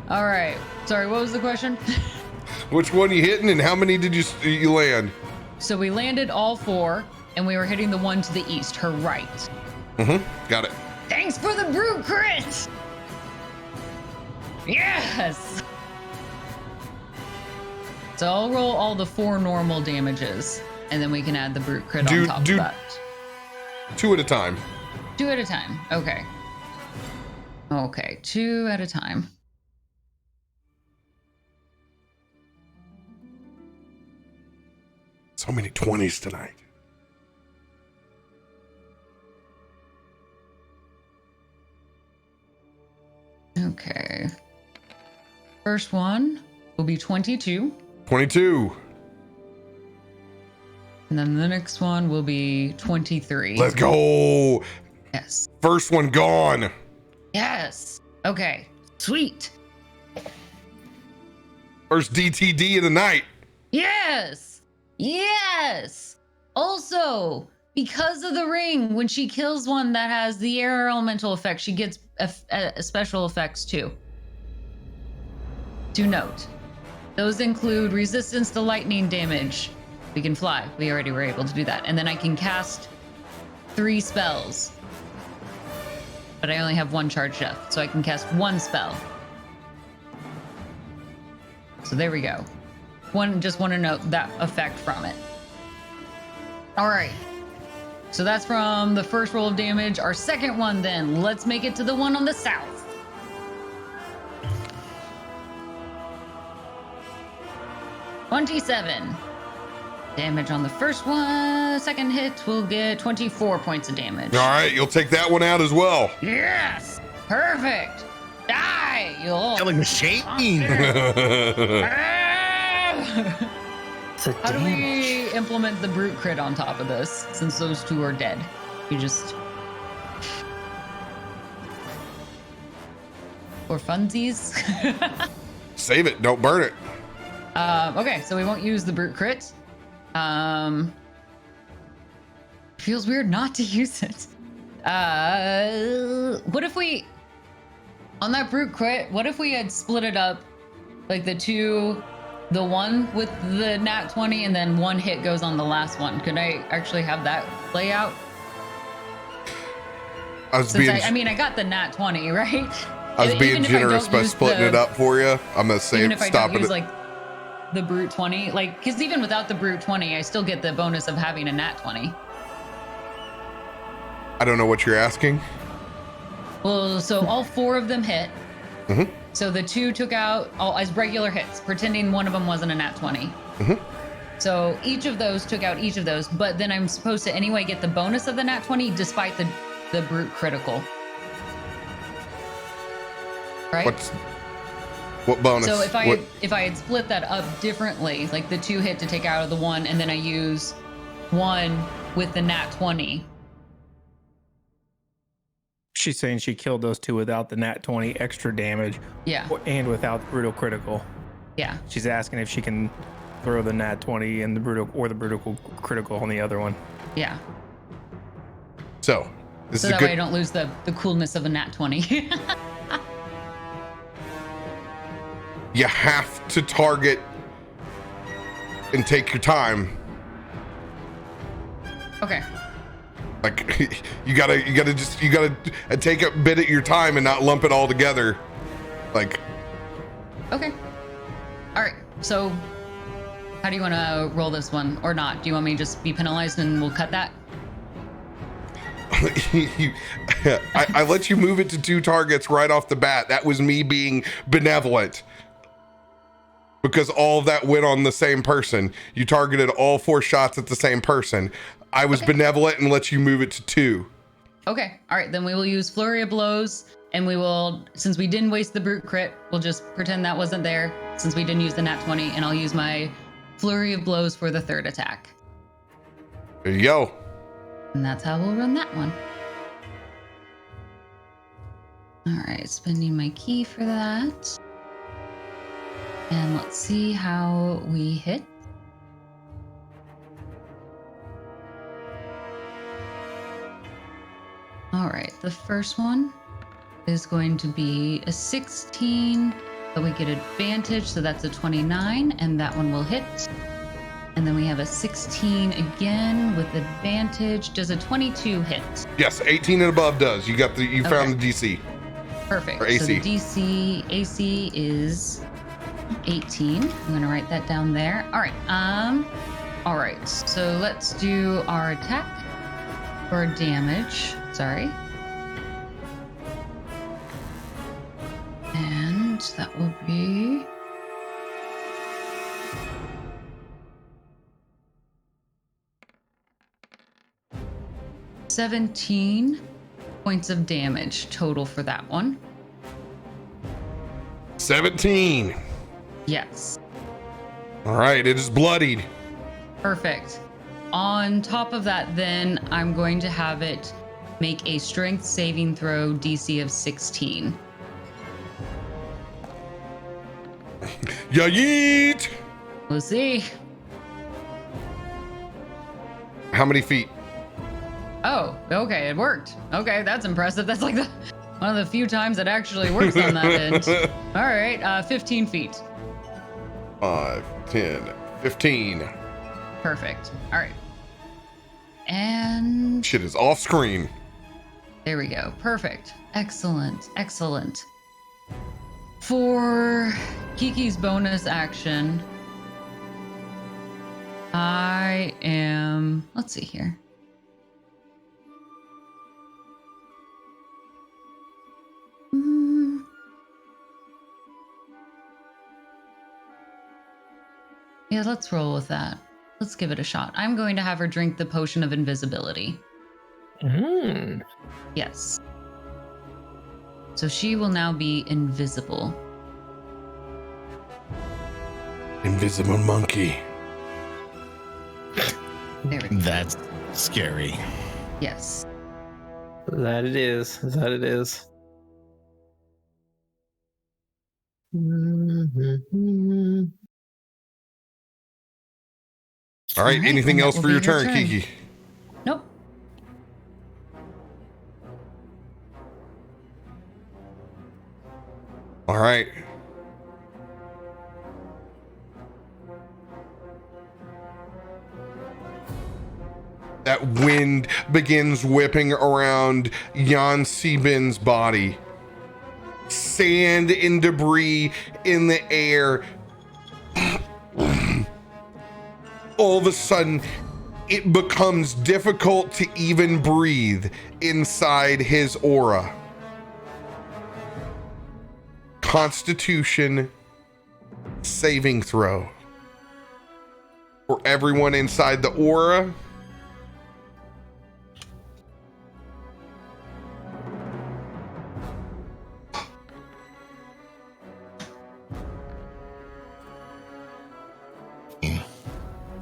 All right. Sorry, what was the question? Which one you hitting and how many did you land? So we landed all four, and we were hitting the one to the east, her right. Mm-hmm. Got it. Thanks for the brute crit! Yes! So I'll roll all the 4 normal damages, and then we can add the brute crit on top of that. 2 at a time. 2 at a time. Okay. Okay, 2 at a time. So many 20s tonight. Okay. First one will be 22. 22. And then the next one will be 23. Let's go. Yes. First one gone. Yes. Okay. Sweet. First DTD of the night. Yes. Yes. Also, because of the ring, when she kills one that has the air elemental effect, she gets special effects too. Do note, those include resistance to lightning damage. We can fly. We already were able to do that. And then I can cast 3 spells. But I only have 1 charge left, so I can cast 1 spell. So there we go. Just want to note that effect from it. All right. So that's from the first roll of damage. Our second one then. Let's make it to the one on the south. $27 damage on the first one. Second hit will get 24 points of damage. All right, you'll take that one out as well. Yes! Perfect! Die, you old Killing machine. It's a How do we implement the brute crit on top of this, since those 2 are dead? You just... For funsies? Save it, don't burn it. Okay, so we won't use the brute crit. Feels weird not to use it. What if we... On that brute crit, what if we had split it up, like the one with the nat 20 and then 1 hit goes on the last one? Could I actually have that play out? I got the nat 20, right? I was being generous by splitting it up for you. I'm gonna say even if I don't use the brute 20? Like, because even without the brute 20, I still get the bonus of having a nat 20. I don't know what you're asking. Well, so all 4 of them hit. Mm-hmm. So the 2 took out all as regular hits, pretending one of them wasn't a nat 20. Mm-hmm. So each of those took out each of those, but then I'm supposed to anyway get the bonus of the nat 20 despite the brute critical. Right? What bonus? So if I had split that up differently, like the 2 hit to take out of the 1, and then I use 1 with the nat 20. She's saying she killed those 2 without the nat 20 extra damage. Yeah. And without the brutal critical. Yeah. She's asking if she can throw the nat 20 and the brutal critical on the other one. Yeah. So this So is that good. way I don't lose the coolness of a nat 20. You have to target and take your time. Okay. Like you gotta take a bit at your time and not lump it all together. Like, Okay. All right. So how do you want to roll this one or not? Do you want me to just be penalized and we'll cut that? I let you move it to 2 targets right off the bat. That was me being benevolent. Because all of that went on the same person. You targeted all 4 shots at the same person. I was benevolent and let you move it to 2. Okay. All right. Then we will use Flurry of Blows, and we will, since we didn't waste the brute crit, we'll just pretend that wasn't there since we didn't use the nat 20, and I'll use my Flurry of Blows for the 3rd attack. There you go. And that's how we'll run that one. All right. Spending my key for that. And let's see how we hit. All right, the first one is going to be a 16, but we get advantage, so that's a 29, and that one will hit. And then we have a 16 again with advantage. Does a 22 hit? Yes, 18 and above does. You found the DC. Perfect. Or AC. So the AC is 18. I'm gonna write that down there. All right. So let's do our attack for damage. Sorry. And that will be 17 points of damage total for that one. 17. Yes. All right, it is bloodied. Perfect. On top of that, then I'm going to have it make a strength saving throw DC of 16. Ya yeet! We'll see. How many feet? Oh, okay, it worked. Okay, that's impressive. That's like one of the few times it actually works on that end. All right, 15 feet. 5, 10, 15. Perfect. All right. And Shit is off screen. there we go. Perfect. Excellent. Excellent. For Kiki's bonus action, I am, let's see here. Yeah, let's roll with that. Let's give it a shot. I'm going to have her drink the potion of invisibility. Yes. So she will now be invisible. Invisible monkey. There we go. That's scary. Yes. That it is. That it is. All right, All right, anything and that else will for be your your turn, turn. Kiki? Nope. All right. That wind begins whipping around Jan Sebin's body. Sand and debris in the air. all of a sudden it becomes difficult to even breathe inside his aura. Constitution saving throw for everyone inside the aura.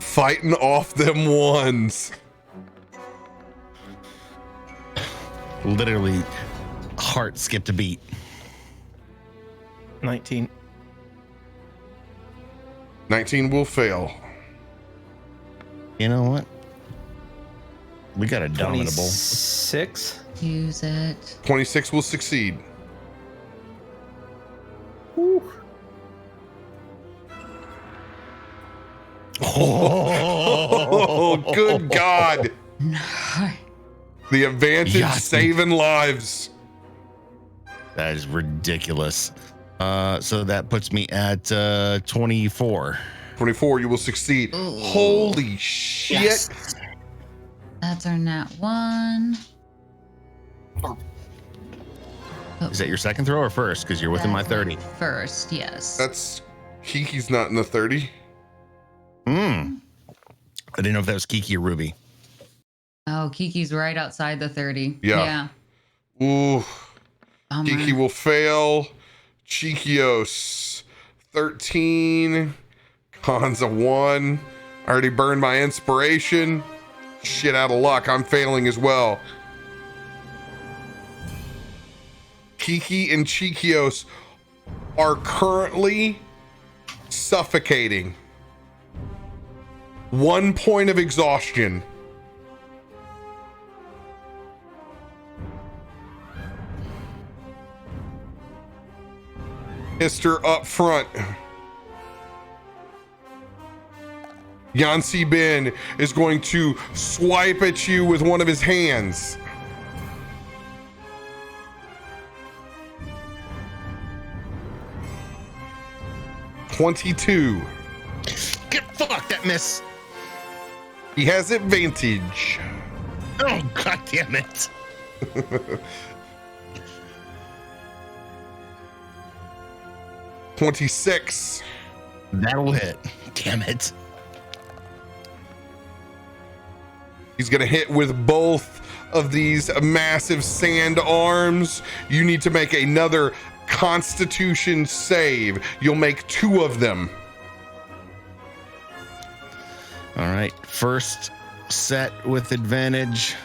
Fighting off them ones. Literally, heart skipped a beat. 19. 19 will fail. You know what? We got a dominable. 26. Use it. 26 will succeed. Oh, good God. The advantage Yes. saving lives. That is ridiculous. So that puts me at 24. 24, you will succeed. Ooh. Holy shit. Yes. That's our nat 1. Is that your second throw or first? Because you're within my 30. First, yes. That's Kiki's not in the 30. I didn't know if that was Kiki or Ruby. Oh, Kiki's right outside the 30. Yeah. Ooh. Bummer. Kiki will fail. Cheekios 13. Cons a 1. I already burned my inspiration. Shit out of luck. I'm failing as well. Kiki and Cheekios are currently suffocating. 1 point of exhaustion. Histor up front. Yancy Ben is going to swipe at you with one of his hands. $22. Get fucked, that miss. He has advantage. Oh, God damn it. 26. That'll hit. Damn it. He's going to hit with both of these massive sand arms. You need to make another Constitution save. You'll make 2 of them. All right. First set with advantage.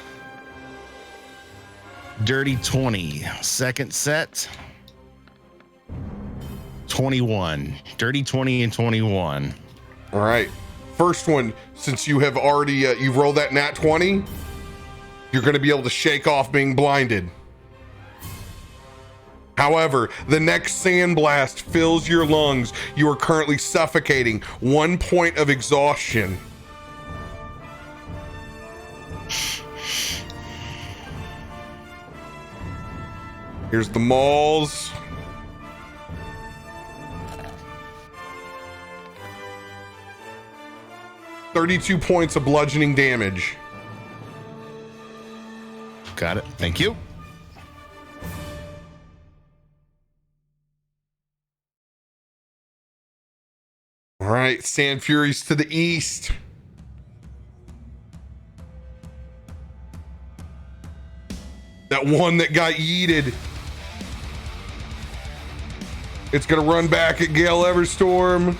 Dirty 20. Second set. 21. Dirty 20 and 21. All right. First one, since you have already, you've rolled that nat 20, you're going to be able to shake off being blinded. However, the next sandblast fills your lungs. You are currently suffocating. 1 point of exhaustion. Here's the malls. $32 points of bludgeoning damage. Got it. Thank you. All right, Sand Furies to the east. That one that got yeeted. It's gonna run back at Gale Everstorm.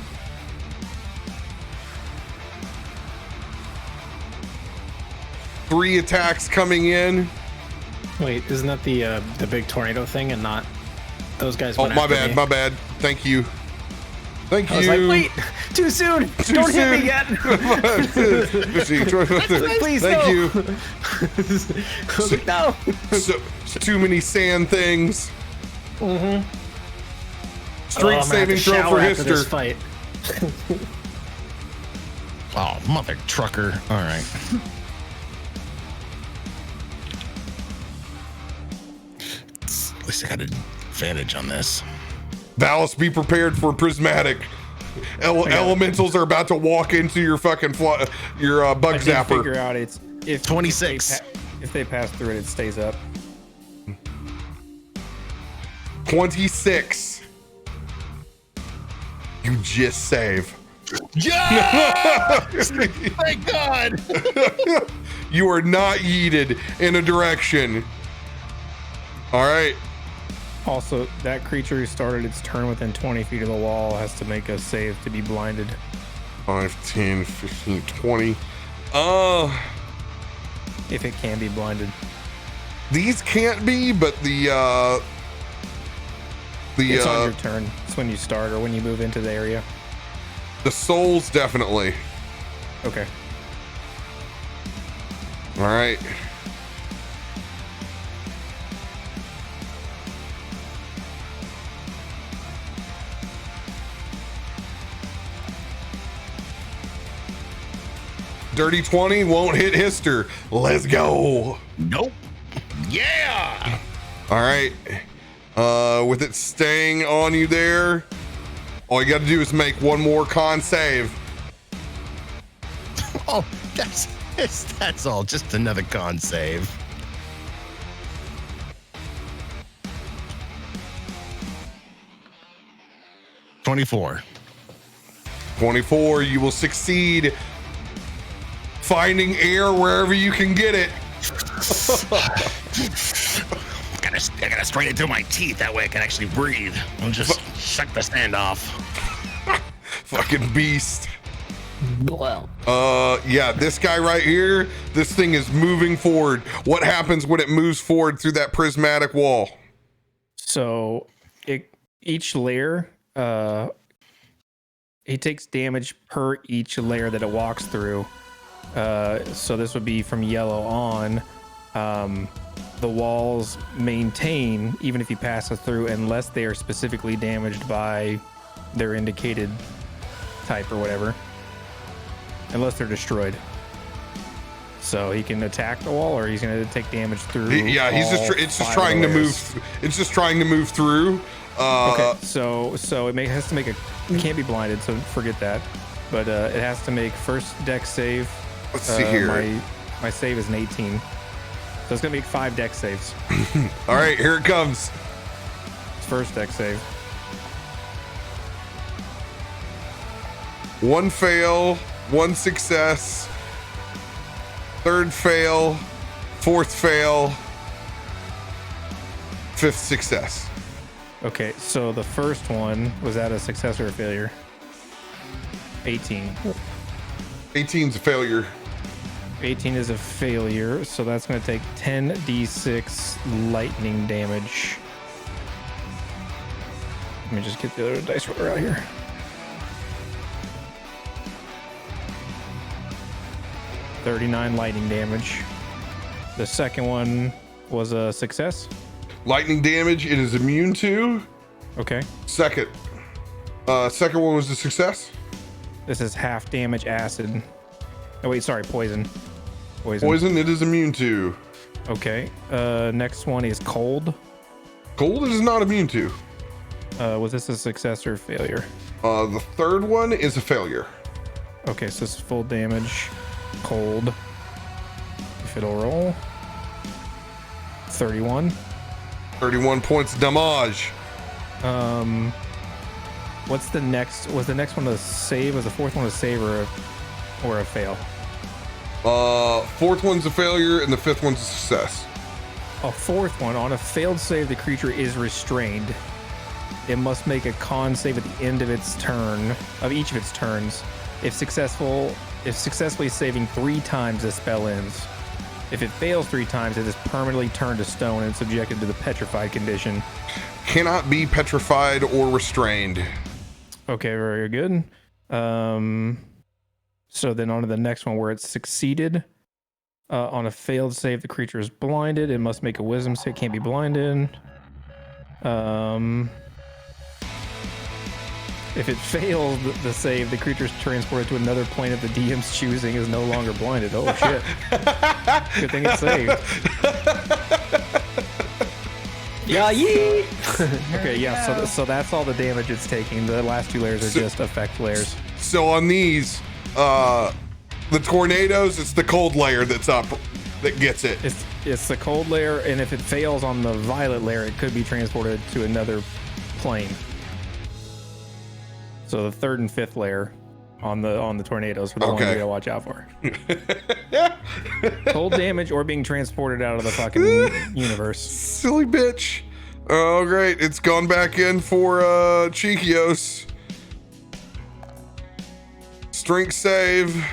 Three attacks coming in. Wait, isn't that the big tornado thing and not those guys? Oh, went my after bad, me? my bad. Thank you. Thank I was you. like, wait, too soon. Don't hit me yet. Please, Thank no. you. I was like, no. So, too many sand things. Mm-hmm. Strength saving throw for Histor. Fight. Oh, mother trucker. All right. At least I got an advantage on this. Valas, be prepared for prismatic. Elementals are about to walk into your fucking bug I did zapper. figure out it's if 26. If they pass through it, it stays up. 26. You just save. Yes! Thank God. You are not yeeted in a direction. All right. Also, that creature who started its turn within 20 feet of the wall has to make a save to be blinded. 5, 10, 15, 20. If it can be blinded. These can't be, but It's on your turn. It's when you start or when you move into the area. the souls definitely. Okay. All right. Dirty 20 won't hit Histor. Let's go. Nope. Yeah. All right. With it staying on you there, all you got to do is make one more con save. Oh, that's all. Just another con save. $24. 24, you will succeed finding air wherever you can get it. I gotta strain it through my teeth. That way I can actually breathe. I'll just suck the sand off. Fucking beast. Well, Yeah, this guy right here, this thing is moving forward. What happens when it moves forward through that prismatic wall? So each layer, it takes damage per each layer that it walks through. So this would be from yellow on. The walls maintain even if you pass it through unless they are specifically damaged by their indicated type or whatever. Unless they're destroyed. So he can attack the wall or he's going to take damage through. Yeah, it's just trying to move. It's just trying to move through. Okay, so it has to make it can't be blinded, so forget that. But it has to make first dex save. Let's see here. My save is an 18. So it's gonna make 5 dex saves. All right, here it comes. First dex save. 1 fail, 1 success, 3rd fail, 4th fail, 5th success. Okay, so the first one, was that a success or a failure? 18. 18's a failure. 18 is a failure, so that's going to take 10d6 lightning damage. Let me just get the other dice roller out here. $39 lightning damage. The second one was a success. Lightning damage, it is immune to. Okay. Second one was a success. This is half damage acid. Oh wait, sorry, poison. Poison, it is immune to. Okay. Next one is cold. Cold, it is not immune to. Was this a success or a failure? The third one is a failure. Okay, so this is full damage. Cold. If it'll roll. 31. 31 points of damage. What's the next? Was the next one a save? Was the fourth one a save or a fail? Fourth one's a failure and the fifth one's a success. A fourth one, on a failed save, the creature is restrained. It must make a con save at the end of its turn, of each of its turns. If successfully saving 3 times, the spell ends. If it fails 3 times, it is permanently turned to stone and subjected to the petrified condition. Cannot be petrified or restrained. Okay, very good. So then on to the next one where it's succeeded. On a failed save, the creature is blinded. It must make a wisdom save. It can't be blinded. If it fails the save, the creature is transported to another plane of the DM's choosing, is no longer blinded. Oh shit. Good thing it's saved. Yeah, yee! Okay, yeah. So that's all the damage it's taking. The last 2 layers are just effect layers. So on these, the tornadoes, it's the cold layer that's up that gets it. It's the cold layer, and if it fails on the violet layer, it could be transported to another plane. So the 3rd and 5th layer on the tornadoes are the ones you gotta watch out for. Cold damage or being transported out of the fucking universe. Silly bitch. Oh, great. It's gone back in for Cheekios. Strength save.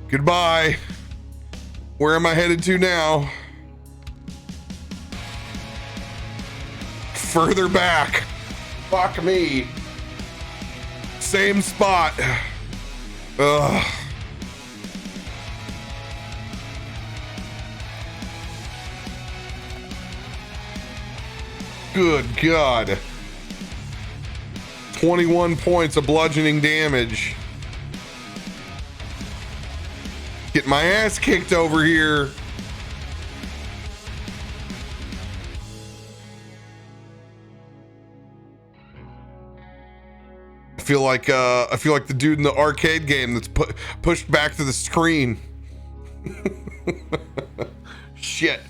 Goodbye. Where am I headed to now? Further back. Fuck me. Same spot. Ugh. Good God. 21 points of bludgeoning damage. Get my ass kicked over here. I feel like the dude in the arcade game that's pushed back to the screen. Shit.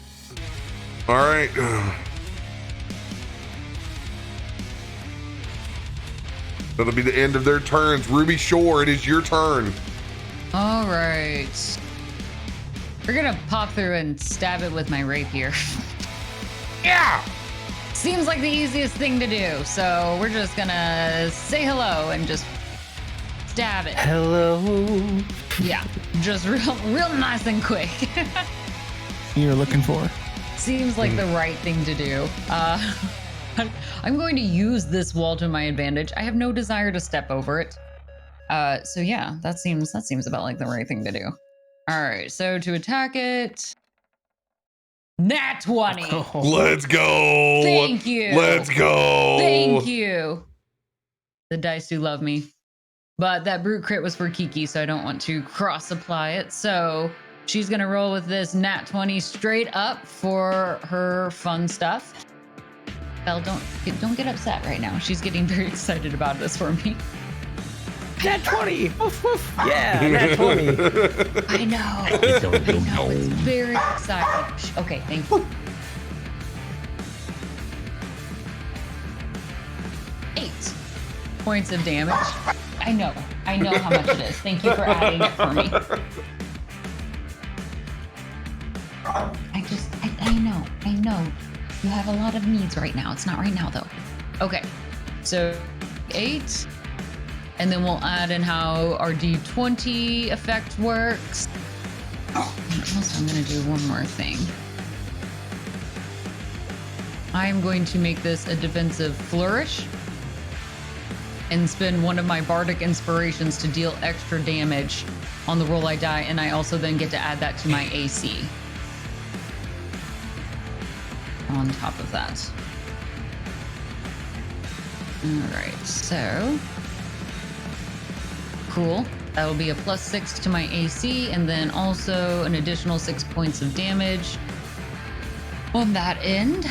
All right. That'll be the end of their turns. Ruby Shore, it is your turn. All right. We're gonna pop through and stab it with my rapier. Yeah. Seems like the easiest thing to do, so we're just gonna say hello and just stab it. Hello. Yeah, just real nice and quick. You're looking for? Seems like the right thing to do. I'm going to use this wall to my advantage. I have no desire to step over it. So yeah, that seems about like the right thing to do. All right, so to attack it, nat 20. Oh. Let's go. Thank you. Let's go. Thank you. The dice do love me. But that brute crit was for Kiki, so I don't want to cross apply it. So she's going to roll with this nat 20 straight up for her fun stuff. Belle, don't get upset right now. She's getting very excited about this for me. Nat 20! Woof, woof. Yeah, nat 20. I know. It's very exciting. Okay, thank you. 8 points of damage. I know how much it is. Thank you for adding it for me. I know. You have a lot of needs right now. It's not right now though. Okay, so 8. And then we'll add in how our D20 effect works. Also, I'm gonna do one more thing. I'm going to make this a defensive flourish and spend one of my bardic inspirations to deal extra damage on the roll I die, and I also then get to add that to my AC. On top of that. All right, so cool. That will be a +6 to my AC, and then also an additional 6 points of damage on that end.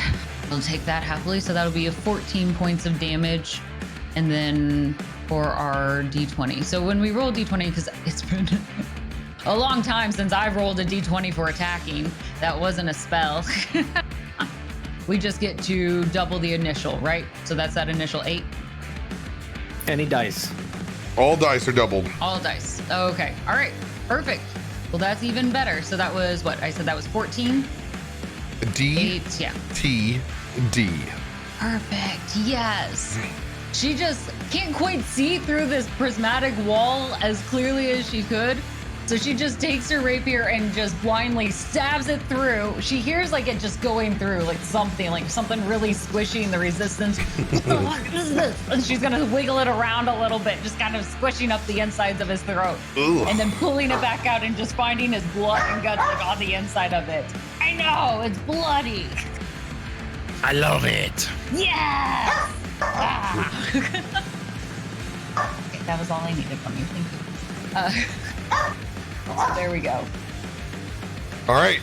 I'll take that happily. So that'll be a 14 points of damage, and then for our D20. So when we roll D20, because it's been a long time since I've rolled a D20 for attacking, that wasn't a spell. We just get to double the initial, right? So that's that initial 8. Any dice. All dice are doubled. All dice. Okay. All right. Perfect. Well, that's even better. So that was what? I said that was 14? D. 8. Yeah. T. D. Perfect. Yes. She just can't quite see through this prismatic wall as clearly as she could. So she just takes her rapier and just blindly stabs it through. She hears like it just going through, like something really squishy in the resistance. What is this? And she's gonna wiggle it around a little bit, just kind of squishing up the insides of his throat. Ugh. And then pulling it back out and just finding his blood and guts like on the inside of it. I know, it's bloody. I love it. Yes! Ah. Okay, that was all I needed from you. Thank you. There we go. All right.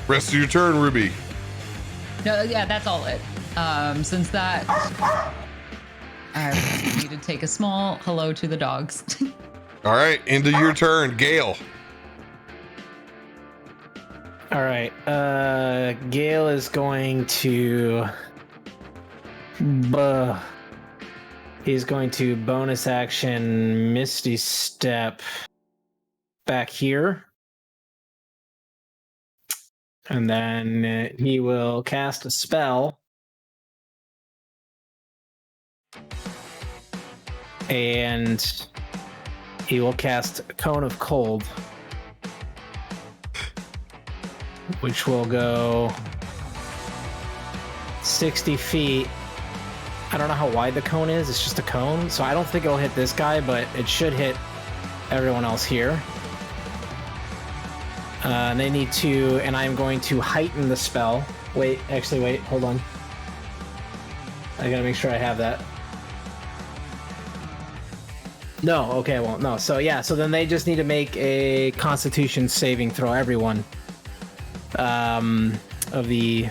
Rest of your turn, Ruby. No, yeah, that's all it. Since that, I need to take a small hello to the dogs. All right, into your turn, Gale. All right. Gale is going to. He's going to bonus action Misty Step back here. And then he will cast a spell. And he will cast Cone of Cold, which will go 60 feet. I don't know how wide the cone is. It's just a cone. So I don't think it'll hit this guy, but it should hit everyone else here. They need to, and I'm going to heighten the spell. Wait, hold on. I gotta make sure I have that. No, okay, well, no. So yeah, so then they just need to make a Constitution saving throw, everyone. Of the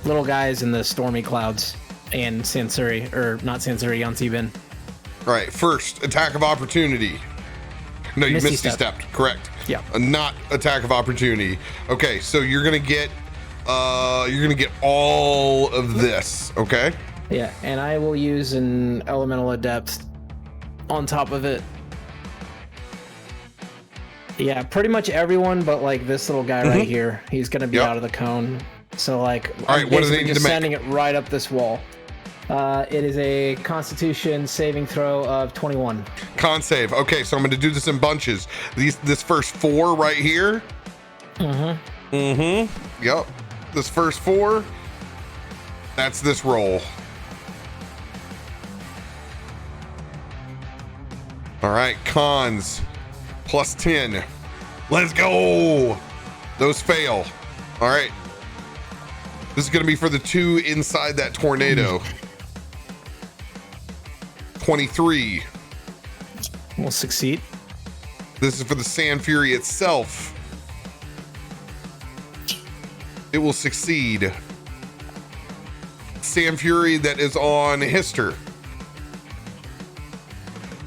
little guys in the stormy clouds and Sansuri, or not Sansuri, Yansibin. All right, first attack of opportunity. No, you Misty stepped. Correct. Yeah. Not attack of opportunity. Okay, so you're gonna get all of this. Okay. Yeah, and I will use an Elemental Adept on top of it. Yeah, pretty much everyone, but like this little guy right here, he's gonna be out of the cone. So like, all right, what do they need to make? Sending it right up this wall. It is a Constitution saving throw of 21. Con save. Okay, so I'm going to do this in bunches. This first 4 right here. Yep. This first 4. That's this roll. All right, cons. Plus 10. Let's go. Those fail. All right. This is going to be for the 2 inside that tornado. 23. Will succeed. This is for the Sand Fury itself. It will succeed. Sand Fury that is on Histor.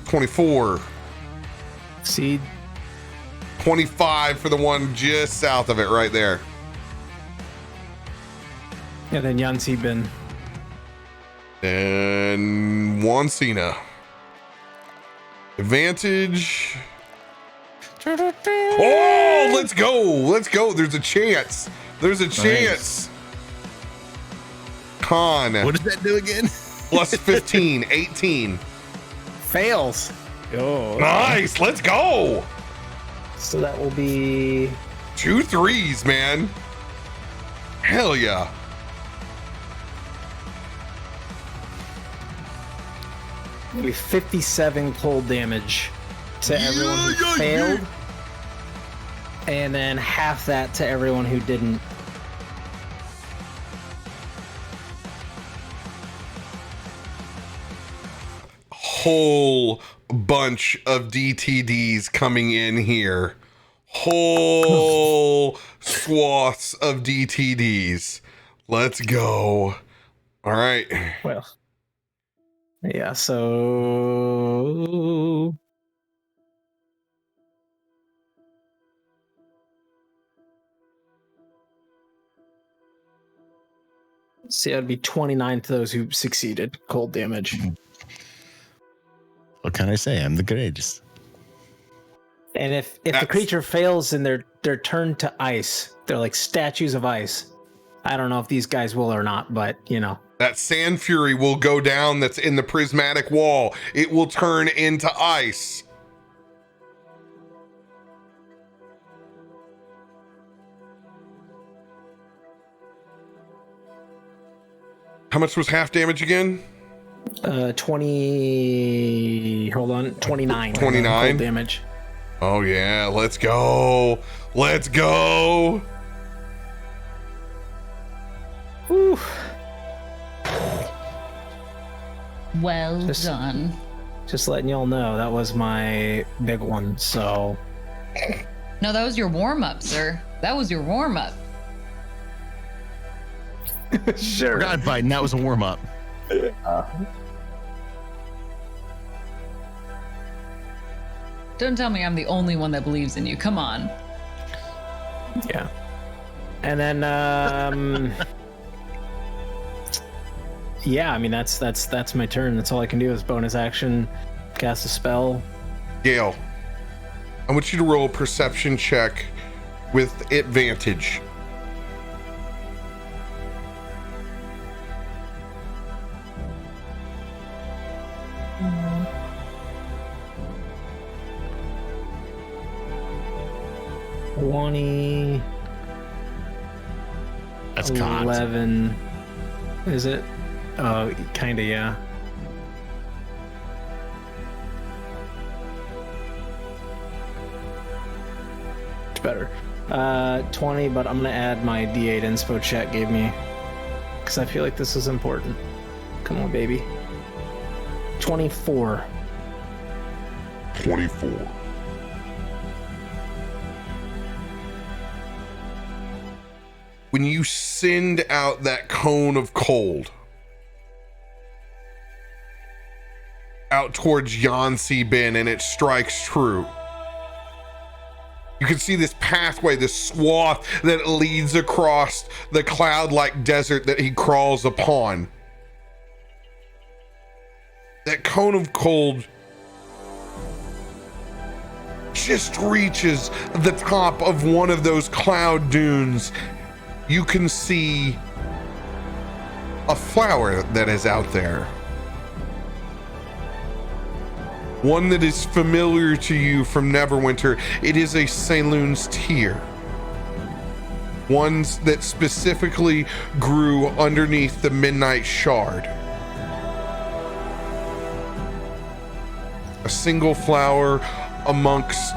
24. Succeed. 25 for the one just south of it right there. And then Yansibin. And Wansina. Advantage. Oh, let's go. Let's go. There's a chance. There's a chance. Con. What does that do again? Plus 15, 18. Fails. Oh, Nice. Let's go. So that will be 2 3s, man. Hell yeah. It'll be 57 cold damage to everyone who failed. And then half that to everyone who didn't. Whole bunch of DTDs coming in here. Whole swaths of DTDs. Let's go. All right. Well, yeah, so see, that'd be 29 to those who succeeded cold damage. What can I say? I'm the greatest. And if the creature fails and they're turned to ice, they're like statues of ice. I don't know if these guys will or not, but you know. That Sand Fury will go down that's in the prismatic wall. It will turn into ice. How much was half damage again? 29. 29 cold damage. Oh yeah, let's go. Let's go. Whew. Well done. Just letting y'all know that was my big one. So No, that was your warm up, sir. That was your warm up. Sure. Forgot Biden. That was a warm up. Don't tell me I'm the only one that believes in you. Come on. Yeah. And then yeah, I mean that's my turn. That's all I can do is bonus action, cast a spell. Gale, I want you to roll a perception check with advantage. That's cons. 11. Is it? Oh, kinda, yeah. It's better. 20, but I'm gonna add my D8 inspo chat gave me, because I feel like this is important. Come on, baby. 24. 24. When you send out that cone of cold out towards Yansi Bin and it strikes true, you can see this pathway, this swath that leads across the cloud-like desert that he crawls upon. That cone of cold just reaches the top of one of those cloud dunes. You can see a flower that is out there. One that is familiar to you from Neverwinter. It is a Saloon's tear. One that specifically grew underneath the Midnight Shard. A single flower amongst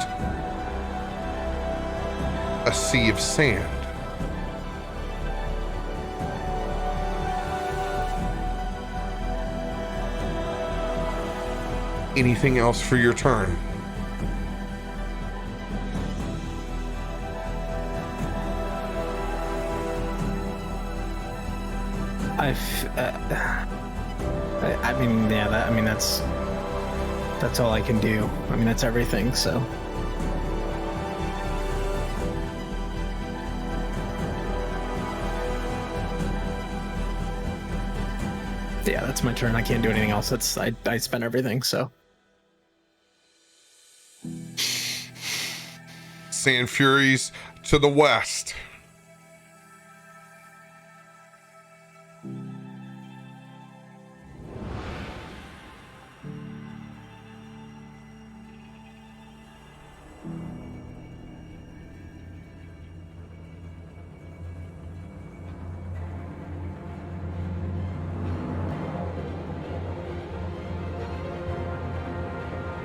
a sea of sand. Anything else for your turn? I mean, yeah, that's all I can do. I mean, that's everything, so. Yeah, that's my turn. I can't do anything else. I spent everything, so. Sand Furies to the west.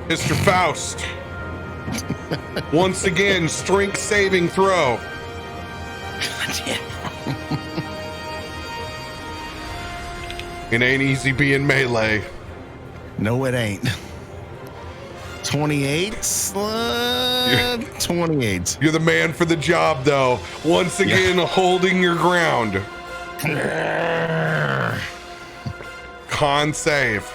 Mr. Faust. Once again, strength saving throw. It ain't easy being melee. No, it ain't. 28? 28. You're the man for the job, though. Once again, holding your ground. Con save.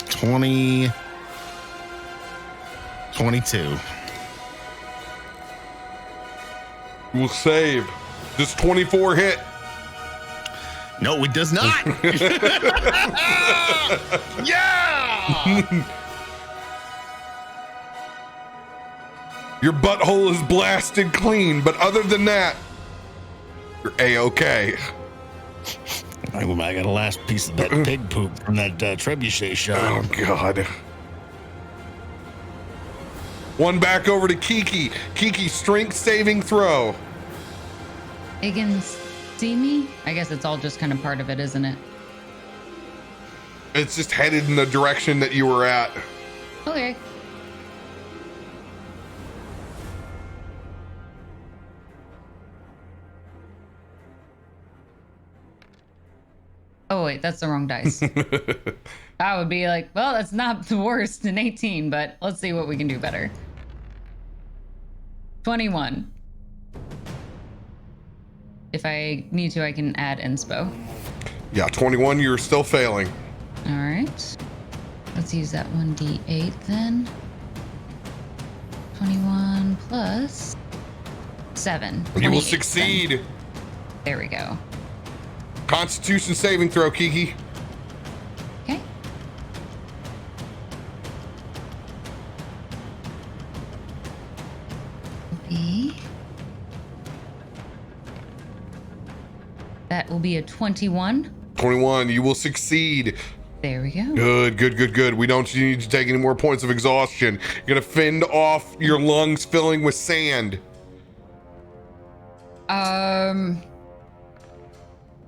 $22. Will save. Does 24 hit? No, it does not. Yeah. Your butthole is blasted clean, but other than that, you're A-okay. I got a last piece of that pig poop from that trebuchet shot. Oh, God. One back over to Kiki. Kiki, strength saving throw. It can see me? I guess it's all just kind of part of it, isn't it? It's just headed in the direction that you were at. Okay. Oh, wait, that's the wrong dice. I would be like, well, that's not the worst in 18, but let's see what we can do better. 21. If I need to, I can add inspo. Yeah, 21, you're still failing. All right. Let's use that 1d8 then. 21 plus 7. You will 28 succeed. then. There we go. Constitution saving throw, Kiki. Okay. That will be a 21. 21, you will succeed. There we go. Good. We don't need to take any more points of exhaustion. You're gonna fend off your lungs filling with sand.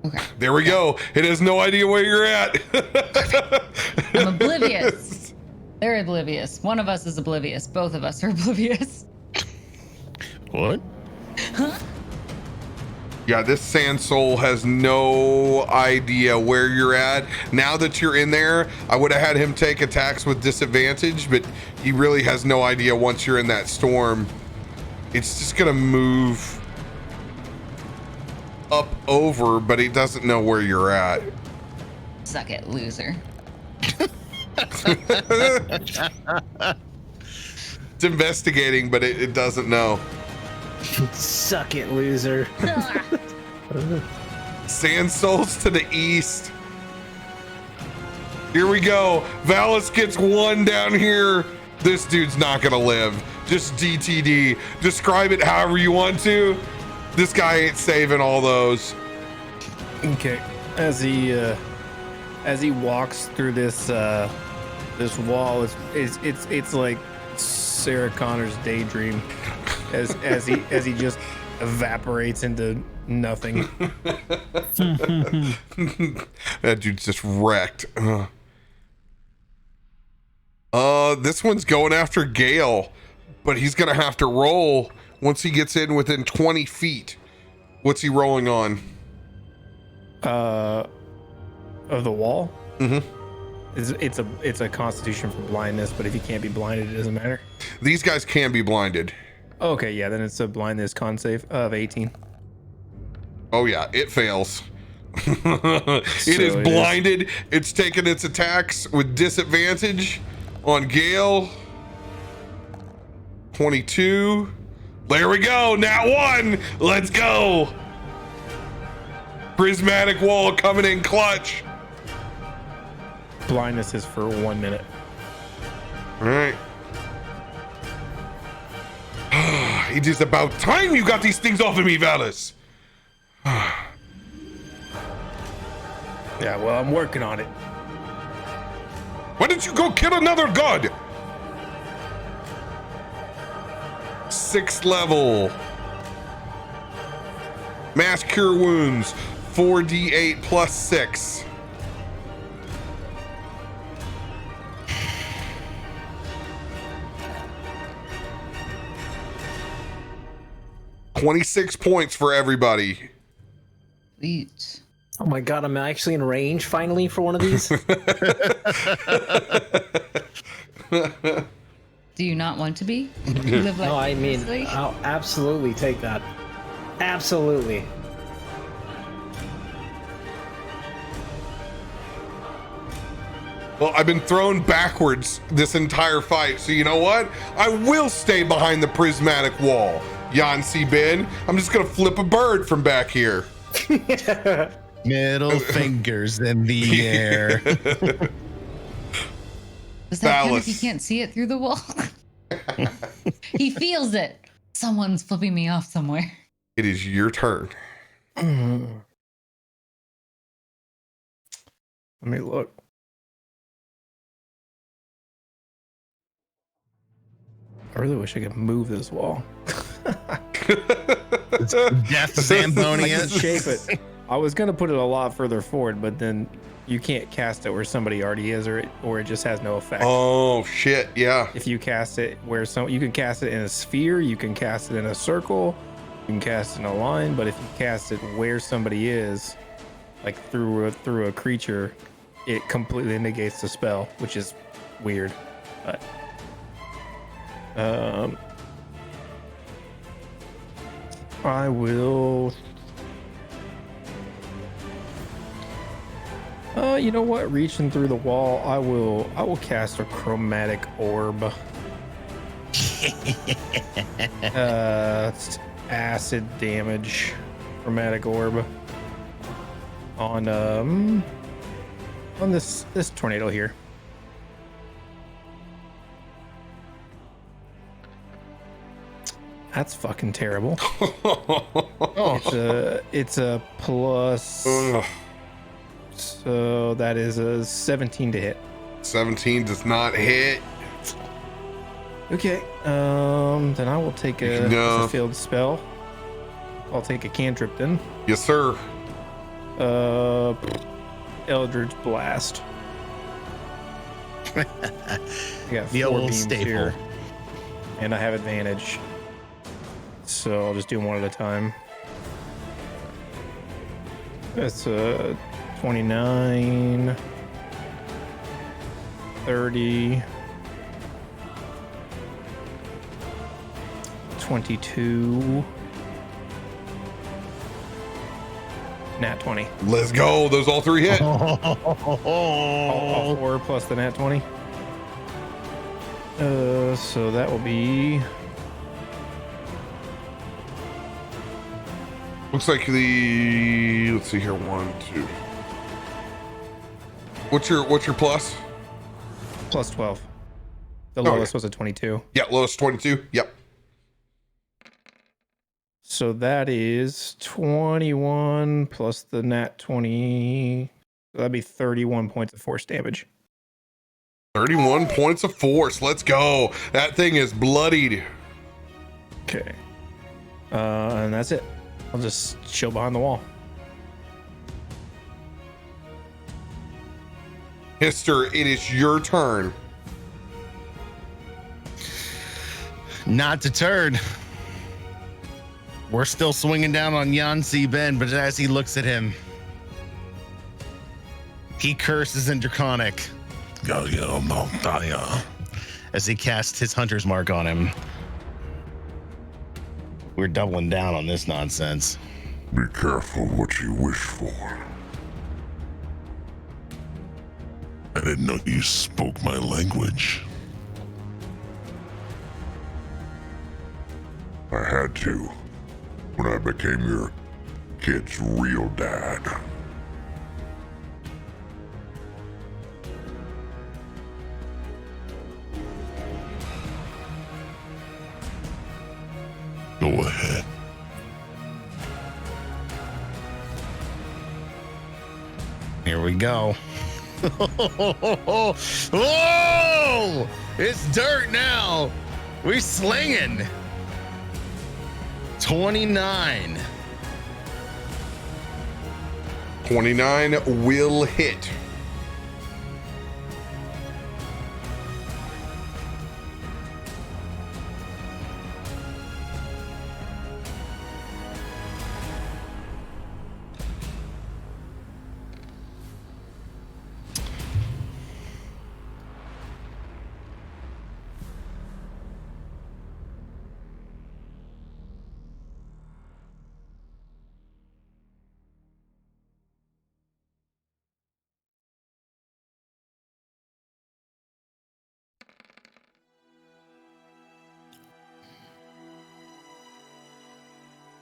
Okay. There we go. It has no idea where you're at. I'm oblivious. They're oblivious. One of us is oblivious. Both of us are oblivious. What? Huh? Yeah, this sand soul has no idea where you're at. Now that you're in there, I would have had him take attacks with disadvantage, but he really has no idea once you're in that storm. It's just gonna move up over, but he doesn't know where you're at. Suck it, loser. It's investigating, but it doesn't know. Suck it, loser. Sand souls to the east. Here we go. Valas gets one down here. This dude's not gonna live. Just DTD. Describe it however you want to. This guy ain't saving all those. Okay. As he walks through this this wall, it's like Sarah Connor's daydream. As he just evaporates into nothing. That dude's just wrecked. This one's going after Gale, but he's gonna have to roll once he gets in within 20 feet. What's he rolling on? Of the wall? Mm-hmm. It's a constitution for blindness, but if you can't be blinded, it doesn't matter. These guys can be blinded. Okay, yeah, then it's a blindness con save of 18. Oh yeah, it fails. It is blinded. It's taking its attacks with disadvantage on Gale. 22. There we go. Nat 1. Let's go. Prismatic wall coming in clutch. Blindness is for 1 minute. All right. It is about time you got these things off of me, Valas. Yeah, well, I'm working on it. Why don't you go kill another god? 6th level. Mass cure wounds. 4d8 plus 6. $26 points for everybody. Sweet. Oh my god, I'm actually in range finally for one of these. Do you not want to be? You live like No, I mean, previously? I'll absolutely take that. Absolutely. Well, I've been thrown backwards this entire fight, so you know what? I will stay behind the prismatic wall. Yancy Ben, I'm just gonna flip a bird from back here. Middle fingers in the air. Does that count if Valas. he can't see it through the wall? He feels it. Someone's flipping me off somewhere. It is your turn. Let me look. I really wish I could move this wall. Death Zambonian. Shape it. I was gonna put it a lot further forward, but then you can't cast it where somebody already is, or it just has no effect. Oh shit, yeah. If you cast it where you can cast it in a sphere, you can cast it in a circle, you can cast it in a line, but if you cast it where somebody is, like through a creature, it completely negates the spell, which is weird. But I will. You know what? Reaching through the wall, I will cast a chromatic orb. It's acid damage. Chromatic orb on this tornado here. That's fucking terrible. It's a plus. Ugh. So that is a 17 to hit. 17 does not hit. Okay. Then I will take a field spell. I'll take a cantrip then. Yes, sir. Eldritch Blast. I got The 4 old beams staple. here, and I have advantage. So I'll just do them one at a time. That's 29, 30, 22, nat 20. Let's go. Those all 3 hit. All 4 plus the nat 20. So that will be. Looks like let's see here, 1, 2. What's your plus? Plus 12. The Okay. lowest was a 22. Yeah, lowest 22. Yep. So that is 21 plus the nat 20. So that'd be 31 points of force damage. 31 points of force. Let's go. That thing is bloodied. Okay. And that's it. I'll just chill behind the wall. Histor, it is your turn. Not deterred. We're still swinging down on Yancy Ben, but as he looks at him, he curses in Draconic as he casts his hunter's mark on him. We're doubling down on this nonsense. Be careful what you wish for. I didn't know you spoke my language. I had to when I became your kid's real dad. Go ahead. Here we go. Whoa! It's dirt now. We're slinging. 29. 29 will hit.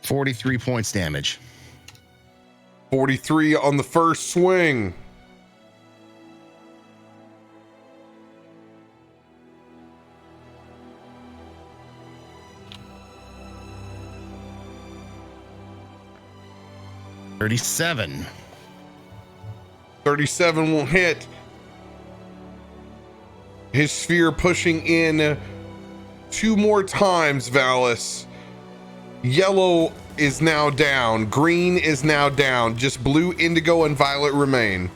$43 points damage. 43 on the first swing. $37. 37 will hit. His sphere pushing in 2 more times, Valas. Yellow is now down. Green is now down. Just blue, indigo, and violet remain.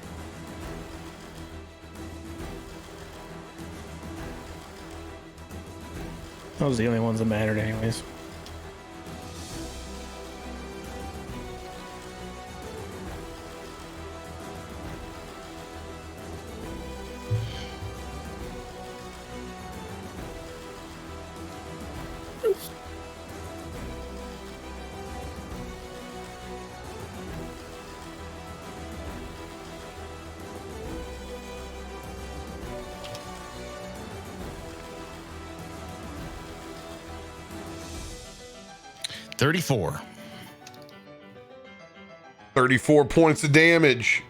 Those are the only ones that mattered anyways. 34. 34 points of damage.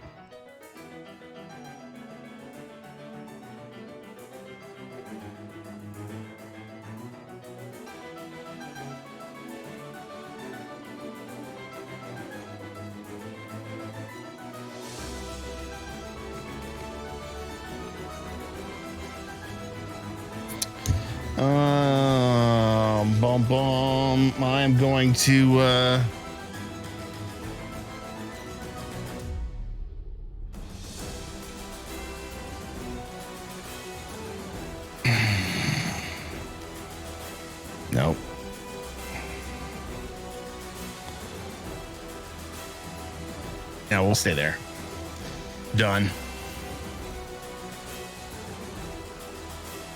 I'm going to nope. No, we'll stay there. Done.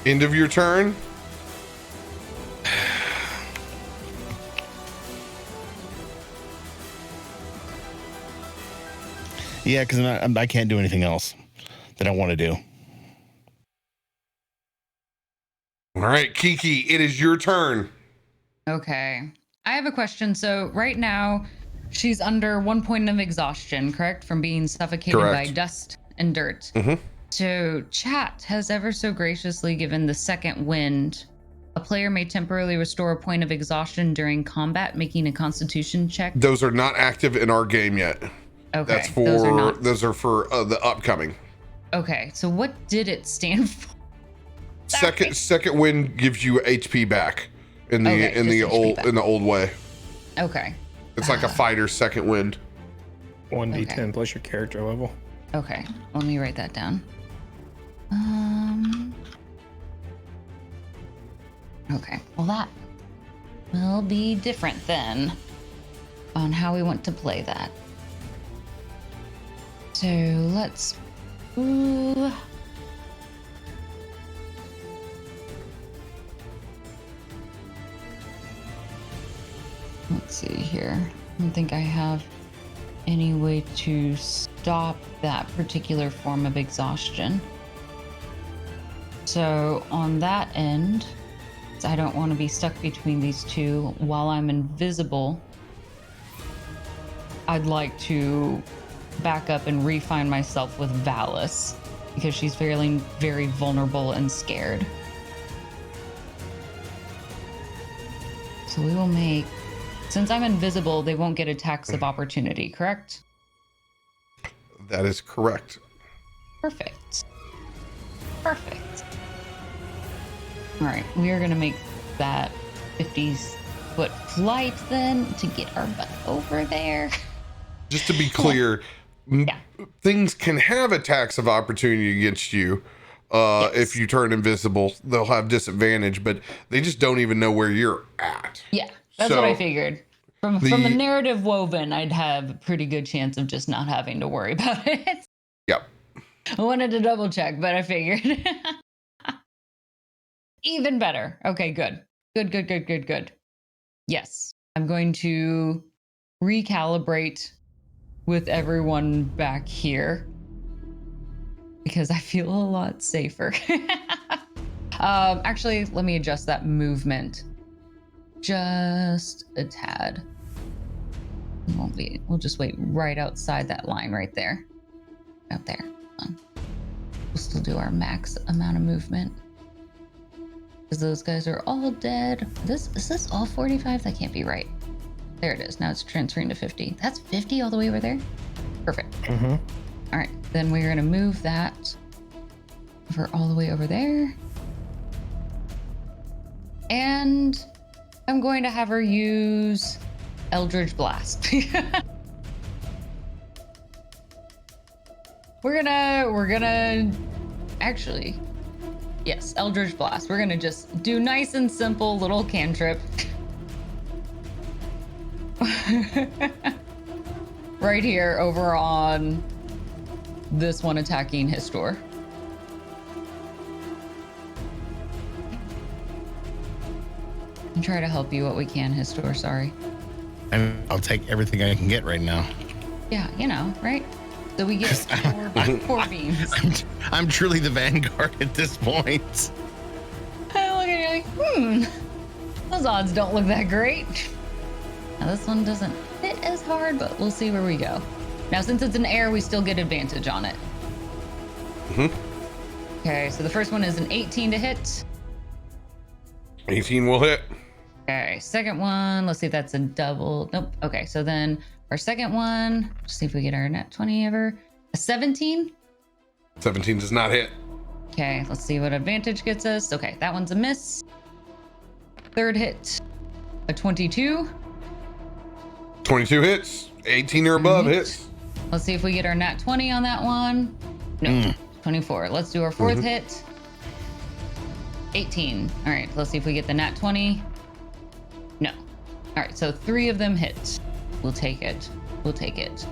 End of your turn. Yeah, because I can't do anything else that I want to do. All right, Kiki, it is your turn. Okay. I have a question. So right now, she's under 1 point of exhaustion, correct? From being suffocated by dust and dirt. Mm-hmm. So chat has ever so graciously given the second wind. A player may temporarily restore a point of exhaustion during combat, making a constitution check. Those are not active in our game yet. Okay. That's for those are for the upcoming. Okay. So what did it stand for? Second wind gives you HP back in the old way. Okay. It's like a fighter's second wind. 1d10 plus your character level. Okay. Let me write that down. Okay. Well, that will be different then on how we want to play that. So let's. Let's see here. I don't think I have any way to stop that particular form of exhaustion. So on that end, I don't want to be stuck between these two while I'm invisible. I'd like to back up and refine myself with Valas because she's feeling very vulnerable and scared. So we will make, since I'm invisible, they won't get attacks of opportunity, correct? That is correct. Perfect. All right, we are going to make that 50-foot flight then to get our butt over there. Just to be clear, things can have attacks of opportunity against you. If you turn invisible, they'll have disadvantage, but they just don't even know where you're at. Yeah, that's what I figured. From the narrative woven, I'd have a pretty good chance of just not having to worry about it. Yep. I wanted to double check, but I figured. Even better. Okay, good. Good. Yes, I'm going to recalibrate with everyone back here because I feel a lot safer. Actually, let me adjust that movement just a tad. It won't be. We'll just wait right outside that line right there. Out there. We'll still do our max amount of movement. Because those guys are all dead. Is this all 45? That can't be right. There it is. Now it's transferring to 50. That's 50 all the way over there? Perfect. Mm-hmm. All right. Then we're going to move that over all the way over there. And I'm going to have her use Eldritch Blast. We're gonna actually, yes, Eldritch Blast. We're gonna just do nice and simple little cantrip. Right here over on this one attacking Histor. And try to help you what we can, Histor, sorry. I'll take everything I can get right now. Yeah, you know, right? So we get four beams. I'm truly the vanguard at this point. I look at you like, those odds don't look that great. Now this one doesn't hit as hard, but we'll see where we go. Now, since it's an air, we still get advantage on it. Okay, so the first one is an 18 to hit. 18 will hit. Okay, second one, let's see if that's a double. Nope. Okay, so then our second one, let's see if we get our nat 20 ever. A 17. 17 does not hit. Okay, let's see what advantage gets us. Okay, that one's a miss. Third hit, a 22. 22 hits. 18 or above hits. Let's see if we get our nat 20 on that one. No, 24. Let's do our fourth hit. 18. All right, let's see if we get the nat 20. No. All right, so 3 of them hit. We'll take it. We'll take it.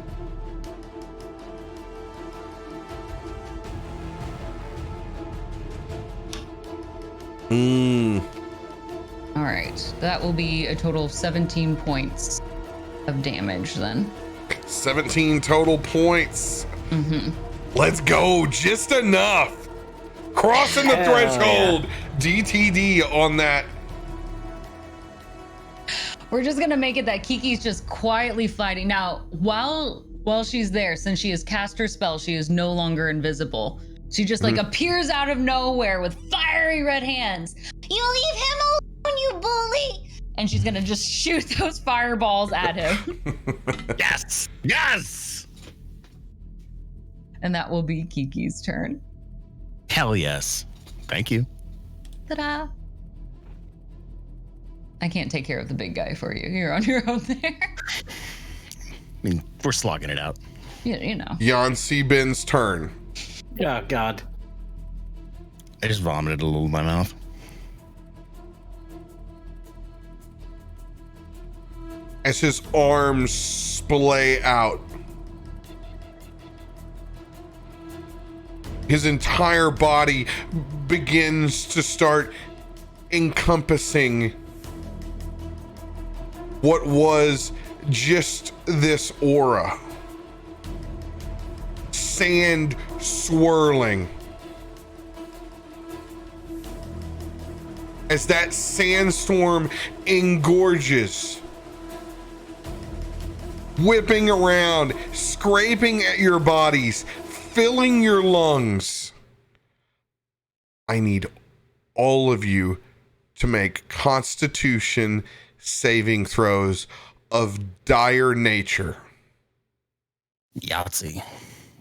All right, that will be a total of 17 points of damage then. 17 total points. Let's go. Just enough. Crossing the threshold. DTD on that. We're just gonna make it that Kiki's just quietly fighting. Now, while she's there, since she has cast her spell, she is no longer invisible. She just like appears out of nowhere with fiery red hands. You leave him alone, you bully! And she's gonna just shoot those fireballs at him. Yes! Yes! And that will be Kiki's turn. Hell yes. Thank you. Ta-da! I can't take care of the big guy for you. You're on your own there. I mean, we're slogging it out. You know. Jan Seabin's turn. Oh, God. I just vomited a little in my mouth. As his arms splay out, his entire body begins to start encompassing what was just this aura. Sand swirling. As that sandstorm engorges, whipping around, scraping at your bodies, filling your lungs. I need all of you to make Constitution saving throws of dire nature. Yahtzee.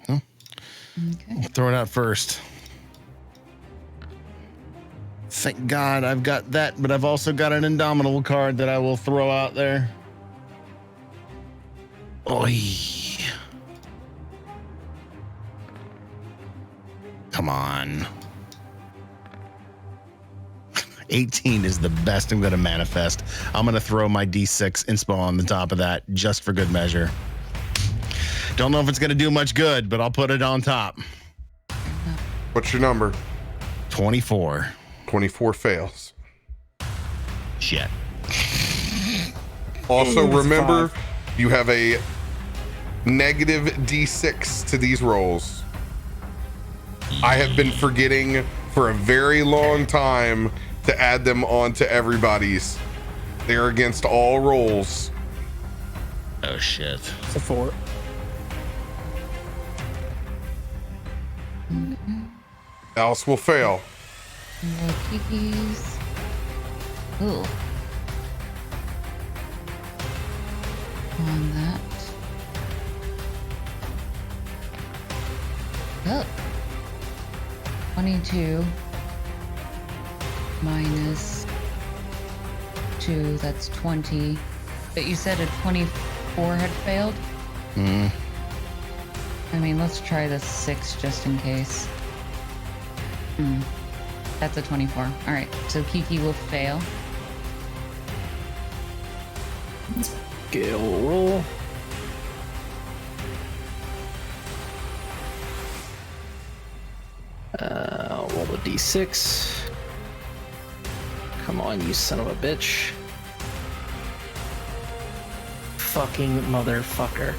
Okay. Throw it out first. Thank God I've got that, but I've also got an Indomitable card that I will throw out there. Oy. Come on. 18 is the best I'm going to manifest. I'm going to throw my D6 inspo on the top of that just for good measure. Don't know if it's going to do much good, but I'll put it on top. What's your number? 24. 24 fails. Shit. Also, remember, you have a negative D6 to these rolls. I have been forgetting for a very long time to add them onto everybody's. They're against all rolls. Oh, shit. It's a 4. Else will fail. More Kiki's. Ooh. On that. Oh. 22 minus 2, that's 20. But you said a 24 had failed? I mean, let's try the 6 just in case. That's a 24. All right, so Kiki will fail. Gale will roll. I'll roll a d6. Come on, you son of a bitch. Fucking motherfucker.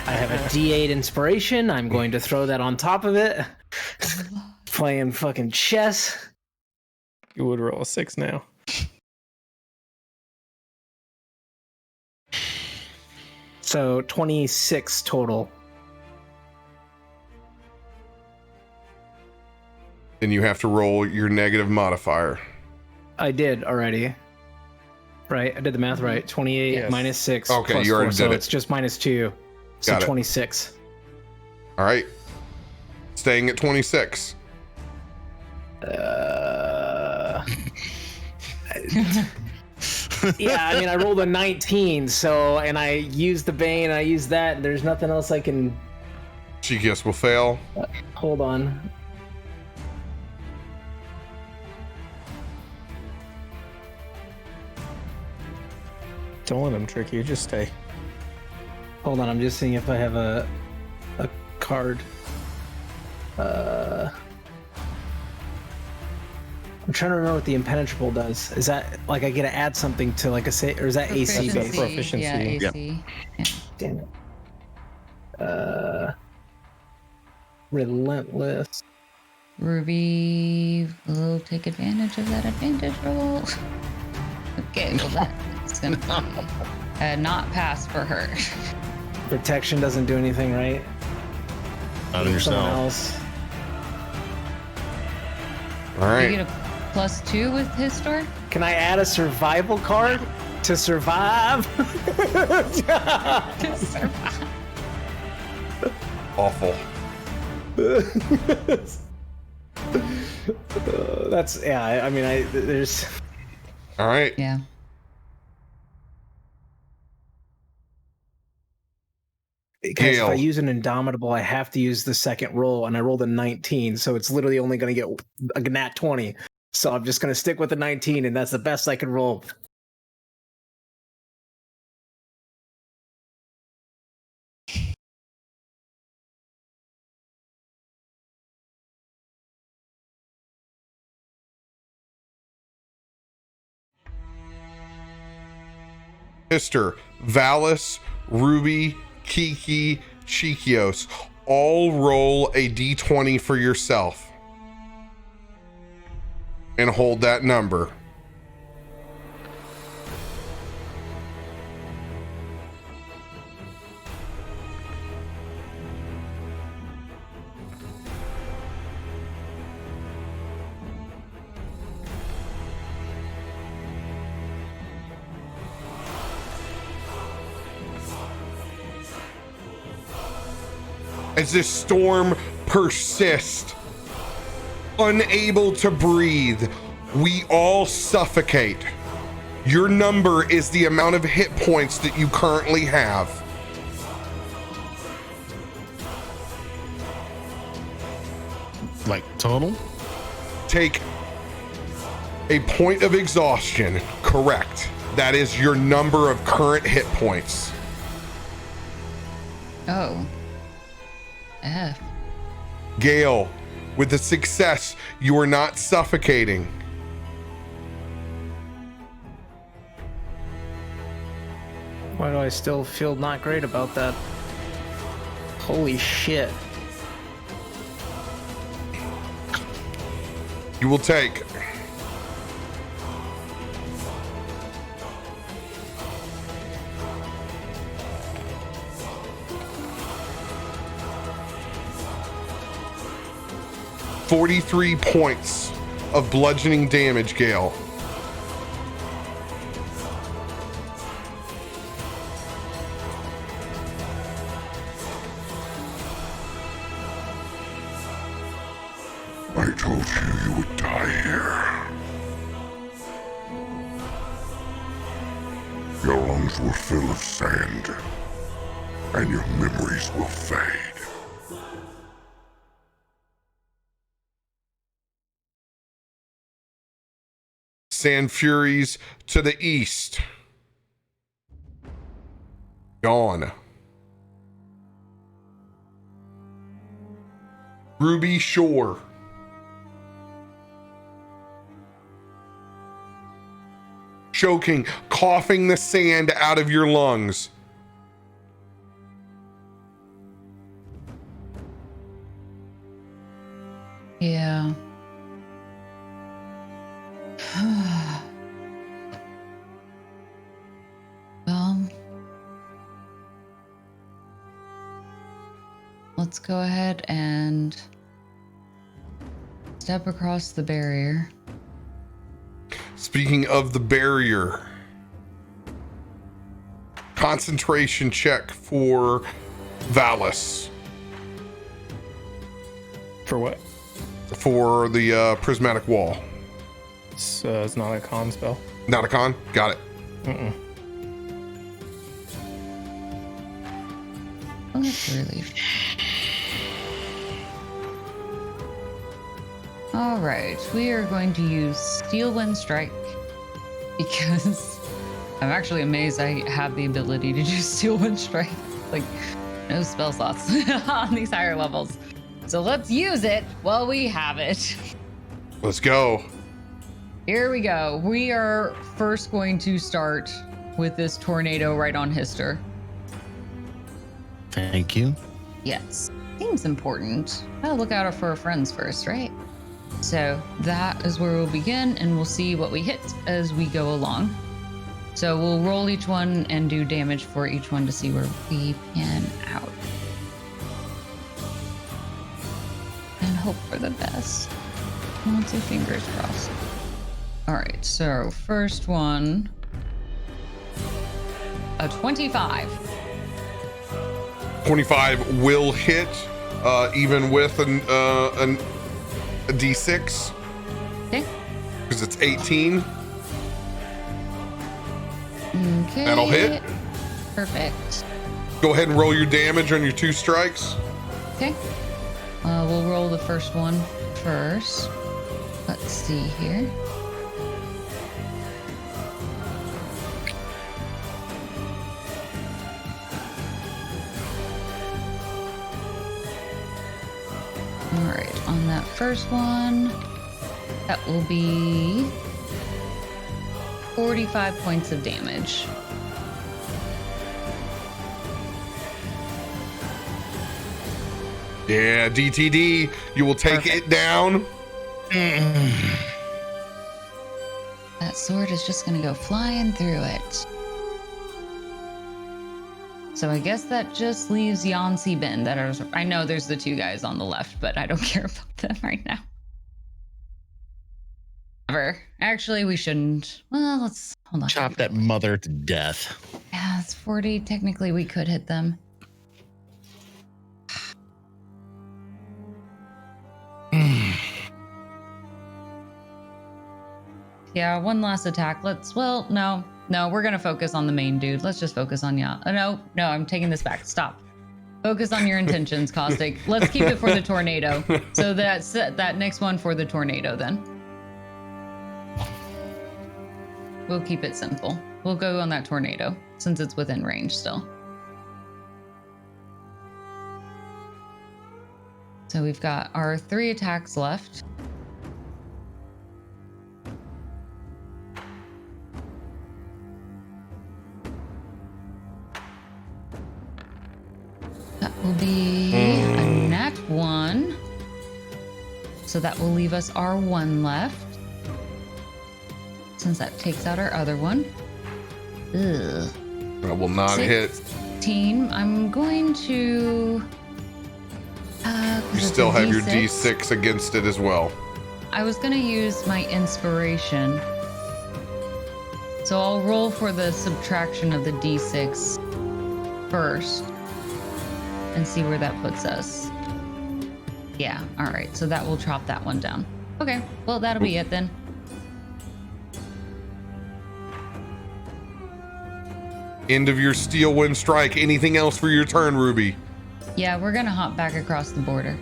I have a d8 inspiration. I'm going to throw that on top of it. Playing fucking chess. You would roll a 6 now. So 26 total. Then you have to roll your negative modifier. I did already. Right? I did the math right. 28 Yes. minus 6 Okay, plus you already 4, so did it. it's just minus 2. So Got it. 26. All right. Staying at 26. Yeah, I mean, I rolled a 19, so, and I used the Bane, I used that, there's nothing else I can... Cheekios will fail. Hold on. Don't let him trick you. Just stay. Hold on, I'm just seeing if I have a card. I'm trying to remember what the impenetrable does. Is that like I get to add something to like a say, or is that AC based? Proficiency. Yeah, Yep. AC. Damn it. Relentless. Ruby will take advantage of that advantage roll. Okay, well that's gonna be not pass for her. Protection doesn't do anything, right? Not on Someone yourself. else. All You right. get a +2 with Histor? Can I add a survival card to survive? Awful. That's yeah. I mean, there's. All right. Yeah. Because if I Gale. use an indomitable, I have to use the second roll, and I rolled a 19, so it's literally only going to get a nat 20. So I'm just going to stick with the 19, and that's the best I can roll. Histor, Valas, Ruby, Kiki, Cheekios, all roll a d20 for yourself. And hold that number. As this storm persists, unable to breathe, we all suffocate. Your number is the amount of hit points that you currently have. Like total? Take a point of exhaustion. Correct. That is your number of current hit points. Oh. F. Gale, with the success, you are not suffocating. Why do I still feel not great about that? Holy shit. You will take $43 points of bludgeoning damage, Gale. I told you would die here. Your lungs will fill with sand, and your memories will fade. Sand Furies to the east. Gone. Ruby Shore. Choking, coughing the sand out of your lungs. Yeah. Well, let's go ahead and step across the barrier. Speaking of the barrier, concentration check for Valas. For what? For the prismatic wall. It's not a con spell. Not a con? Got it. Mm-mm. Oh, that's a relief. All right, we are going to use Steel Wind Strike because I'm actually amazed I have the ability to do Steel Wind Strike. Like, no spell slots on these higher levels. So let's use it while we have it. Let's go. Here we go. We are first going to start with this tornado right on Histor. Thank you. Yes, seems important. Gotta look out for our friends first, right? So that is where we'll begin, and we'll see what we hit as we go along. So we'll roll each one and do damage for each one to see where we pan out. And hope for the best. Lots of fingers crossed. All right, so first one, a 25. 25 will hit, even with a D6. Okay. Because it's 18. Okay. That'll hit. Perfect. Go ahead and roll your damage on your 2 strikes. Okay. We'll roll the first one first. Let's see here. All right, on that first one, that will be 45 points of damage. Yeah, DTD, you will take it down. That sword is just gonna go flying through it. So I guess that just leaves Yancy Ben. I know there's the 2 guys on the left, but I don't care about them right now. Actually, we shouldn't. Well, let's hold on. Chop that mother to death. Yeah, it's 40. Technically, we could hit them. Yeah, one last attack. No, we're gonna focus on the main dude. Let's just focus on no, I'm taking this back. Stop. Focus on your intentions, Caustic. Let's keep it for the tornado. So that's that next one for the tornado then. We'll keep it simple. We'll go on that tornado since it's within range still. So we've got our 3 attacks left. That will be a nat 1. So that will leave us our 1 left. Since that takes out our other one. Ugh. That will not hit. 16. I'm going to... you still have your D6 against it as well. I was going to use my inspiration. So I'll roll for the subtraction of the D6 first. And see where that puts us. Yeah, all right. So that will chop that one down. Okay, well, that'll be it then. End of your Steel Wind Strike. Anything else for your turn, Ruby? Yeah, we're gonna hop back across the border.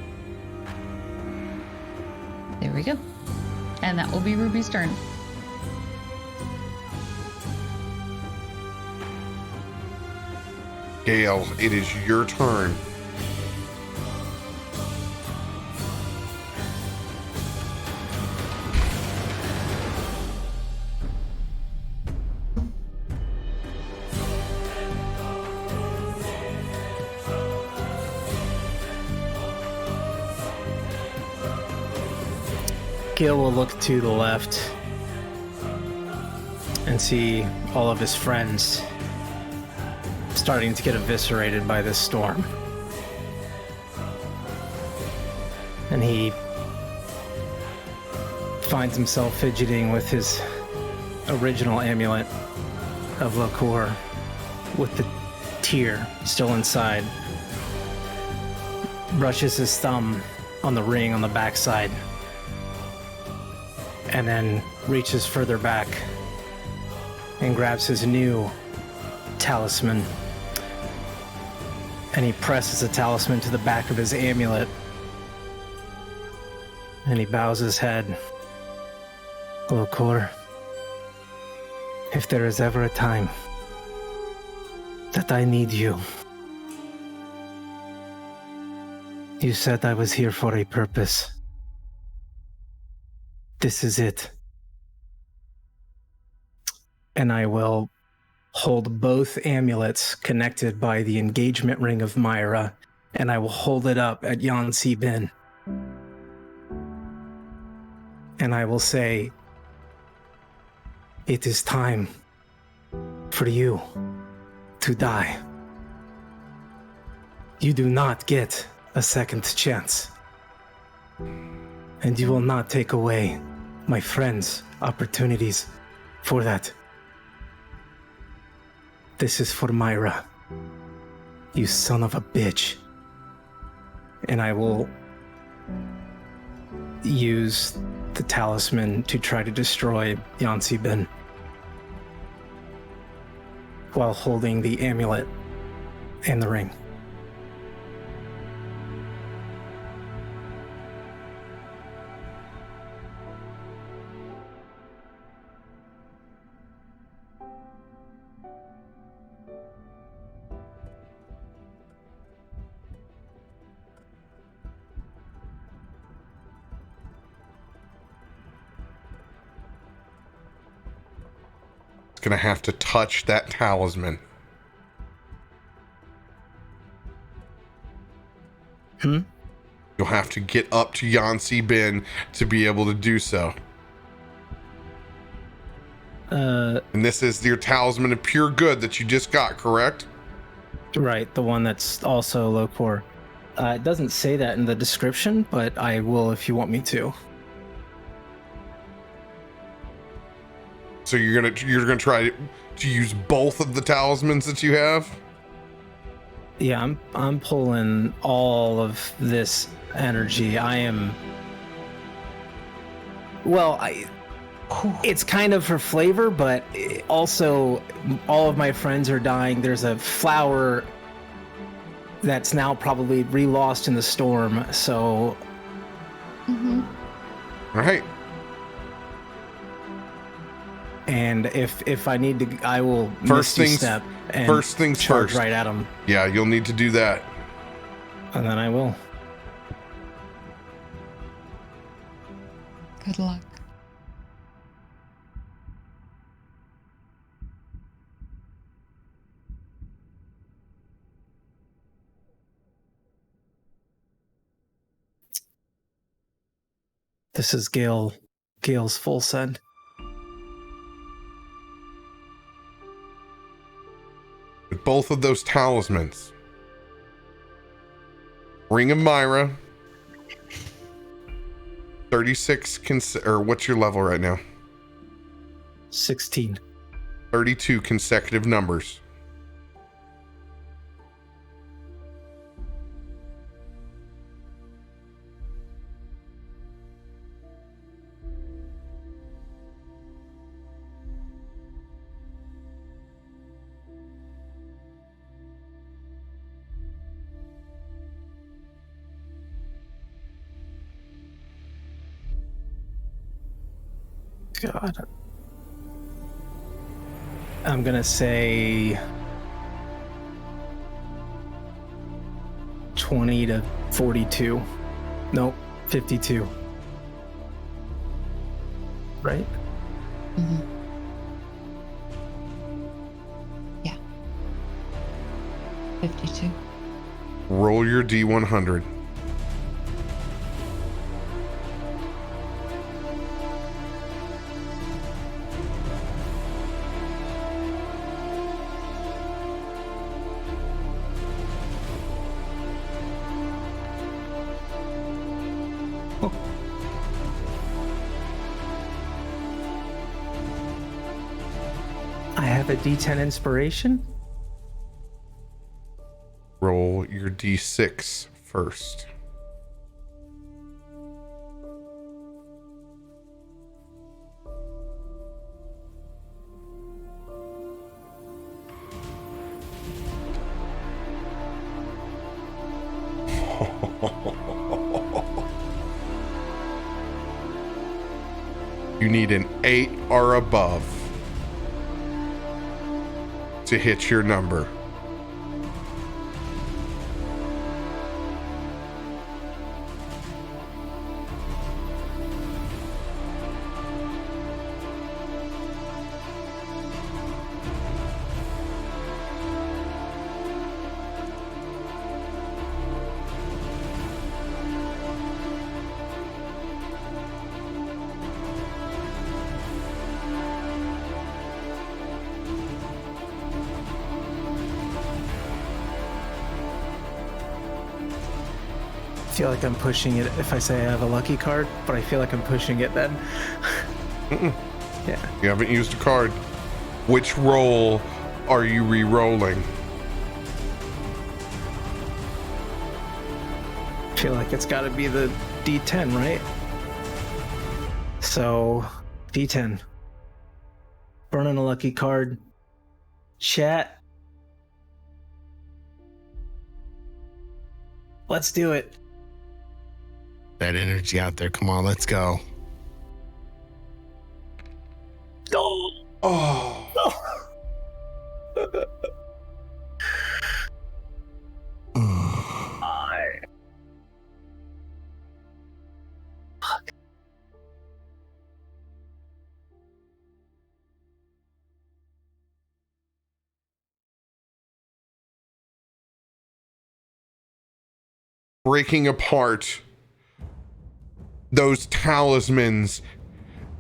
There we go. And that will be Ruby's turn. Gale, it is your turn. Gil will look to the left and see all of his friends starting to get eviscerated by this storm. and he finds himself fidgeting with his original amulet of Locor with the tear still inside. Brushes his thumb on the ring on the backside, and then reaches further back and grabs his new talisman, and he presses the talisman to the back of his amulet, and he bows his head. Locor, if there is ever a time that I need you, you said I was here for a purpose. This is it. And I will hold both amulets connected by the engagement ring of Myra, and I will hold it up at Yansi Bin. And I will say, it is time for you to die. You do not get a second chance. And you will not take away my friends' opportunities for that. This is for Myra, you son of a bitch. And I will use the talisman to try to destroy Yansi Bin while holding the amulet and the ring. Gonna have to touch that talisman. You'll have to get up to Yansi Bin to be able to do so. And this is your talisman of pure good that you just got, correct? Right, the one that's also Locor. It doesn't say that in the description, but I will if you want me to. So you're gonna try to use both of the talismans that you have? Yeah, I'm pulling all of this energy. It's kind of for flavor, but also all of my friends are dying. There's a flower that's now probably re-lost in the storm, so... Mm-hmm. All right. And if I need to, I will First things step and first. charge right at him. Yeah, you'll need to do that. And then I will. Good luck. This is Gale's full send. With both of those talismans. Ring of Myra. 36 or what's your level right now? 16. 32 consecutive numbers. God. I'm gonna say 20 to 42. Nope, 52. Right? Mm-hmm. Yeah. 52. Roll your D100. have a D10 inspiration. Roll your D6 first. You need an 8 or above to hit your number. I feel like I'm pushing it if I say I have a lucky card, but I feel like I'm pushing it then. Yeah. You haven't used a card. Which roll are you re-rolling? I feel like it's got to be the D10, right? So, D10. Burning a lucky card. Chat. Let's do it. That energy out there. Come on, let's go. Oh. Breaking apart those talismans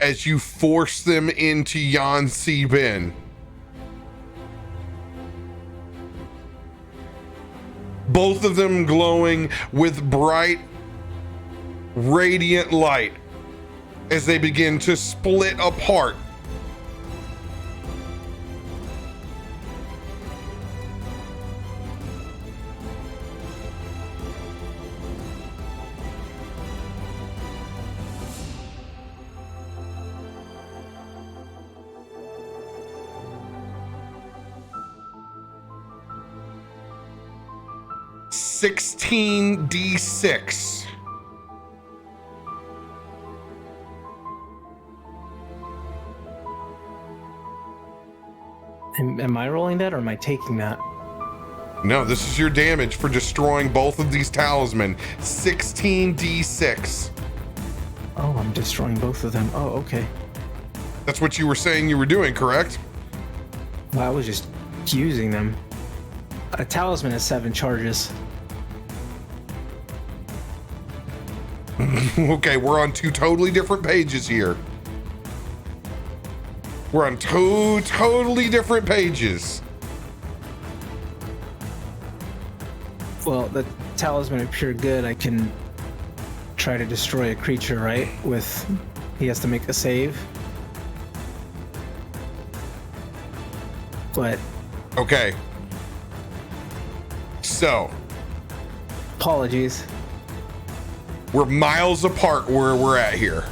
as you force them into Yancy Bin. Both of them glowing with bright, radiant light as they begin to split apart. $16d6. Am I rolling that or am I taking that? No, this is your damage for destroying both of these talisman. 16d6. Oh, I'm destroying both of them. Oh, okay. That's what you were saying you were doing, correct? Well, I was just using them. A talisman has 7 charges. Okay, we're on 2 totally different pages here. We're on 2 totally different pages. Well, the talisman of pure good, I can try to destroy a creature, right? He has to make a save. But Okay. So, apologies. we're miles apart where we're at here.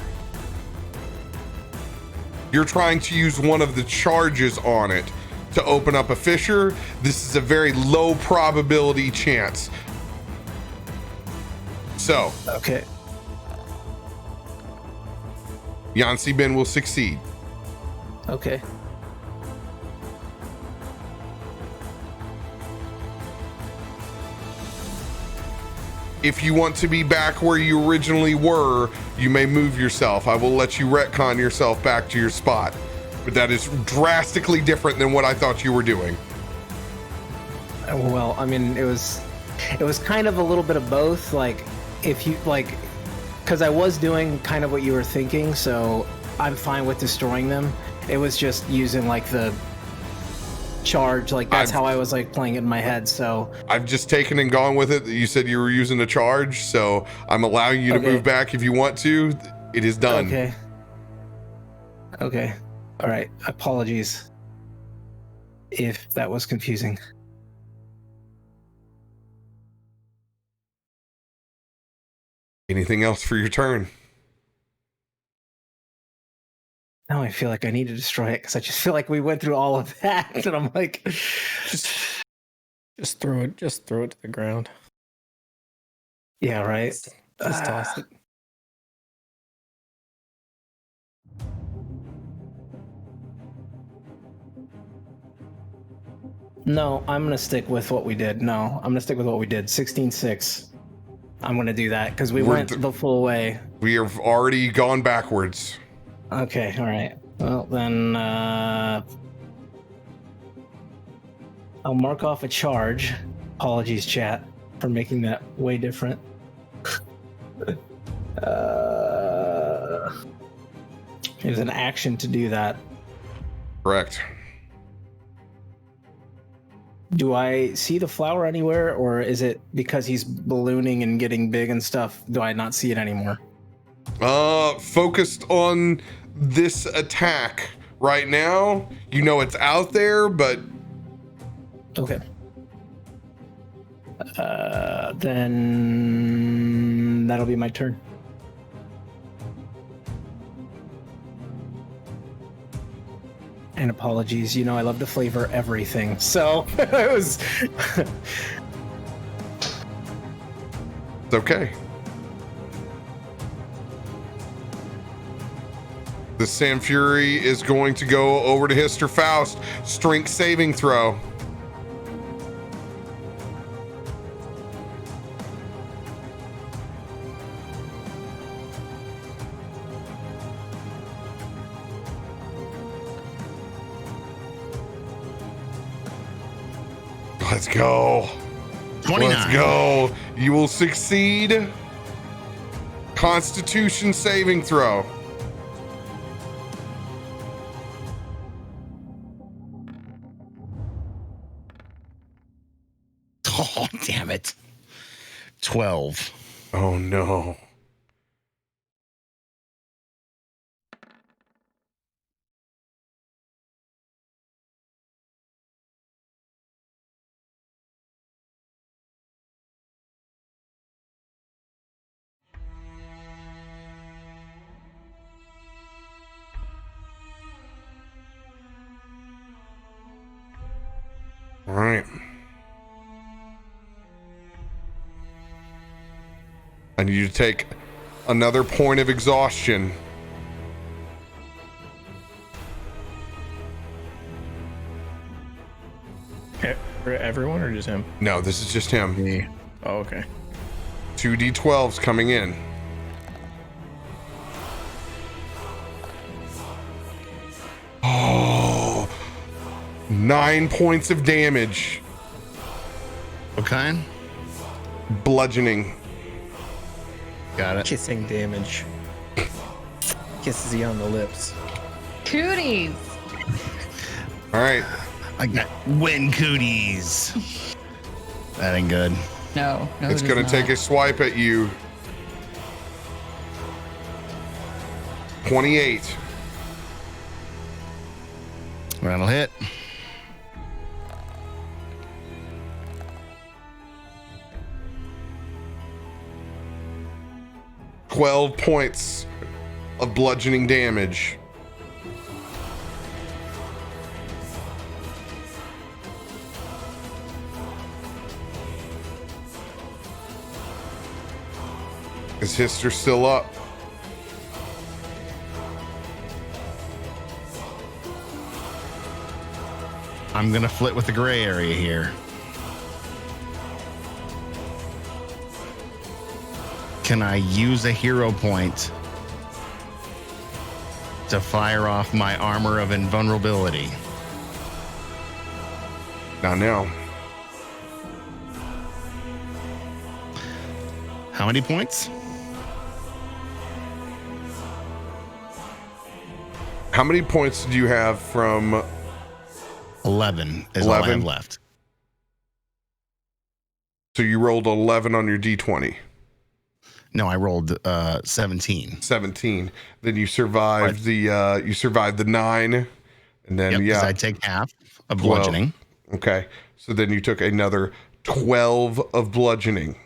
You're trying to use one of the charges on it to open up a fissure. This is a very low probability chance. So, Okay. Yancy Bin will succeed. Okay. If you want to be back where you originally were, you may move yourself. I will let you retcon yourself back to your spot. But that is drastically different than what I thought you were doing. Well, I mean, it was kind of a little bit of both. Like, if you like, because I was doing kind of what you were thinking, so I'm fine with destroying them. It was just using like the charge, like that's how I was like playing it in my head. So I've just taken and gone with it. You said you were using a charge, so I'm allowing you to move back if you want to. It is done. Okay. All right. Apologies. if that was confusing. Anything else for your turn? Now I feel like I need to destroy it because I just feel like we went through all of that, and I'm like, Just throw it to the ground. yeah, right. Just toss it. No, I'm gonna stick with what we did. No, I'm gonna stick with what we did. 16-6. I'm gonna do that because we went the full way. We have already gone backwards. Okay, all right. Well, then I'll mark off a charge. Apologies, chat, for making that way different. It was an action to do that. Correct. Do I see the flower anywhere, or is it because he's ballooning and getting big and stuff? Do I not see it anymore? Focused on this attack right now. You know it's out there, but Okay. Then that'll be my turn. And apologies, I love to flavor everything. So it was. it's okay. The Sam Fury is going to go over to Histor Faust. Strength saving throw. Let's go. 29. Let's go. You will succeed. Constitution saving throw. Oh, damn it. 12. Oh no. All right. I need you to take another point of exhaustion. For everyone or just him? No, this is just him. Me. Oh, okay. 2d12s coming in. Oh, 9 points of damage. What kind? Bludgeoning. Got it. Kissing damage. Kisses you on the lips. Cooties. All right. I got win cooties. That ain't good. No, It's going to take a swipe at you. 28. That'll hit. $12 points of bludgeoning damage. Is Histor still up? I'm gonna flit with the gray area here. Can I use a hero point to fire off my armor of invulnerability? Not now. How many points? How many points do you have from 11 is all I 11? have left. So you rolled 11 on your d20. No, I rolled 17. 17. Then you survived the 9, and then Yep, 'cause yeah. I take half of bludgeoning. Okay. So then you took another 12 of bludgeoning.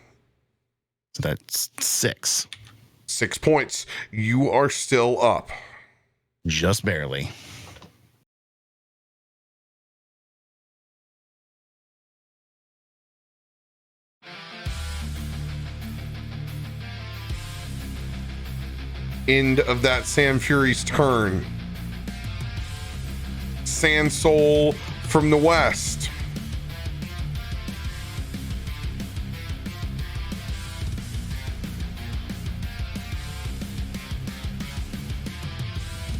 So that's 6. 6 points. You are still up. Just barely. End of that Sand Fury's turn. Sand Soul from the west.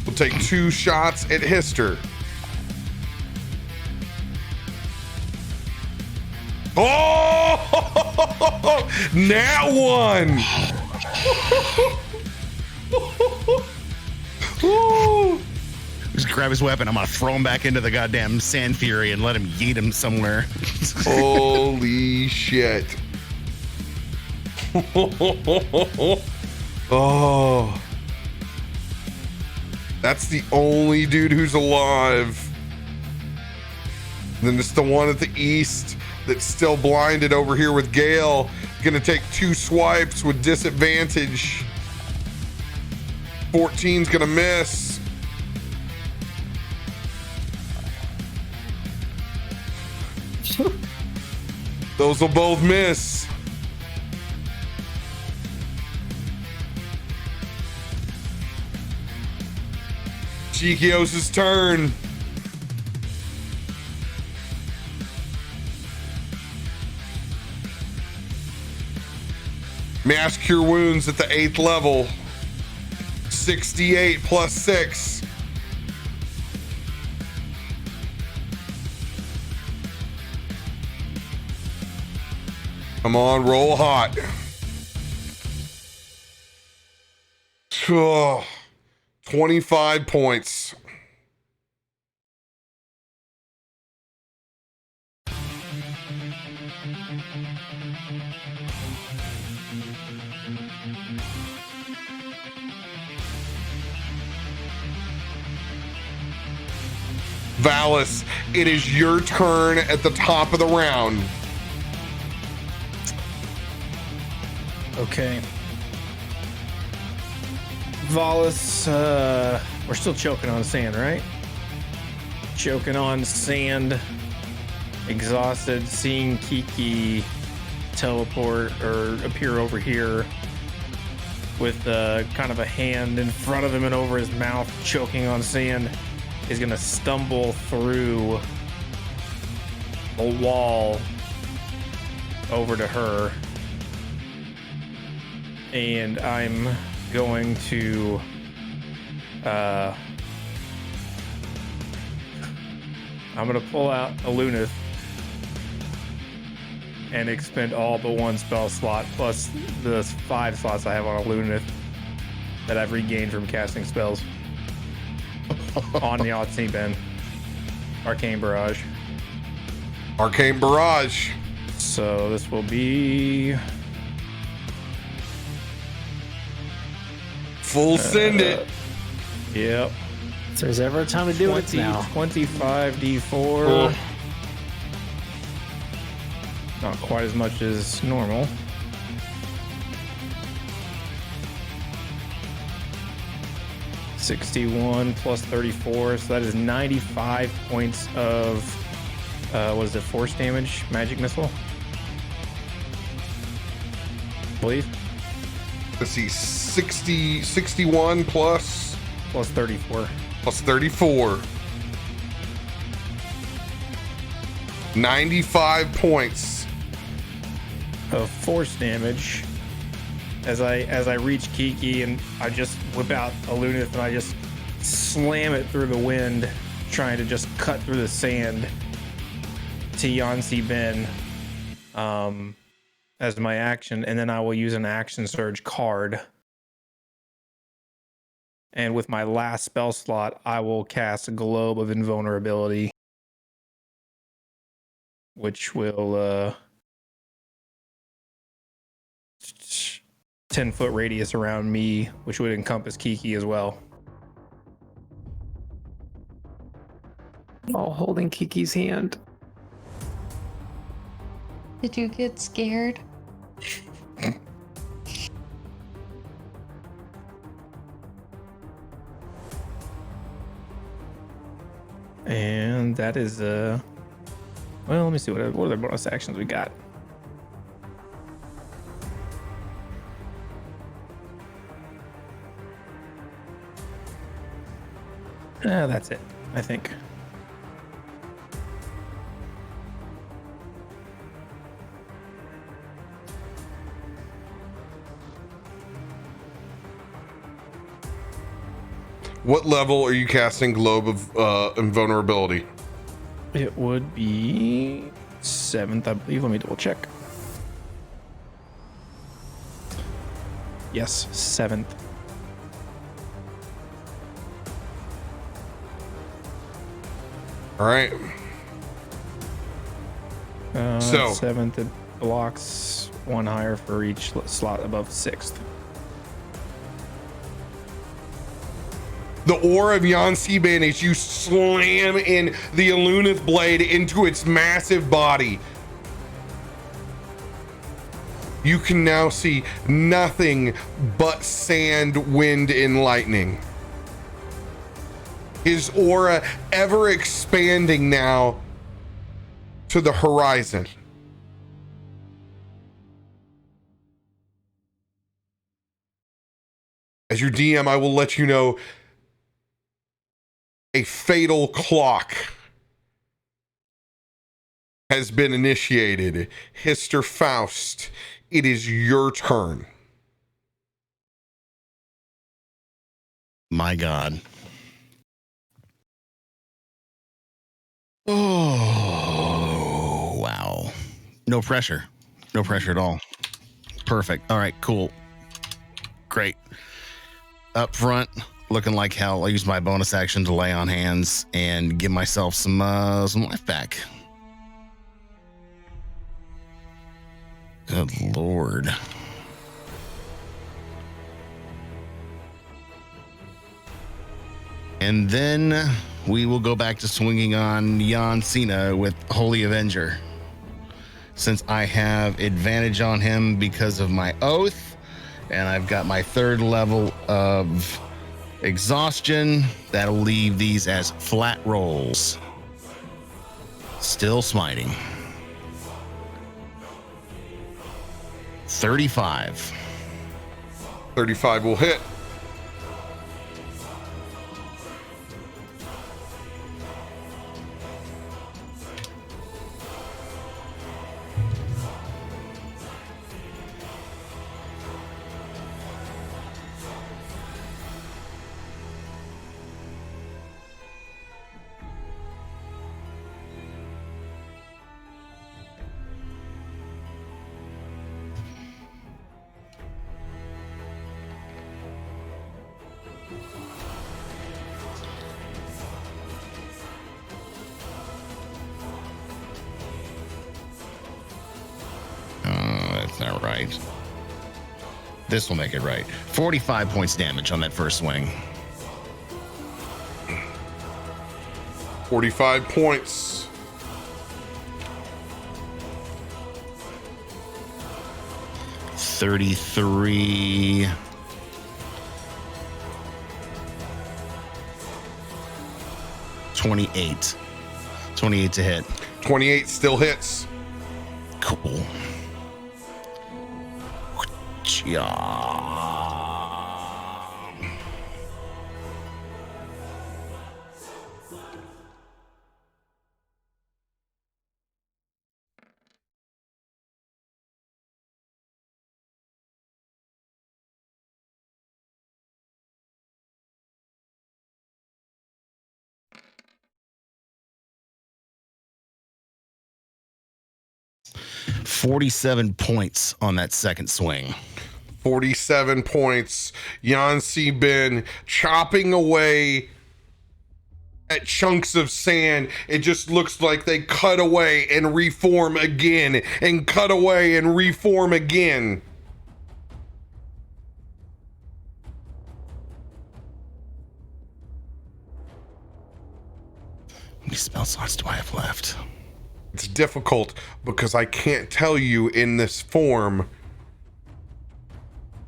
We'll take 2 shots at Histor. Oh! Nat 1! Just grab his weapon. I'm gonna throw him back into the goddamn Sand Fury and let him yeet him somewhere. Holy shit. Oh. That's the only dude who's alive. Then it's the one at the east that's still blinded over here with Gale. Gonna take 2 swipes with disadvantage. 14's gonna miss. Those will both miss. Cheekios' turn. Mass Cure Wounds at the 8th level. 68 plus 6. Come on, roll hot. Oh, 25 points. Valas, it is your turn at the top of the round. Okay. Valas, we're still choking on sand, right? Choking on sand, exhausted, seeing Kiki teleport or appear over here with kind of a hand in front of him and over his mouth, choking on sand, is gonna stumble through a wall over to her. And I'm going to I'm gonna pull out a Lunith and expend all but 1 spell slot plus the 5 slots I have on a Lunith that I've regained from casting spells on the Odyssey Ben. Arcane Barrage. Arcane Barrage. So this will be full send it. Yep. If there's ever a time to do it, it's now. 25 D4. Not quite as much as normal. $61 plus 34, so that is 95 points of what is it, force damage, magic missile, I believe. Let's see, 61 plus 34. Plus 34. 95 points of force damage as I reach Kiki, and I just whip out a Lunith and I just slam it through the wind, trying to just cut through the sand to Yancy Ben as my action, and then I will use an action surge card. And with my last spell slot, I will cast a Globe of Invulnerability, which will 10-foot radius around me, which would encompass Kiki as well. while holding Kiki's hand. Did you get scared? And that is well, let me see what other bonus actions we got. That's it, I think. What level are you casting Globe of Invulnerability? It would be 7th, I believe. Let me double check. Yes, 7th. All right. So 7th, it blocks 1 higher for each slot above 6th. the aura of Yon Seaban as you slam in the Alunith blade into its massive body. You can now see nothing but sand, wind, and lightning. His aura ever expanding now to the horizon. As your DM, I will let you know a fatal clock has been initiated. Histor, Faust, it is your turn. My God. Oh, wow. No pressure. No pressure at all. Perfect. All right, cool. Great. Up front, looking like hell. I'll use my bonus action to lay on hands and give myself some life back. Good Lord. And then we will go back to swinging on Jan Cena with Holy Avenger. Since I have advantage on him because of my oath, and I've got my 3rd level of exhaustion, that'll leave these as flat rolls. Still smiting. 35. 35 will hit. Not right. This will make it right. 45 points damage on that first swing. 45 points. $33. 28. 28 to hit. 28 still hits. Cool. Yeah. $47 points on that second swing. 47 points. Jan Seaban chopping away at chunks of sand. It just looks like they cut away and reform again, and cut away and reform again. many spell slots do I have left? It's difficult because I can't tell you in this form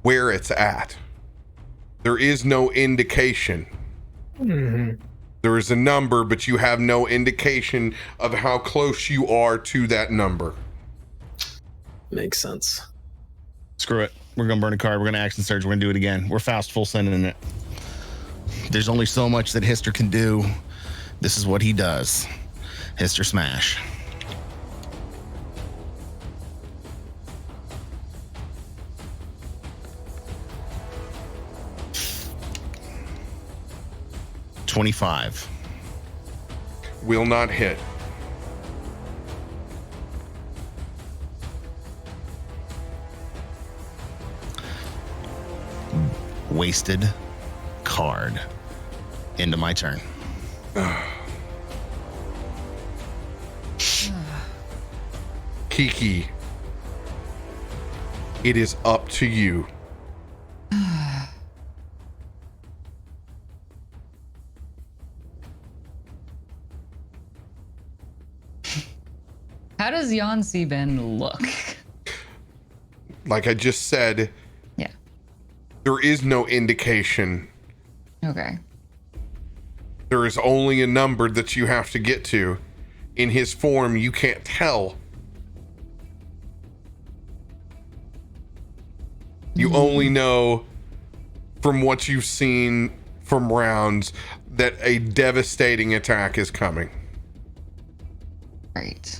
where it's at. There is no indication. There is a number, but you have no indication of how close you are to that number. Makes sense. Screw it. We're going to burn a card. We're going to action surge. We're going to do it again. We're Faust full sending it. There's only so much that Histor can do. This is what he does. Histor smash. $25. Will not hit. Wasted card. Into my turn. Kiki, it is up to you. How does Jan Sieben look? Like I just said, Yeah. there is no indication. Okay. There is only a number that you have to get to. In his form, you can't tell. You only know from what you've seen from rounds that a devastating attack is coming. Right.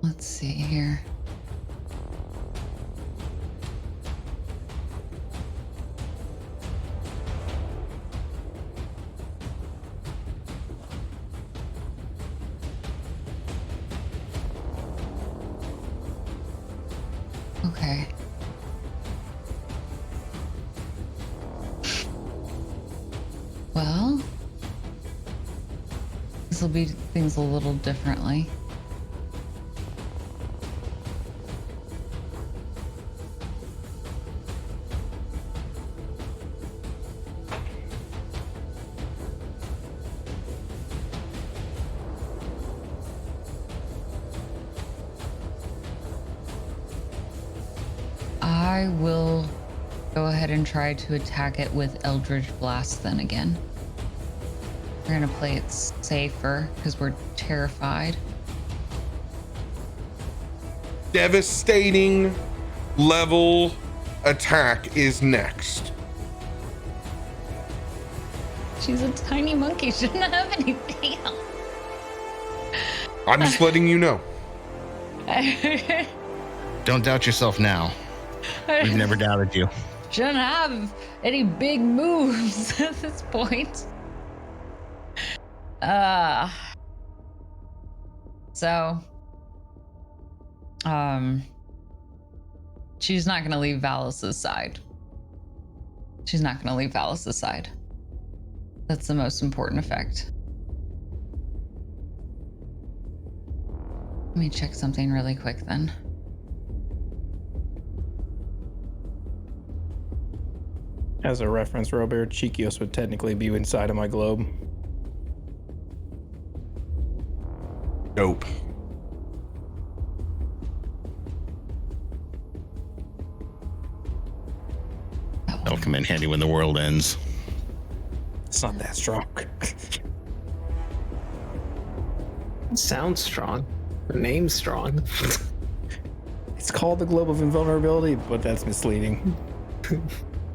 Let's see here. Okay. Well, this will be things a little differently. I will go ahead and try to attack it with Eldritch Blast then again. We're gonna play it safer because we're terrified. Devastating level attack is next. She's a tiny monkey, shouldn't have anything else. I'm just letting you know. Don't doubt yourself now. We've never doubted you. Shouldn't have any big moves at this point. So, she's not gonna leave Valas's side. She's not gonna leave Valas's side. That's the most important effect. Let me check something really quick then. As a reference, RoBear, Cheekios would technically be inside of my globe. Dope. That'll come in handy when the world ends. It's not that strong. It sounds strong. The name's strong. It's called the Globe of Invulnerability, but that's misleading.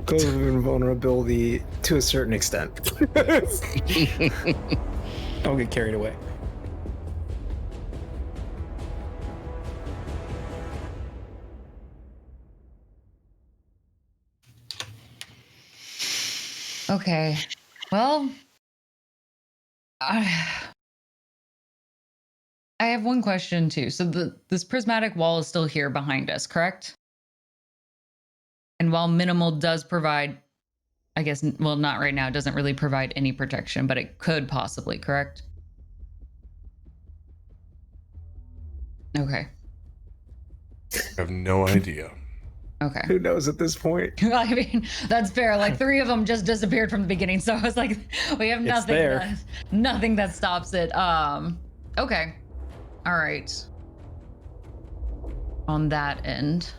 Globe of invulnerability to a certain extent. Don't get carried away. Okay. Well, I have one question too. So this prismatic wall is still here behind us, correct? And while minimal does provide, I guess, well, not right now, it doesn't really provide any protection, but it could possibly, correct? Okay. I have no idea. Okay. Who knows at this point? I mean, that's fair. Like 3 of them just disappeared from the beginning, so I was like, we have nothing. there. Nothing that stops it. Okay. All right. On that end.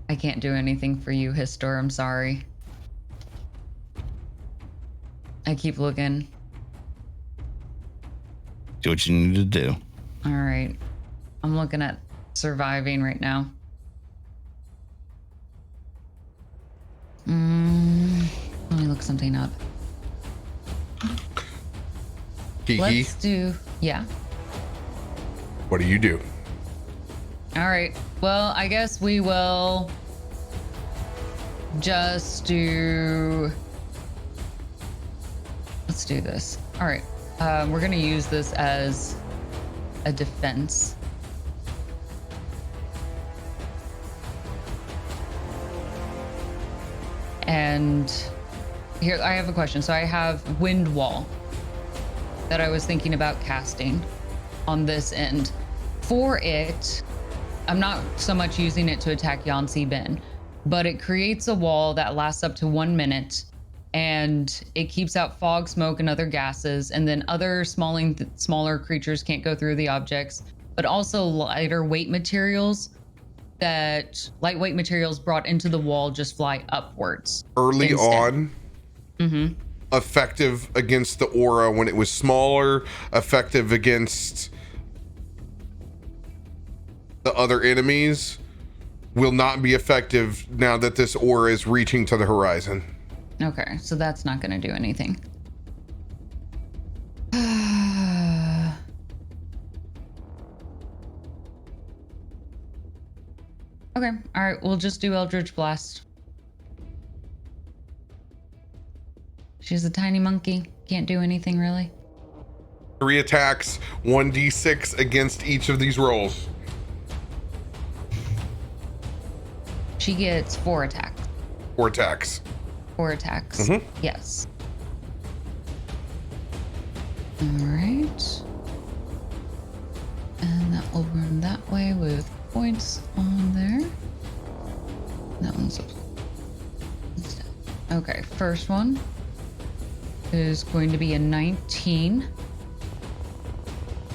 I can't do anything for you, Histor. I'm sorry. I keep looking. Do what you need to do. All right. I'm looking at surviving right now. Let me look something up. Kiki, Let's do, yeah. what do you do? All right. Well, I guess we will just do. Let's do this. All right. We're going to use this as a defense. And here, I have a question. So I have Wind Wall that I was thinking about casting on this end. For it, I'm not so much using it to attack Yansi Ben, but it creates a wall that lasts up to 1 minute, and it keeps out fog, smoke, and other gases, and then other smaller creatures can't go through the objects, but also lightweight materials brought into the wall just fly upwards. Early instead. on, effective against the aura when it was smaller, effective against the other enemies, will not be effective now that this aura is reaching to the horizon. Okay, so that's not going to do anything. Okay, all right, we'll just do Eldritch Blast. She's a tiny monkey. Can't do anything really. 3 attacks, 1d6 against each of these rolls. She gets 4 attacks. 4 attacks. 4 attacks. Yes. All right. And that will run that way with points on there. That one's instead. Okay, first one is going to be a 19.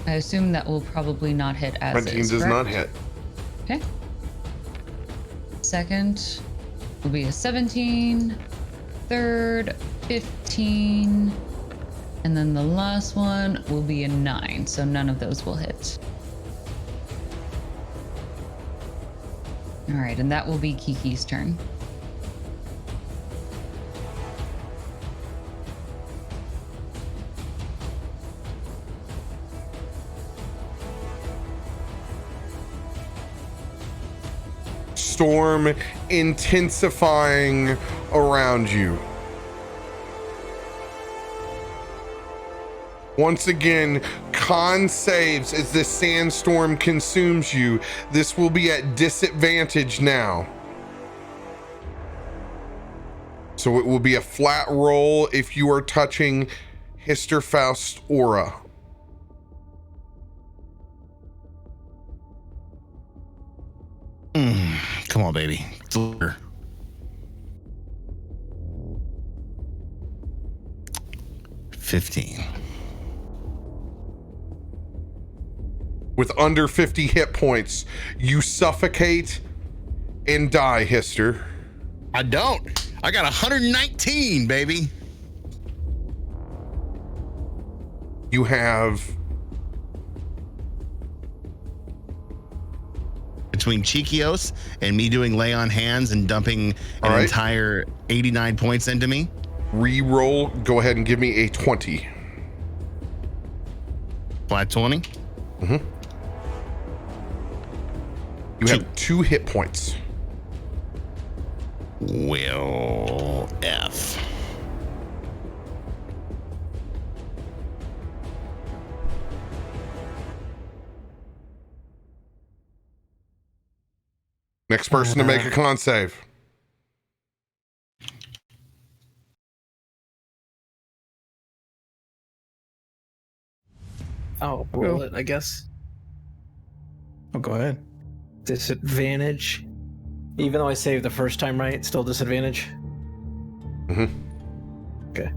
I assume that will probably not hit as 19 is, does correct? not hit. Okay. Second will be a 17. Third, 15. And then the last one will be a 9. So none of those will hit. All right, and that will be Kiki's turn. Storm intensifying around you. Once again, con saves as this sandstorm consumes you. This will be at disadvantage now. So it will be a flat roll if you are touching Histor Faust aura. Come on, baby. Deliver. $15. With under 50 hit points, you suffocate and die, Histor. I don't. I got 119, baby. You have Between Cheekios and me doing lay on hands and dumping All an right. entire 89 points into me. re-roll. Go ahead and give me a 20. Flat 20. You have 2 hit points. Will F. Next person to make a con save. I'll roll it, I guess. Oh, go ahead. Disadvantage. Even though I saved the first time, right? Still disadvantage? Mm-hmm. Okay.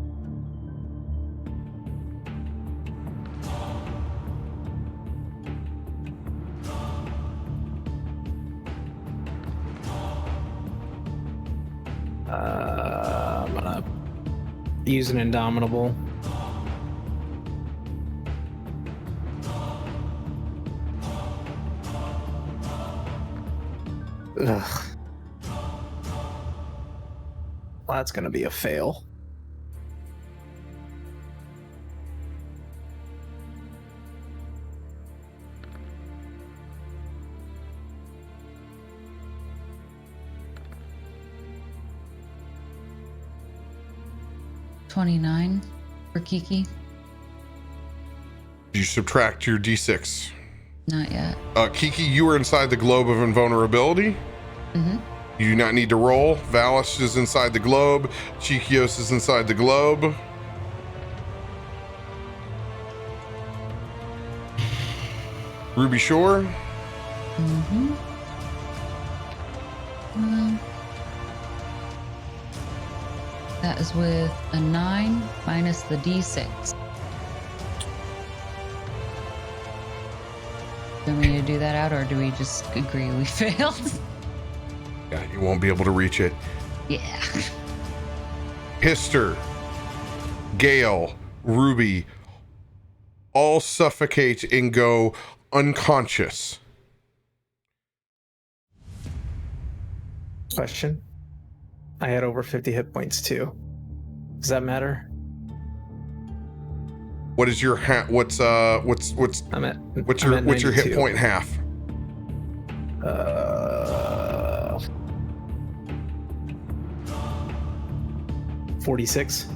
I'm gonna use an Indomitable. Ugh. Well, that's gonna be a fail. $29 for Kiki. You subtract your d6. Not yet. Kiki, you are inside the globe of invulnerability. Mm-hmm. You do not need to roll. Valas is inside the globe. Cheekios is inside the globe. Ruby Shore. Mm-hmm. That is with a 9 minus the d6. Do we need to do that out, or do we just agree we failed? Yeah, you won't be able to reach it. Yeah. Histor, Gale, Ruby, all suffocate and go unconscious. Question. I had over 50 hit points too. Does that matter? What is your what's I'm at your hit 92. point half? 46.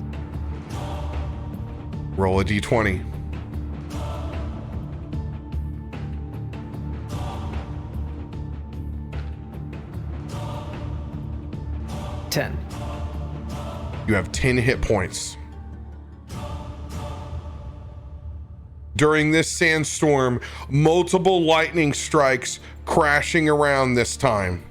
Roll a d20. $10. You have 10 hit points. During this sandstorm, multiple lightning strikes crashing around this time.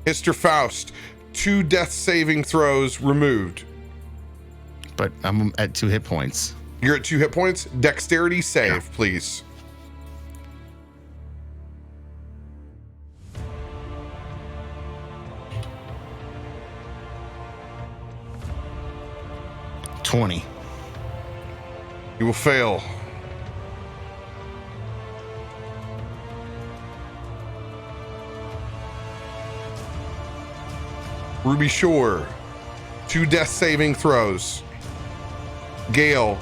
Mr. Faust, 2 death saving throws removed. But I'm at 2 hit points. You're at 2 hit points. Dexterity save, please. $20. You will fail. Ruby Shore, 2 death saving throws. Gale,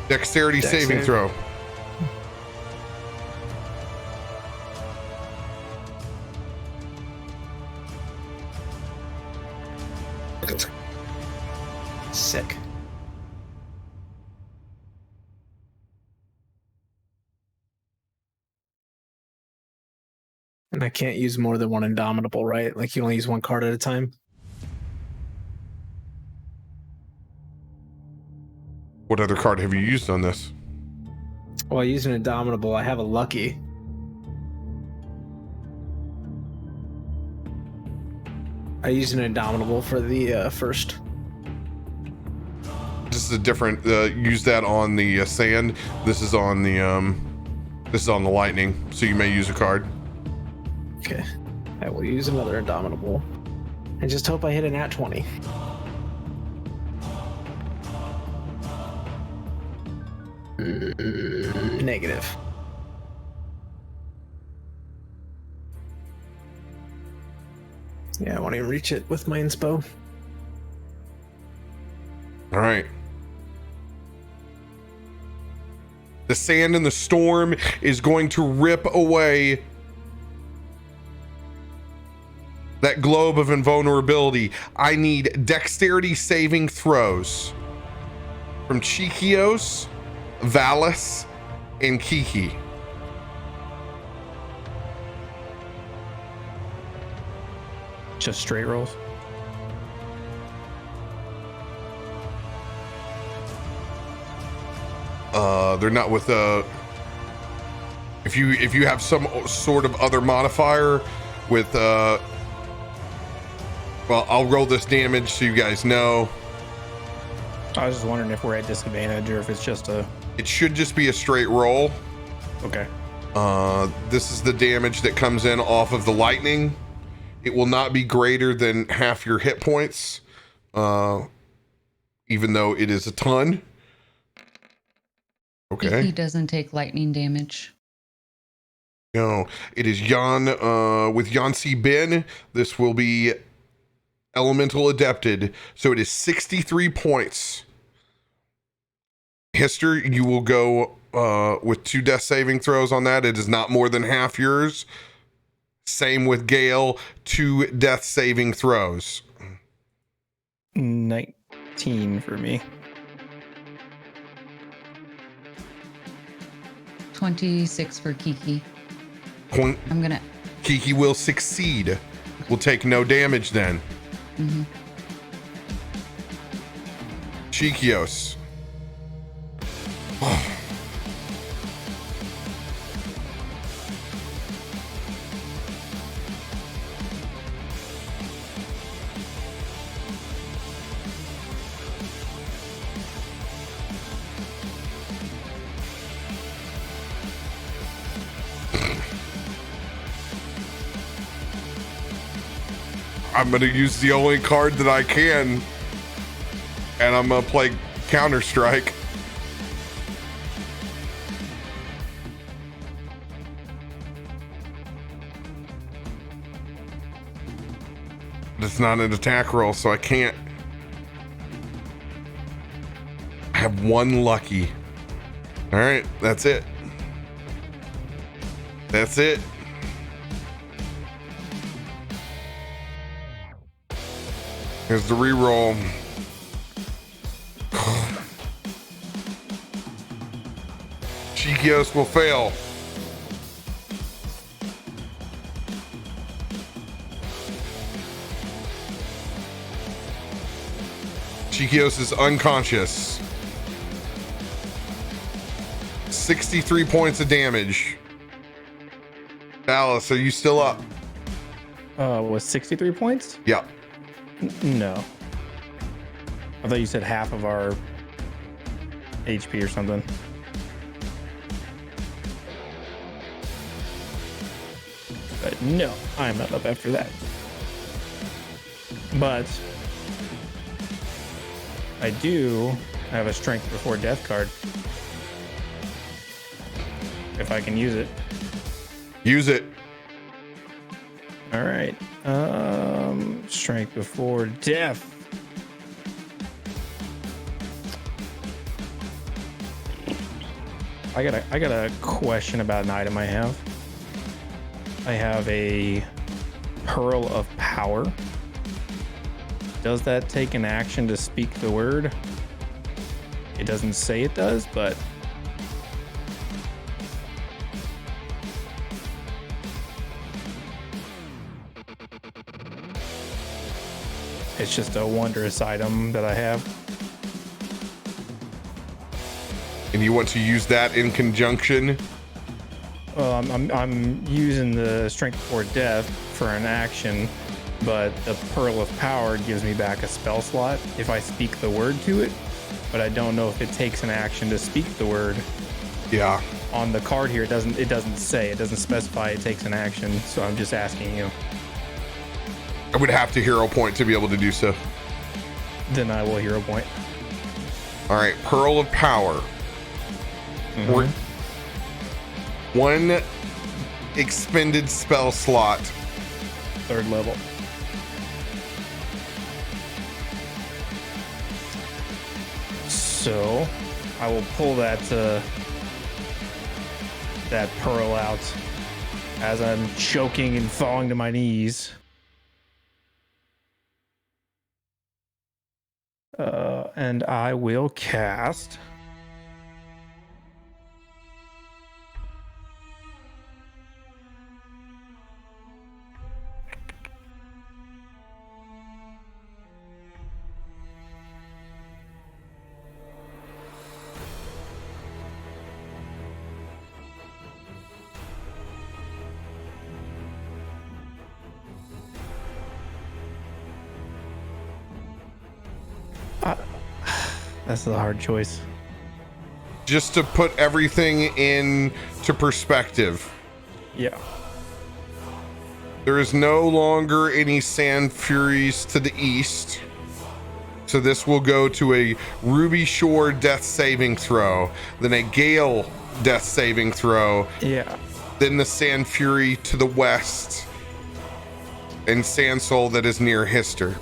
dexterity Dex saving save. throw. Sick. And I can't use more than one Indomitable, right? Like you only use one card at a time? What other card have you used on this? Well, I use an Indomitable. I have a Lucky. I used an Indomitable for the first. This is a different. Use that on the sand. This is on the lightning. So you may use a card. Okay. I will use another Indomitable. And just hope I hit a nat 20. Negative. Yeah, I won't even reach it with my inspo. All right. The sand in the storm is going to rip away that globe of invulnerability. I need dexterity saving throws from Cheekios, Valas, and Kiki. Just straight rolls. They're not with if you have some sort of other modifier with well, I'll roll this damage so you guys know. I was just wondering if we're at disadvantage or if it's just a... It should just be a straight roll. Okay. This is the damage that comes in off of the lightning. It will not be greater than half your hit points, even though it is a ton. Okay. He doesn't take lightning damage. No, it is Jan, with Yancy Ben. This will be elemental adepted. So it is 63 points. Histor, you will go with 2 death saving throws on that. It is not more than half yours. Same with Gale, 2 death saving throws. 19 for me. 26 for Kiki. I'm gonna. Kiki will succeed. Will take no damage then. Mm-hmm. Cheekios. I'm going to use the only card that I can, and I'm going to play Counter-Strike. But it's not an attack roll, so I can't. I have 1 lucky. All right, that's it. That's it. Here's the reroll. Cheekios will fail. Cheekios is unconscious. 63 points of damage. Valas, are you still up? Was 63 points? Yeah. No. I thought you said half of our HP or something. But no, I'm not up after that. But I do have a strength before death card. If I can use it. Use it. All right. Strength before death. I got a question about an item I have. I have a Pearl of Power. Does that take an action to speak the word? It doesn't say it does, but it's just a wondrous item that I have. And you want to use that in conjunction? Well, I'm using the strength before death for an action, but the Pearl of Power gives me back a spell slot if I speak the word to it, but I don't know if it takes an action to speak the word. Yeah. On the card here, it doesn't specify it takes an action, so I'm just asking you. I would have to hero point to be able to do so. Then I will hero point. All right, Pearl of Power. Mhm. 1 expended spell slot. 3rd level. So I will pull that pearl out as I'm choking and falling to my knees. And I will cast That's the hard choice. Just to put everything into perspective, Yeah. there is no longer any Sand Furies to the east. So this will go to a Ruby Shore death saving throw, then a Gale death saving throw, Yeah. then the Sand Fury to the west, and Sand Soul that is near Histor.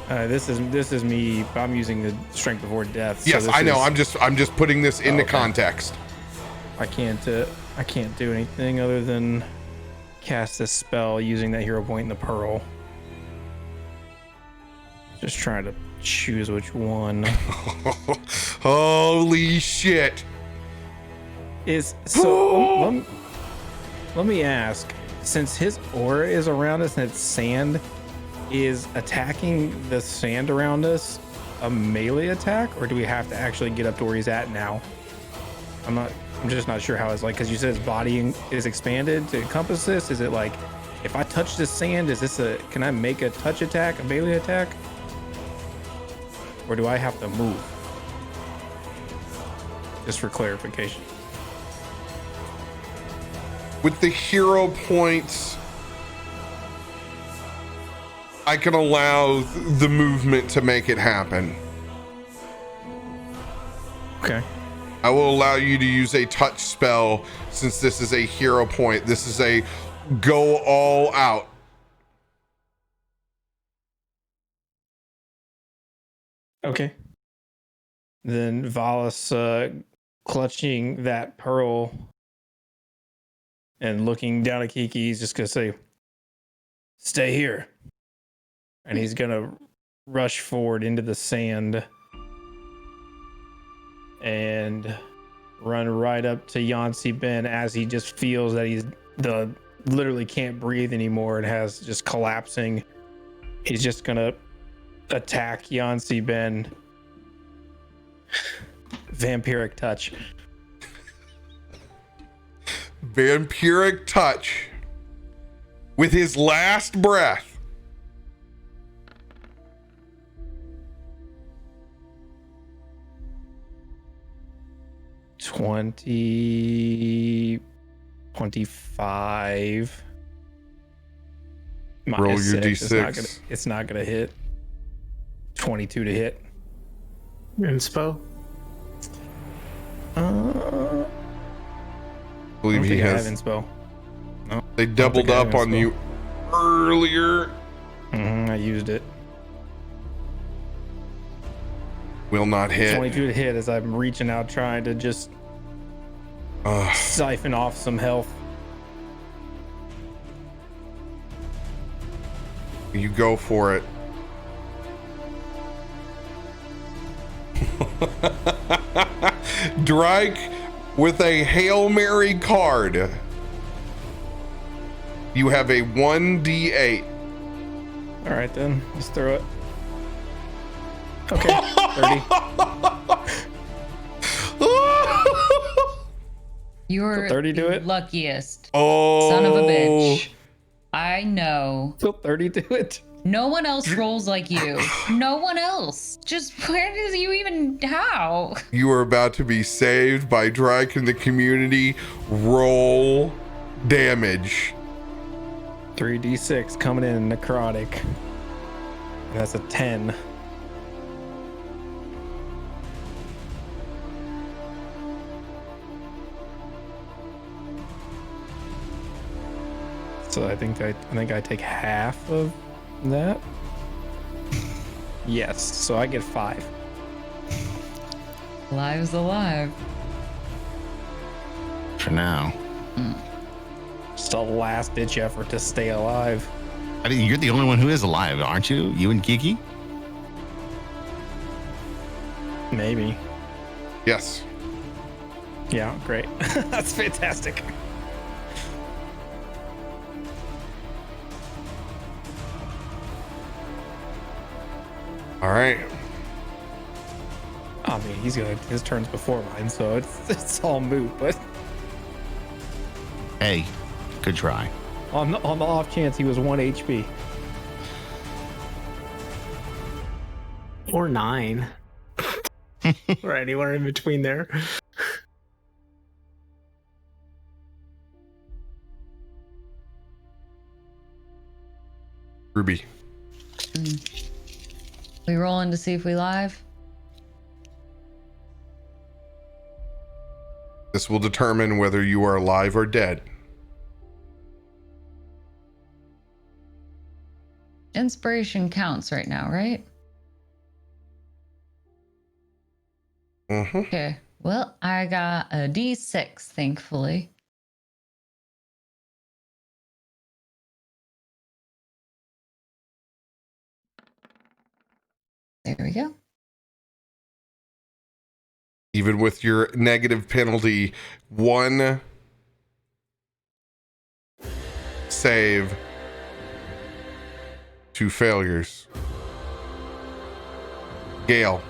This is me. I'm using the strength before death. So Yes, this I know. is- I'm just putting this into okay. context. I can't do anything other than cast this spell using that hero point in the pearl. Just trying to choose which one. Holy shit! Is so. Let me ask. Since his aura is around us and it's sand, is attacking the sand around us a melee attack, or do we have to actually get up to where he's at now? I'm just not sure how it's like, because you said his body is expanded to encompass this. Is it like, if I touch this sand, can I make a touch attack, a melee attack? Or do I have to move? Just for clarification. With the hero points, I can allow the movement to make it happen. Okay. I will allow you to use a touch spell since this is a hero point. This is a go all out. Okay. Then Valas, clutching that pearl and looking down at Kiki, he's just gonna say, "Stay here," and he's gonna rush forward into the sand and run right up to Yancy Ben as he just feels that he's literally can't breathe anymore and has just collapsing. He's just gonna attack Yancy Ben. Vampiric touch. Vampiric touch with his last breath. $25. Minus Roll your 6. D6. It's not gonna hit. 22 to hit. Inspo. I believe he have has. inspo. They doubled I have up on inspo. you earlier. I used it. Will not hit. 22 to hit as I'm reaching out trying to just siphon off some health. You go for it. Drake with a Hail Mary card. You have a 1d8. All right, then. Let's throw it. Okay, 30. You're 30 do the it? luckiest Oh. son of a bitch. I know. Still 30 do it. No one else rolls like you. No one else. Just where does you even how? You are about to be saved by Drake in the community. Roll damage. 3d6 coming in necrotic. That's a 10. So I think I take half of that. Yes, so I get 5. Live's alive. For now. Just a last ditch effort to stay alive. I mean, you're the only one who is alive, aren't you? You and Kiki? Maybe. Yes. Yeah, great. That's fantastic. All right. I mean, his turn's before mine, so it's all moot. But Hey, good try. on the off chance he was 1 HP. Or 9. Or anywhere in between there. Ruby. We rolling to see if we live? This will determine whether you are alive or dead. Inspiration counts right now, right? Mm-hmm. Okay. Well, I got a D6, thankfully. There we go. Even with your negative penalty, 1 save, 2 failures. Gale.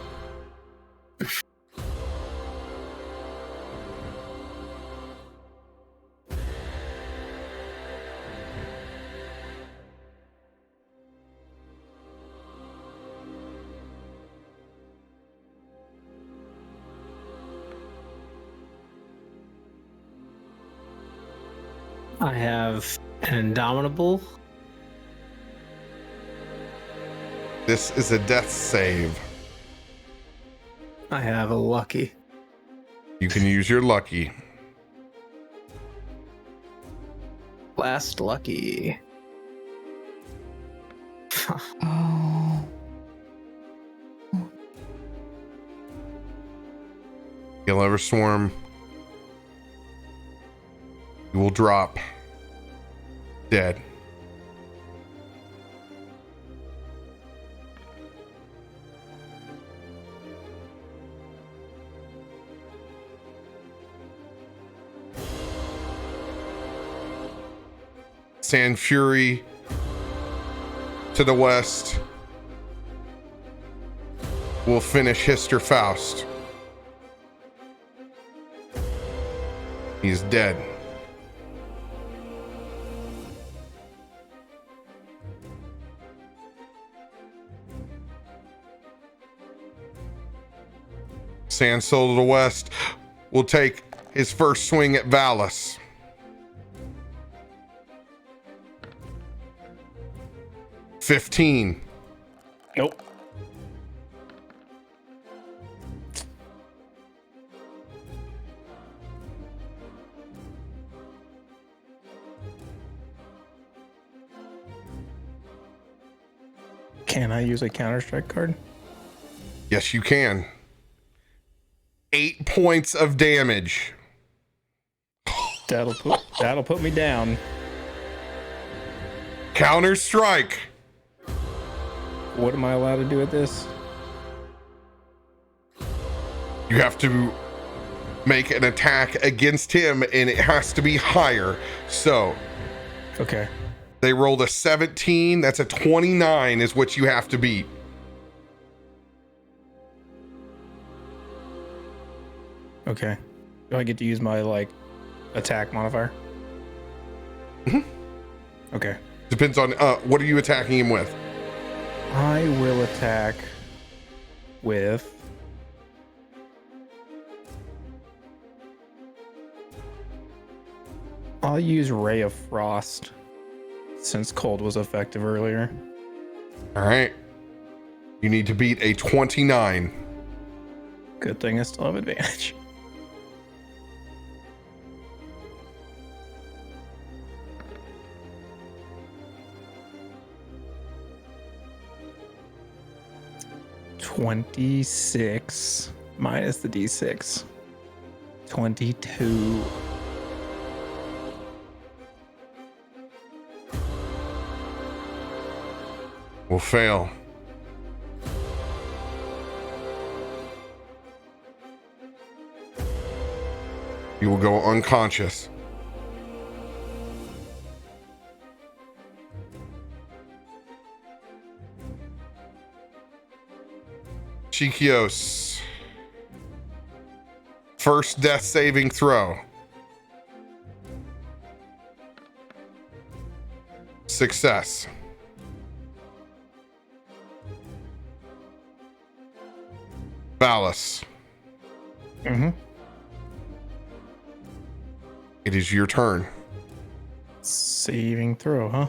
I have an Indomitable. This is a death save. I have a Lucky. You can use your lucky. Last Lucky. Oh. You'll ever swarm. You will drop. Dead. Sand Fury to the west will finish Histor Faust. He's dead. Sand Soul to the west will take his first swing at Valas. $15. Nope. Can I use a Counter-Strike card? Yes, you can. 8 points of damage. That'll put me down. Counter strike. What am I allowed to do with this? You have to make an attack against him, and it has to be higher. So Okay. they rolled a 17. That's a 29 is what you have to beat. Okay. Do I get to use my attack modifier? Okay. Depends on what are you attacking him with? I will attack with I'll use Ray of Frost since cold was effective earlier. All right. You need to beat a 29. Good thing I still have advantage. $26 minus the D6. 22. Will fail. You will go unconscious. Cheekios. First death saving throw. Success. Valas, Mm-hmm. it is your turn. Saving throw, huh?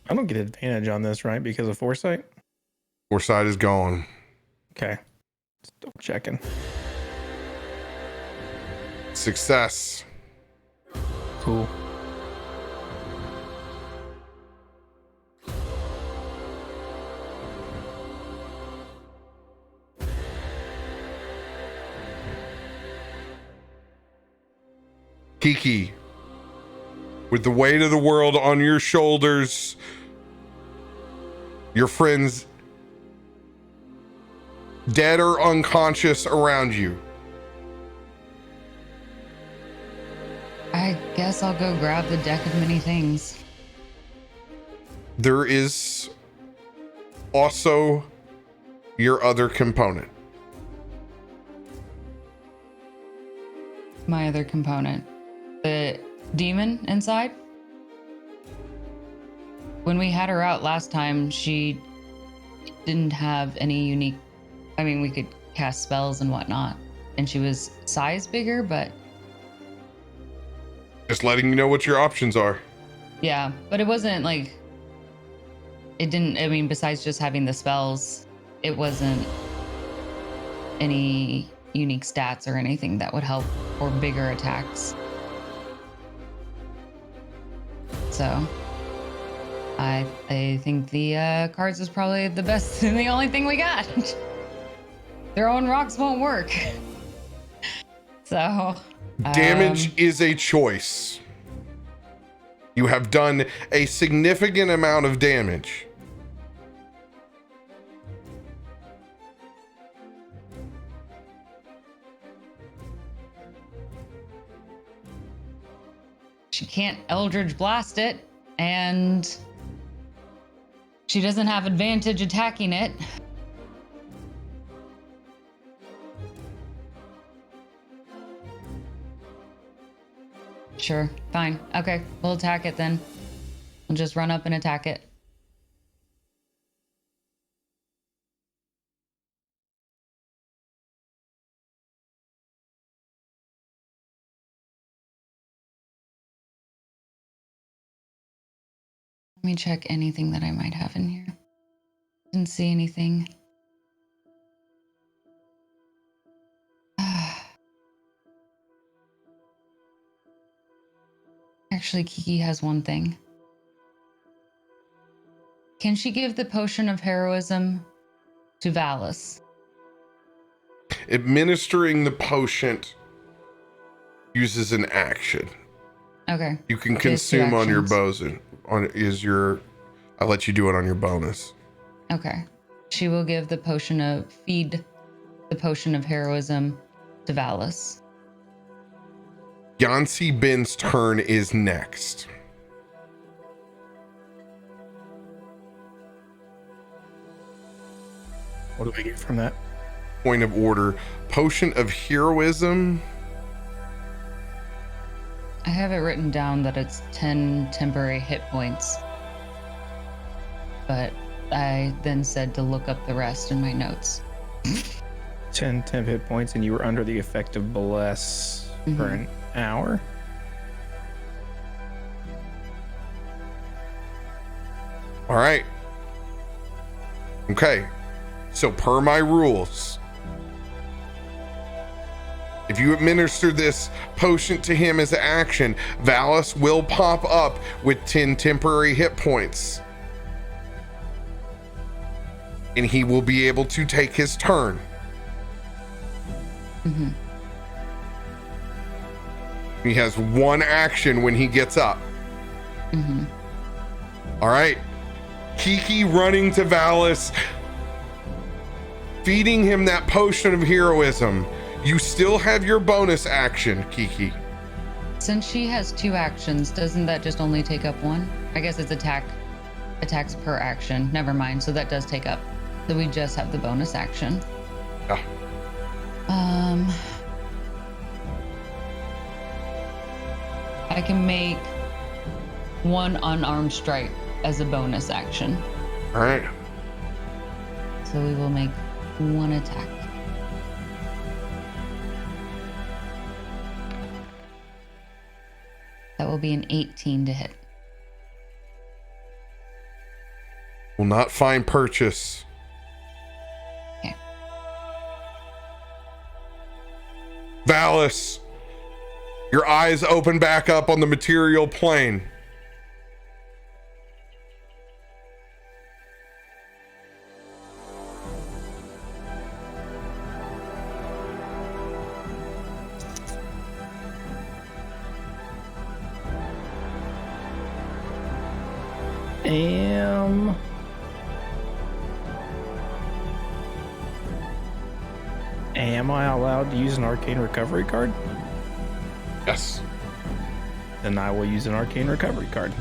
I don't get advantage on this, right? Because of foresight? Foresight is gone. Okay. Just double checking. Success. Cool. Kiki, with the weight of the world on your shoulders, your friends dead or unconscious around you. I guess I'll go grab the deck of many things. There is also your other component. My other component. The demon inside? When we had her out last time, she didn't have any unique... I mean, we could cast spells and whatnot. And she was size bigger, but... Just letting you know what your options are. Yeah, but it wasn't like... It didn't... I mean, besides just having the spells, it wasn't any unique stats or anything that would help for bigger attacks. So... I think the cards is probably the best and the only thing we got. Throwing rocks won't work. So... Damage is a choice. You have done a significant amount of damage. She can't Eldritch Blast it, and she doesn't have advantage attacking it. Sure, fine. Okay, we'll attack it then. We'll just run up and attack it. Let me check anything that I might have in here. Didn't see anything. Actually, Kiki has one thing. Can she give the potion of heroism to Valas? Administering the potion uses an action. Okay. You can She has two consume on your actions. boson. I'll let you do it on your bonus. Okay. She will give the potion of heroism to Valas. Yancy Bin's turn is next. What do we get from that? Point of order. Potion of heroism. I have it written down that it's 10 temporary hit points. But I then said to look up the rest in my notes. 10 temp hit points, and you were under the effect of Bless for an hour? All right. Okay. So per my rules, if you administer this potion to him as an action, Valas will pop up with 10 temporary hit points. And he will be able to take his turn. Mm-hmm. He has one action when he gets up. Mm-hmm. All right. Kiki running to Valas, feeding him that potion of heroism. You still have your bonus action, Kiki. Since she has two actions, doesn't that just only take up one? I guess it's attacks per action. Never mind. So that does take up. So we just have the bonus action. Yeah. I can make one unarmed strike as a bonus action. All right. So we will make one attack. That will be an 18 to hit. Will not find purchase. Okay. Valas, your eyes open back up on the material plane. Am I allowed to use an arcane recovery card? Yes. Then I will use an arcane recovery card.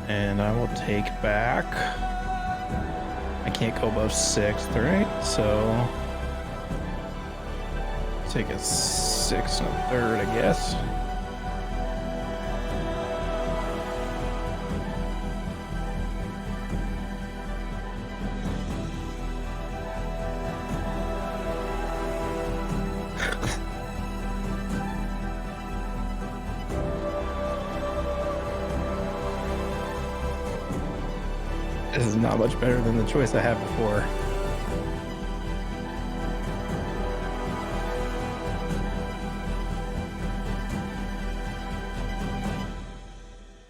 And I will take back. I can't go above 6th, right? So take a 6 and a 3rd, I guess. This is not much better than the choice I had before.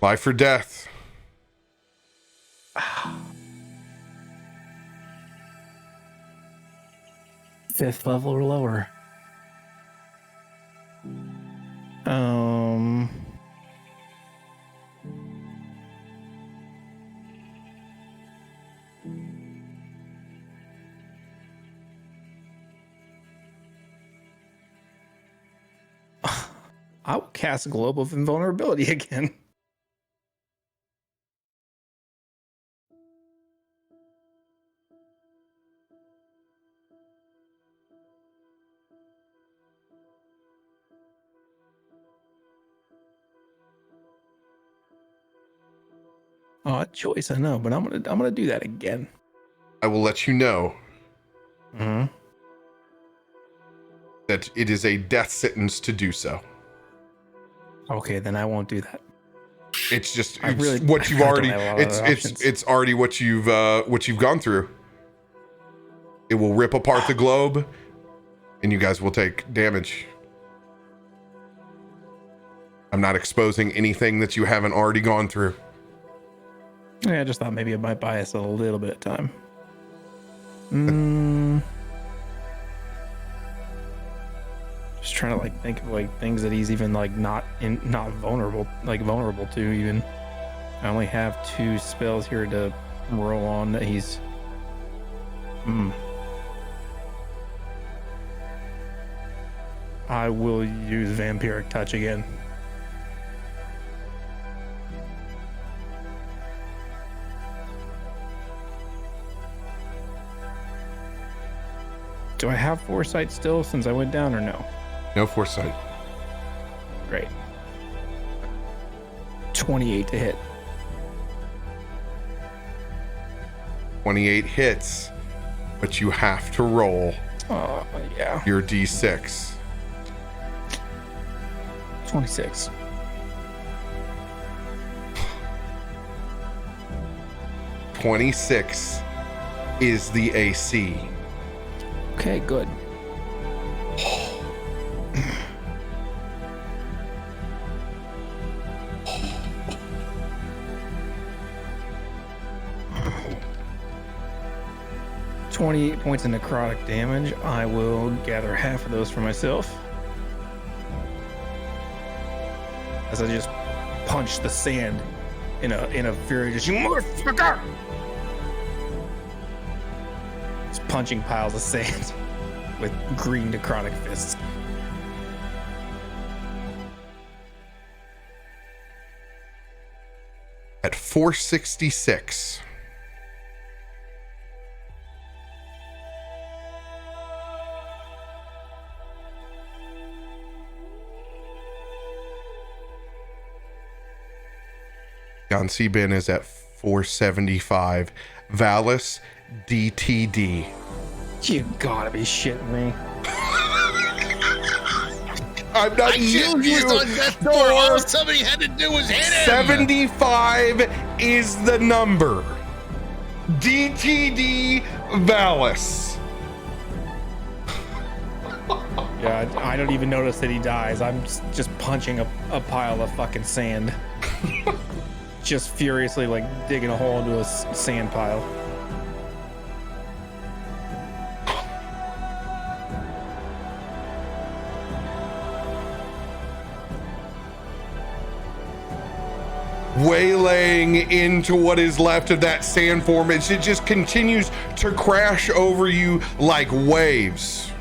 Life or death. Fifth level or lower. I will cast Globe of Invulnerability again. Odd choice, I know, but I'm gonna do that again. I will let you know Mm-hmm. that it is a death sentence to do so. Okay, then I won't do that. It's just I really- what you've I don't already. have a lot of other options. It's already what you've gone through. It will rip apart the globe, and you guys will take damage. I'm not exposing anything that you haven't already gone through. Yeah, I just thought maybe it might buy us a little bit of time. Just trying to think of things that he's even not vulnerable to even. I only have 2 spells here to roll on that he's. I will use Vampiric Touch again. Do I have Foresight still since I went down or no? No foresight. Great. 28 to hit. 28 hits, but you have to roll Oh, yeah. your D6. 26. .26 is the AC. Okay, good. $28 points of necrotic damage. I will gather half of those for myself. As I just punch the sand in a fury, just you motherfucker! Just punching piles of sand with green necrotic fists. At 466. Jan Sebin is at 475. Valas, DTD. You gotta be shitting me. I'm not I knew he was on death door. All somebody had to do was hit him. 75 is the number. DTD Valas. Yeah, I don't even notice that he dies. I'm just punching a pile of fucking sand. Just furiously, like, digging a hole into a sand pile. Waylaying into what is left of that sand formation. It just continues to crash over you like waves.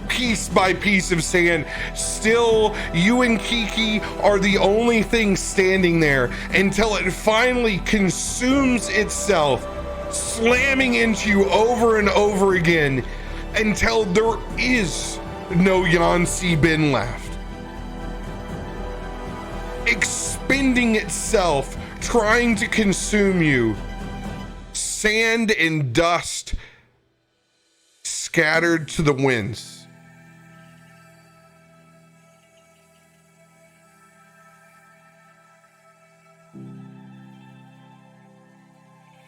Piece by piece of sand. Still, you and Kiki are the only thing standing there until it finally consumes itself, slamming into you over and over again until there is no Jan Sebin left. Expending itself, trying to consume you. Sand and dust scattered to the winds.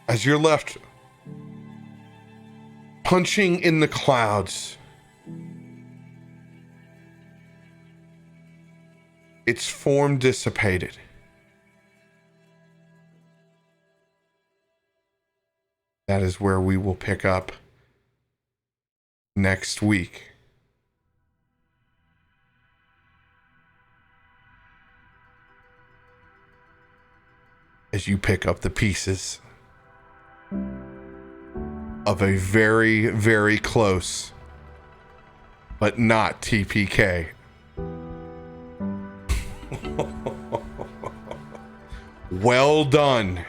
As you're left punching in the clouds, its form dissipated. That is where we will pick up next week. As you pick up the pieces of a very, very close, but not TPK. Well done.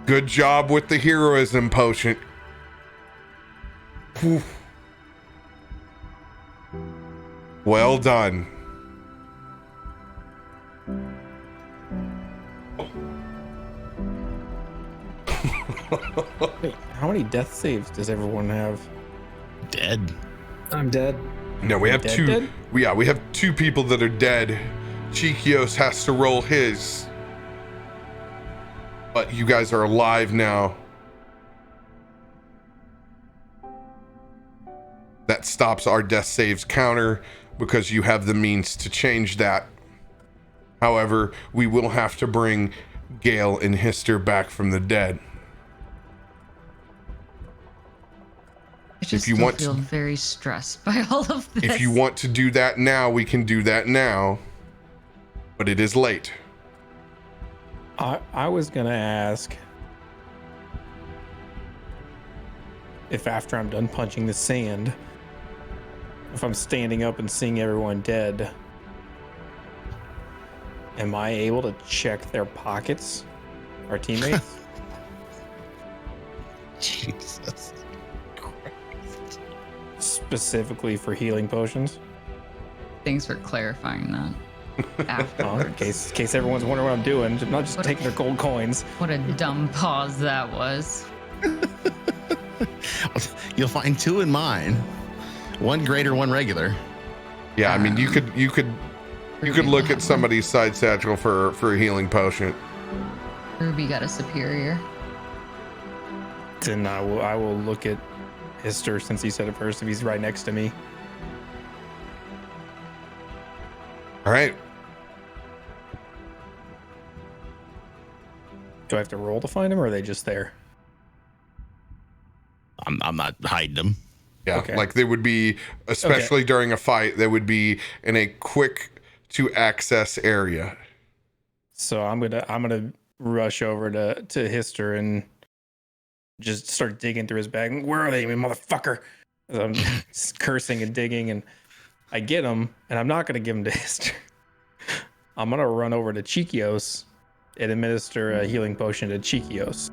Good job with the heroism potion. Whew. Well done. Wait, how many death saves does everyone have? Dead. I'm dead. No, we have two. Dead? We have two people that are dead. Cheekios has to roll his. But you guys are alive now. That stops our death saves counter because you have the means to change that. However, we will have to bring Gale and Histor back from the dead. I just If you still want feel to- very stressed by all of this. If you want to do that now, we can do that now. But it is late. I was gonna ask if after I'm done punching the sand, if I'm standing up and seeing everyone dead, am I able to check their pockets, our teammates? Jesus. Specifically for healing potions? Thanks for clarifying that. In Afterwards. case everyone's wondering what I'm doing, I'm not just What- taking their gold coins. What a dumb pause that was. You'll find two in mine. One greater, one regular. Yeah, I mean, you could look at somebody's side satchel for a healing potion. Ruby got a superior. Then I will look at Histor since he said it first, if he's right next to me. All right. Do I have to roll to find him, or are they just there? I'm not hiding them. Yeah, Okay. like they would be, especially during a fight, they would be in a quick to access area. So I'm gonna rush over to Histor and just start digging through his bag. Where are they, you motherfucker? As I'm just cursing and digging, and I get him, and I'm not gonna give him to Histor. I'm gonna run over to Cheekios and administer a healing potion to Cheekios.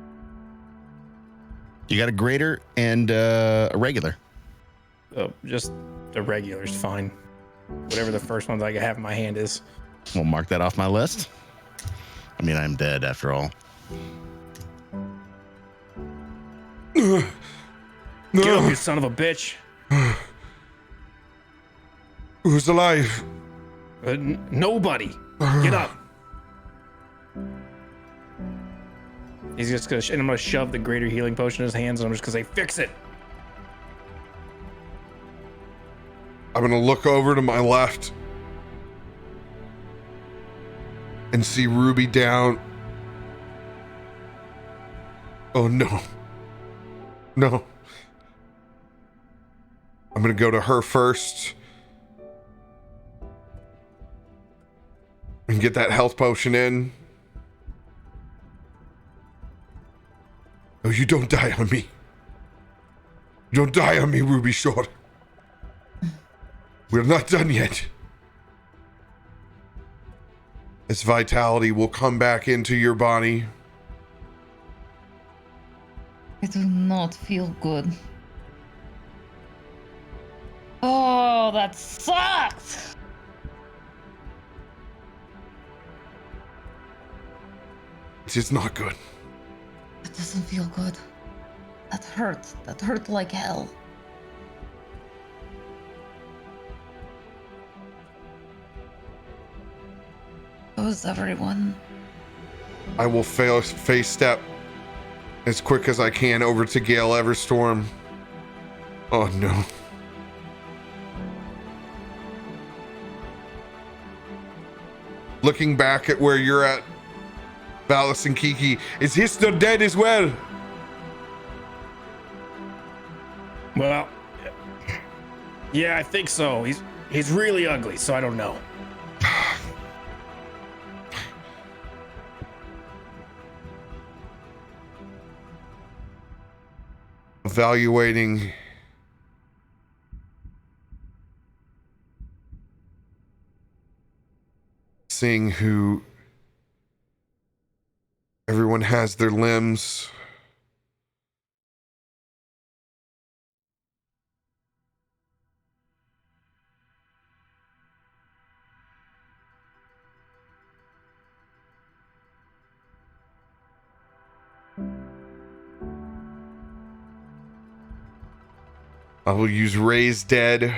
You got a greater and a regular. Just a regular's fine. whatever the first ones I have in my hand is. We'll mark that off my list. I mean, I'm dead after all. Get up, No. you son of a bitch. Who's alive? Nobody. Get up. He's just gonna, and I'm gonna shove the greater healing potion in his hands, and I'm just gonna say, fix it. I'm gonna look over to my left and see Ruby down. Oh no. No. I'm gonna go to her first and get that health potion in. Oh, you don't die on me. You don't die on me, Ruby Short. We're not done yet. This vitality will come back into your body. I do not feel good. Oh, that sucks! It is not good. It doesn't feel good. That hurt. That hurt like hell. How's everyone? I will face step as quick as I can over to Gale Everstorm. Oh no. Looking back at where you're at, Valas and Kiki, is Histor dead as well? Well, yeah, I think so. He's really ugly, so I don't know. Evaluating seeing who everyone has their limbs. I will use Raise Dead.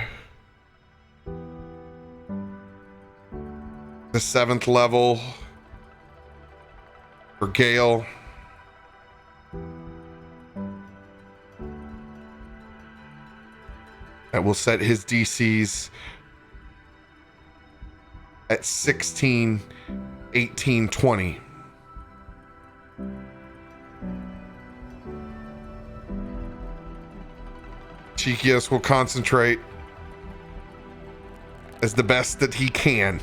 The 7th level for Gale. That will set his DCs at 16, 18, 20. Cheekios will concentrate as the best that he can.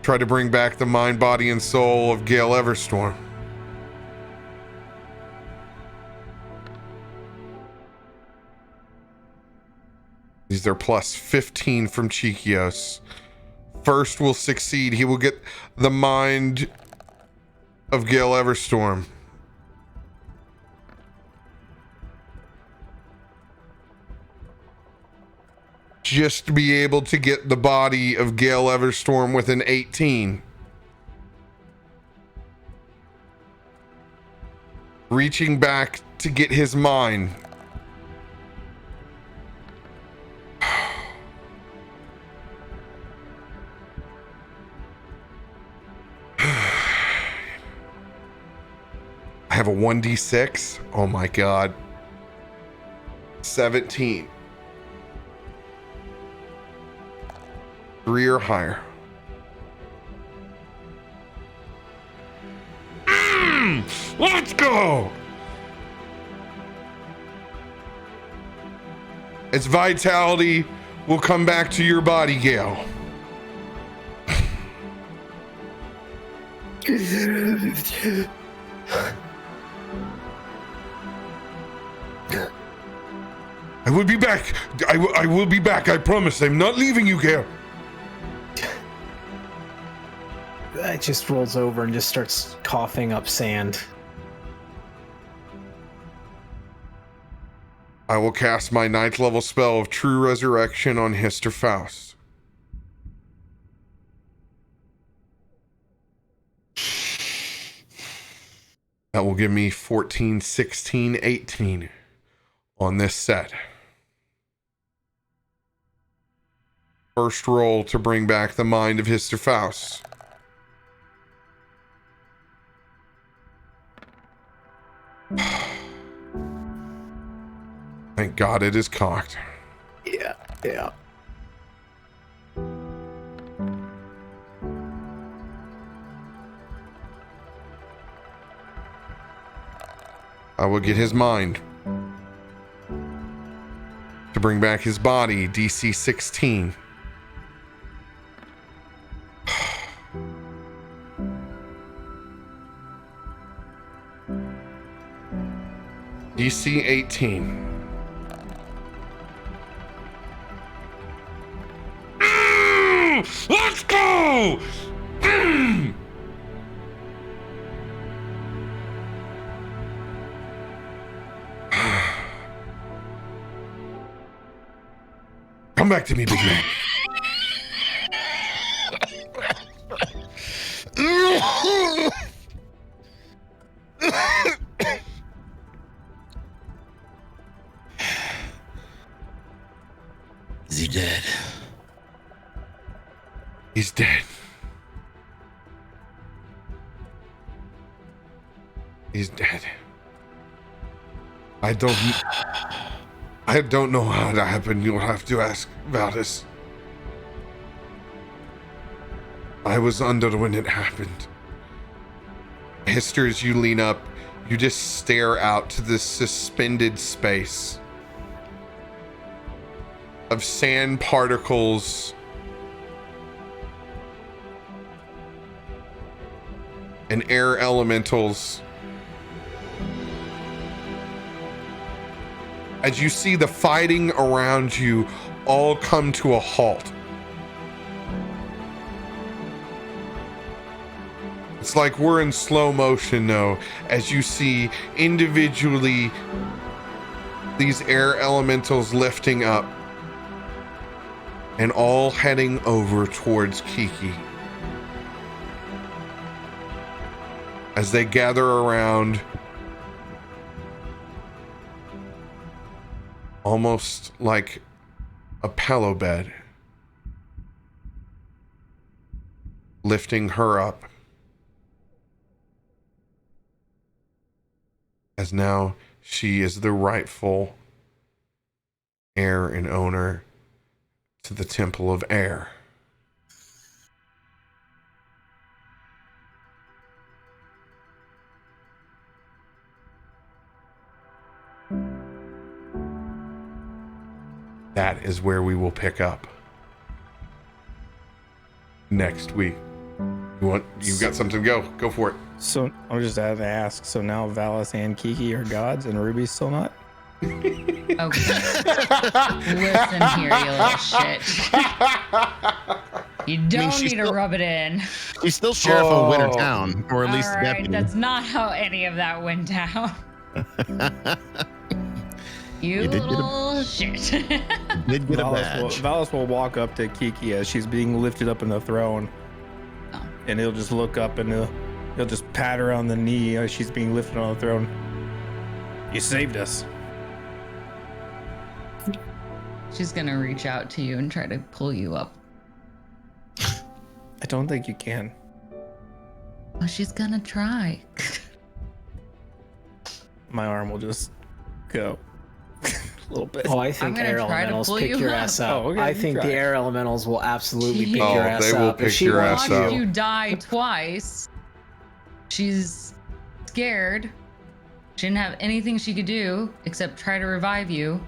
Try to bring back the mind, body, and soul of Gale Everstorm. These are plus 15 from Cheekios. First will succeed. He will get the mind of Gale Everstorm. Just to be able to get the body of Gale Everstorm with an 18. Reaching back to get his mind. I have a 1d6. Oh my god. 17. 3 or higher. Let's go! Its vitality will come back to your body, Gale. I will be back. I will be back. I promise. I'm not leaving you, Gale. It just rolls over and just starts coughing up sand. I will cast my 9th level spell of True Resurrection on Histor Faust. That will give me 14, 16, 18 on this set. First roll to bring back the mind of Histor Faust. Thank God it is cocked. Yeah, yeah. I will get his mind. To bring back his body, DC 16. DC 18. Let's go! Come back to me, big man. Is he dead? He's dead. He's dead. I don't know how that happened. You'll have to ask Valas. I was under when it happened. Histor, as you lean up, you just stare out to this suspended space of sand particles and air elementals. As you see the fighting around you all come to a halt. It's like we're in slow motion though, as you see individually these air elementals lifting up and all heading over towards Kiki. As they gather around, almost like a pillow bed, lifting her up. As now she is the rightful heir and owner to the Temple of Air. That is where we will pick up next week. You got something to go for it. So I'm just had to ask. So now Valas and Kiki are gods, and Ruby's still not. Okay. Listen here, you little shit. You don't need to rub it in. He's still sheriff of Winter Town, or at least All right, deputy. that's not how any of that went down. You did get little shit. Did get a badge. Valas will walk up to Kiki as she's being lifted up in the throne, and he'll just look up and he'll just pat her on the knee as she's being lifted on the throne. You saved us. She's gonna reach out to you and try to pull you up. I don't think you can. Well, she's gonna try. My arm will just go a little bit. Oh, I think gonna air try to elementals pull pick you your up. ass up. Oh, okay, I you think try. the air elementals will absolutely pick Oh, your ass they will up. pick If she your wants ass Watched up. you die twice. She's scared. She didn't have anything she could do except try to revive you.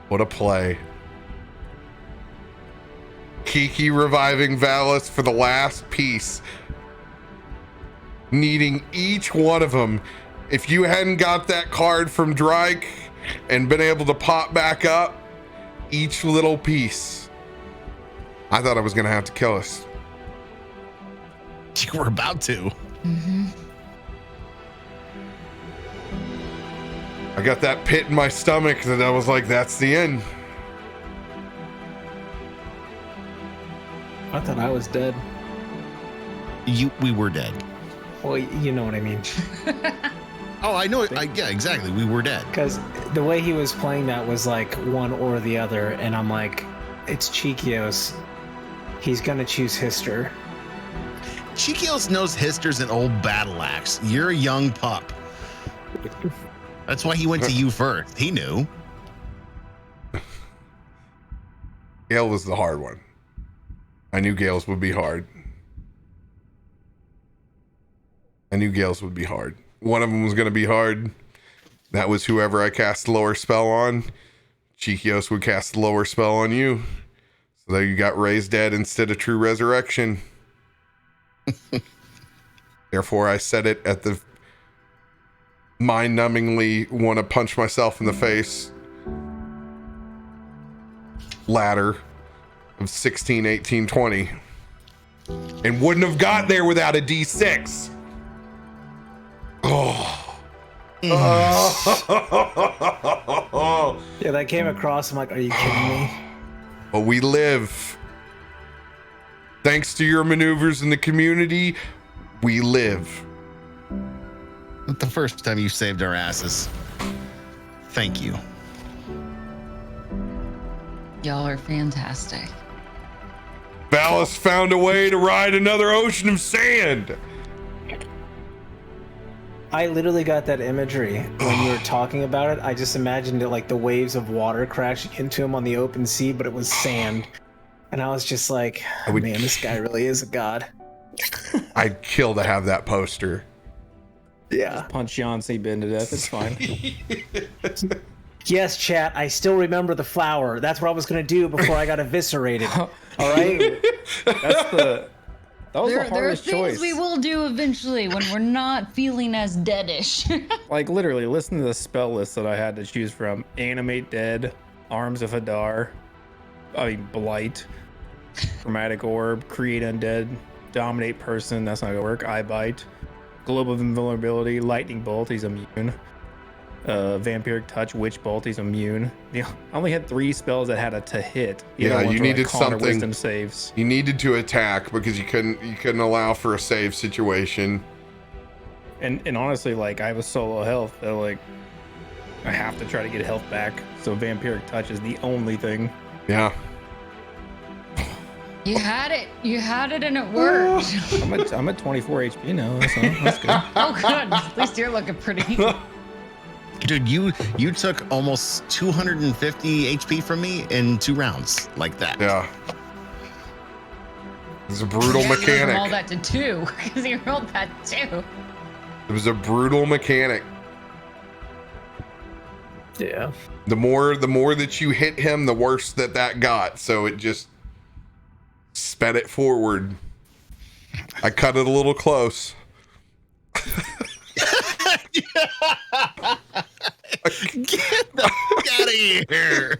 What a play. Kiki reviving Valas for the last piece. Needing each one of them. If you hadn't got that card from Drake and been able to pop back up, each little piece. I thought I was going to have to kill us. We're about to. Mm-hmm. I got that pit in my stomach that I was like, that's the end. I thought I was dead. We were dead. Well, you know what I mean. Oh, I know. Yeah, exactly. We were dead. Because the way he was playing that was like one or the other, and I'm like, it's Cheekios. He's gonna choose Histor. Cheekios knows Histor's an old battle axe. You're a young pup. That's why he went to you first. He knew. Gale was the hard one. I knew Gale's would be hard. One of them was going to be hard. That was whoever I cast the lower spell on. Cheekios would cast the lower spell on you. So there you got raised dead instead of true resurrection. Therefore, I said it at the mind-numbingly want to punch myself in the face ladder of 16, 18, 20. And wouldn't have got there without a D6. Oh. Yeah, that came across. I'm like, are you kidding me? But we live. Thanks to your maneuvers in the community, we live. Not the first time you saved our asses. Thank you. Y'all are fantastic. Valas found a way to ride another ocean of sand. I literally got that imagery when you were talking about it. I just imagined it like the waves of water crashing into him on the open sea, but it was sand. And I was just like, man, this guy really is a god. I'd kill to have that poster. Yeah. Punch Yancey Ben to death. It's fine. Yes, chat. I still remember the flower. That's what I was going to do before I got eviscerated. All right? That was the There are hardest things choice. we will do eventually when we're not feeling as deadish. Like, literally, listen to the spell list that I had to choose from. Animate Dead, Arms of Hadar, Blight, Chromatic Orb, Create Undead, Dominate Person, that's not gonna work, Eye Bite, Globe of Invulnerability, Lightning Bolt, he's immune, Vampiric Touch, Witch Bolt, he's immune. I only had 3 spells that had a to hit. Yeah, you needed something. Wisdom saves. You needed to attack because you couldn't allow for a save situation. And honestly, like, I have a solo health, so like I have to try to get health back. So Vampiric Touch is the only thing. Yeah. You had it and it worked. I'm at 24 HP now, so that's good. Oh good, at least you're looking pretty. Dude, you took almost 250 HP from me in 2 rounds like that. Yeah. It was a brutal You mechanic. rolled that to 2 because you rolled that 2. It was a brutal mechanic. Yeah. The more that you hit him, the worse that got. So it just sped it forward. I cut it a little close. Get the fuck out of here.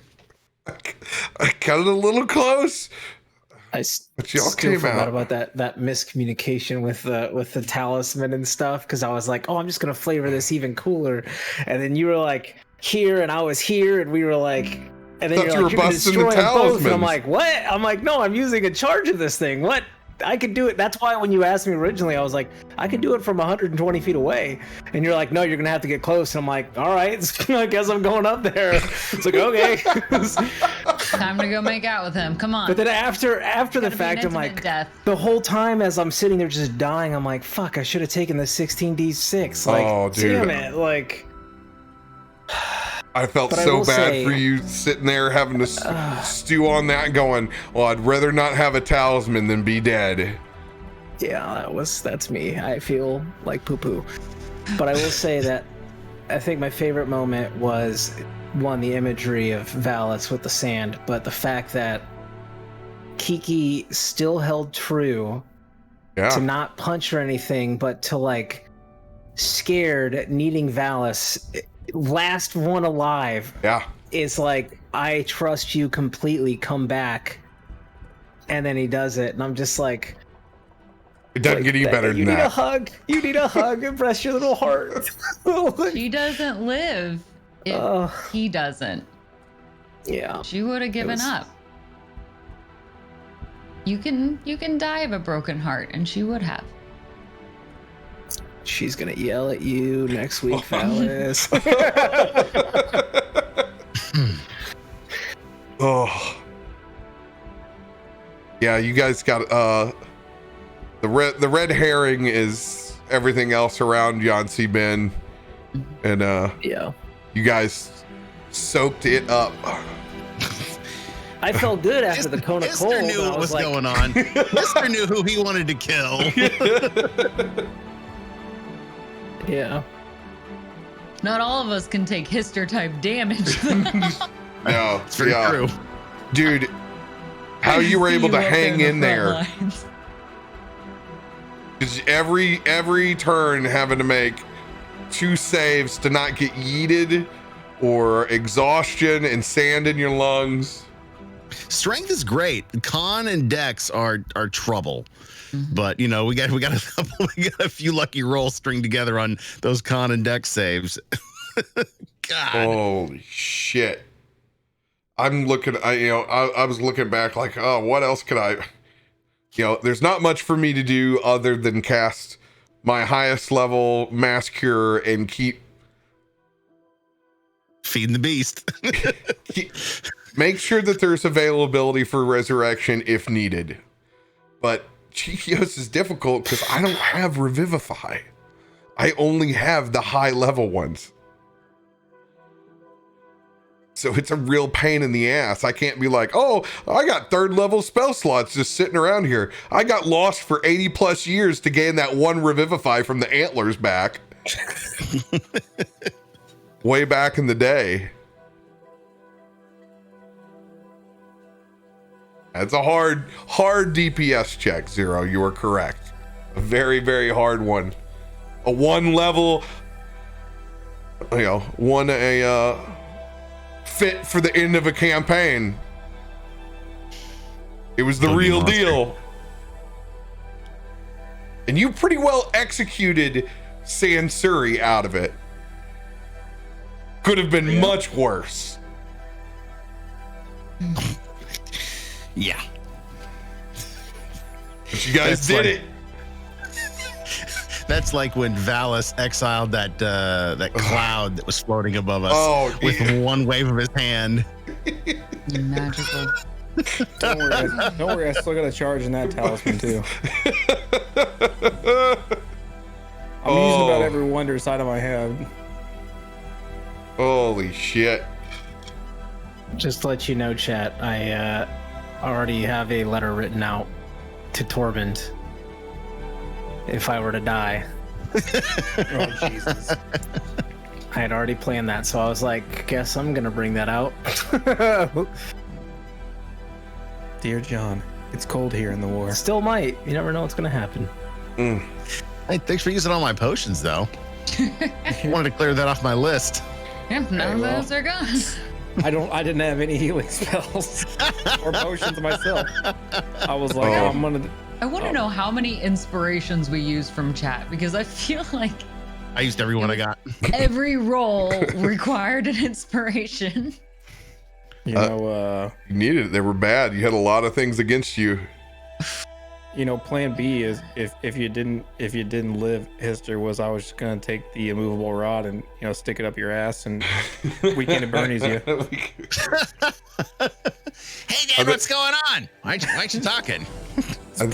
I cut it a little close. I But y'all still came forgot out. about that miscommunication with the talisman and stuff, because I was like, oh, I'm just gonna flavor this even cooler, and then you were like here and I was here and we were like, and then Thought you're you like, were you're gonna busting the destroy them both. And I'm talismans. like, what? I'm like, no, I'm using a charge of this thing. What? I could do it. That's why when you asked me originally, I was like, I could do it from 120 feet away. And you're like, no, you're gonna have to get close. And I'm like, all right, I guess I'm going up there. It's like, okay. Time to go make out with him. Come on. But then after the Gotta be an fact, I'm intimate like, death. the whole time as I'm sitting there just dying, I'm like, fuck, I should have taken the 16d6. Like, Oh, dude. damn it. Like, I felt But I so will bad say- for you sitting there having to stew on that and going, well, I'd rather not have a talisman than be dead. yeah, that's me. I feel like poo-poo. But I will say that I think my favorite moment was, one, the imagery of Valas with the sand, but the fact that Kiki still held true Yeah. to not punch or anything, but to like scared, needing Valas, last one alive, Yeah. is like, I trust you completely, come back. And then he does it, and I'm just like, It doesn't get any better you than need a that. hug. You need a hug and press your little heart. She doesn't live. If he doesn't, Yeah. she would have given up. You can die of a broken heart, and she would have. She's gonna yell at you next week, Valas. Oh. Yeah, you guys got the red herring is everything else around Yancy Ben. And Yeah. you guys soaked it up. I felt good after the cone of cold. Histor knew what was going on. Histor knew who he wanted to kill. Yeah. Not all of us can take Histor type damage. No, It's very true. Dude, how you were able to hang in there? Because every turn having to make 2 saves to not get yeeted or exhaustion and sand in your lungs. Strength is great. Con and Dex are trouble. But we got a few lucky rolls stringed together on those Con and Dex saves. God. Holy shit. I'm looking, I was looking back like, oh, what else could I, there's not much for me to do other than cast my highest level mass cure and keep feeding the beast. Make sure that there's availability for resurrection if needed. But Cheekios is difficult because I don't have Revivify. I only have the high level ones. So it's a real pain in the ass. I can't be like, oh, I got 3rd level spell slots just sitting around here. I got lost for 80 plus years to gain that 1 Revivify from the antlers back. Way back in the day. That's a hard DPS check, Zero. You are correct. A very, very hard one. A 1 level, fit for the end of a campaign. It was the real deal. And you pretty well executed Sansuri out of it. Could have been much worse. Yeah. But you guys did it. That's like when Valas exiled that cloud that was floating above us with one wave of his hand. Magical. Don't worry, I still got a charge in that talisman too. I'm using about every wondrous item I have. Holy shit. Just to let you know, chat, I already have a letter written out to Tormund if I were to die. Oh, Jesus. I had already planned that, so I was like, guess I'm gonna bring that out. Dear John, it's cold here in the war. Still might. You never know what's gonna happen. Hey, thanks for using all my potions, though. I wanted to clear that off my list. Yep, none of those are gone. I didn't have any healing spells or potions myself. I was like, I'm gonna. I want to know how many inspirations we use from chat, because I feel like I used every one I got. every roll required an inspiration. You know, you needed it. They were bad. You had a lot of things against you. Plan B is if you didn't live, Histor, was I was just gonna take the immovable rod and stick it up your ass and weekend at Bernie's you. Hey, Dad, what's going on? Why aren't you talking? I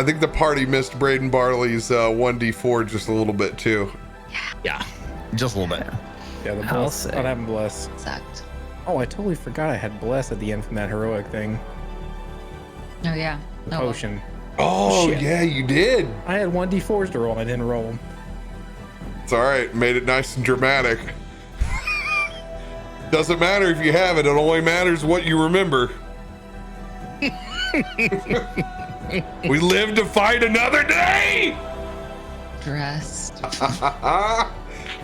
think the party missed Braden Barley's 1d4 just a little bit too. Yeah, just a little bit. Yeah, the bless. I'd have him bless. Sucked. Oh, I totally forgot I had bless at the end from that heroic thing. Oh yeah. The potion. Oh Shit. yeah, you did. I had 1d4s to roll and I didn't roll them. It's all right. Made it nice and dramatic. Doesn't matter if you have it. It only matters what you remember. We live to fight another day. Dressed. I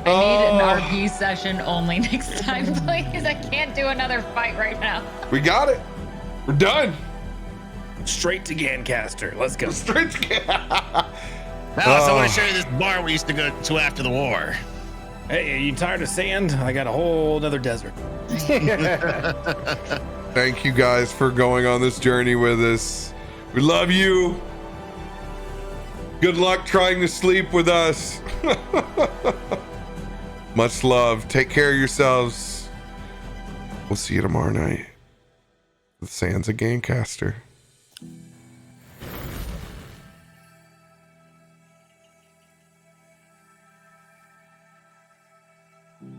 need an RP session only next time, please. I can't do another fight right now. We got it. We're done. Straight to Gancaster. Let's go. Straight to Alice, I want to show you this bar we used to go to after the war. Hey, are you tired of sand? I got a whole other desert. Thank you guys for going on this journey with us. We love you. Good luck trying to sleep with us. Much love. Take care of yourselves. We'll see you tomorrow night. The Sands of Gamecaster.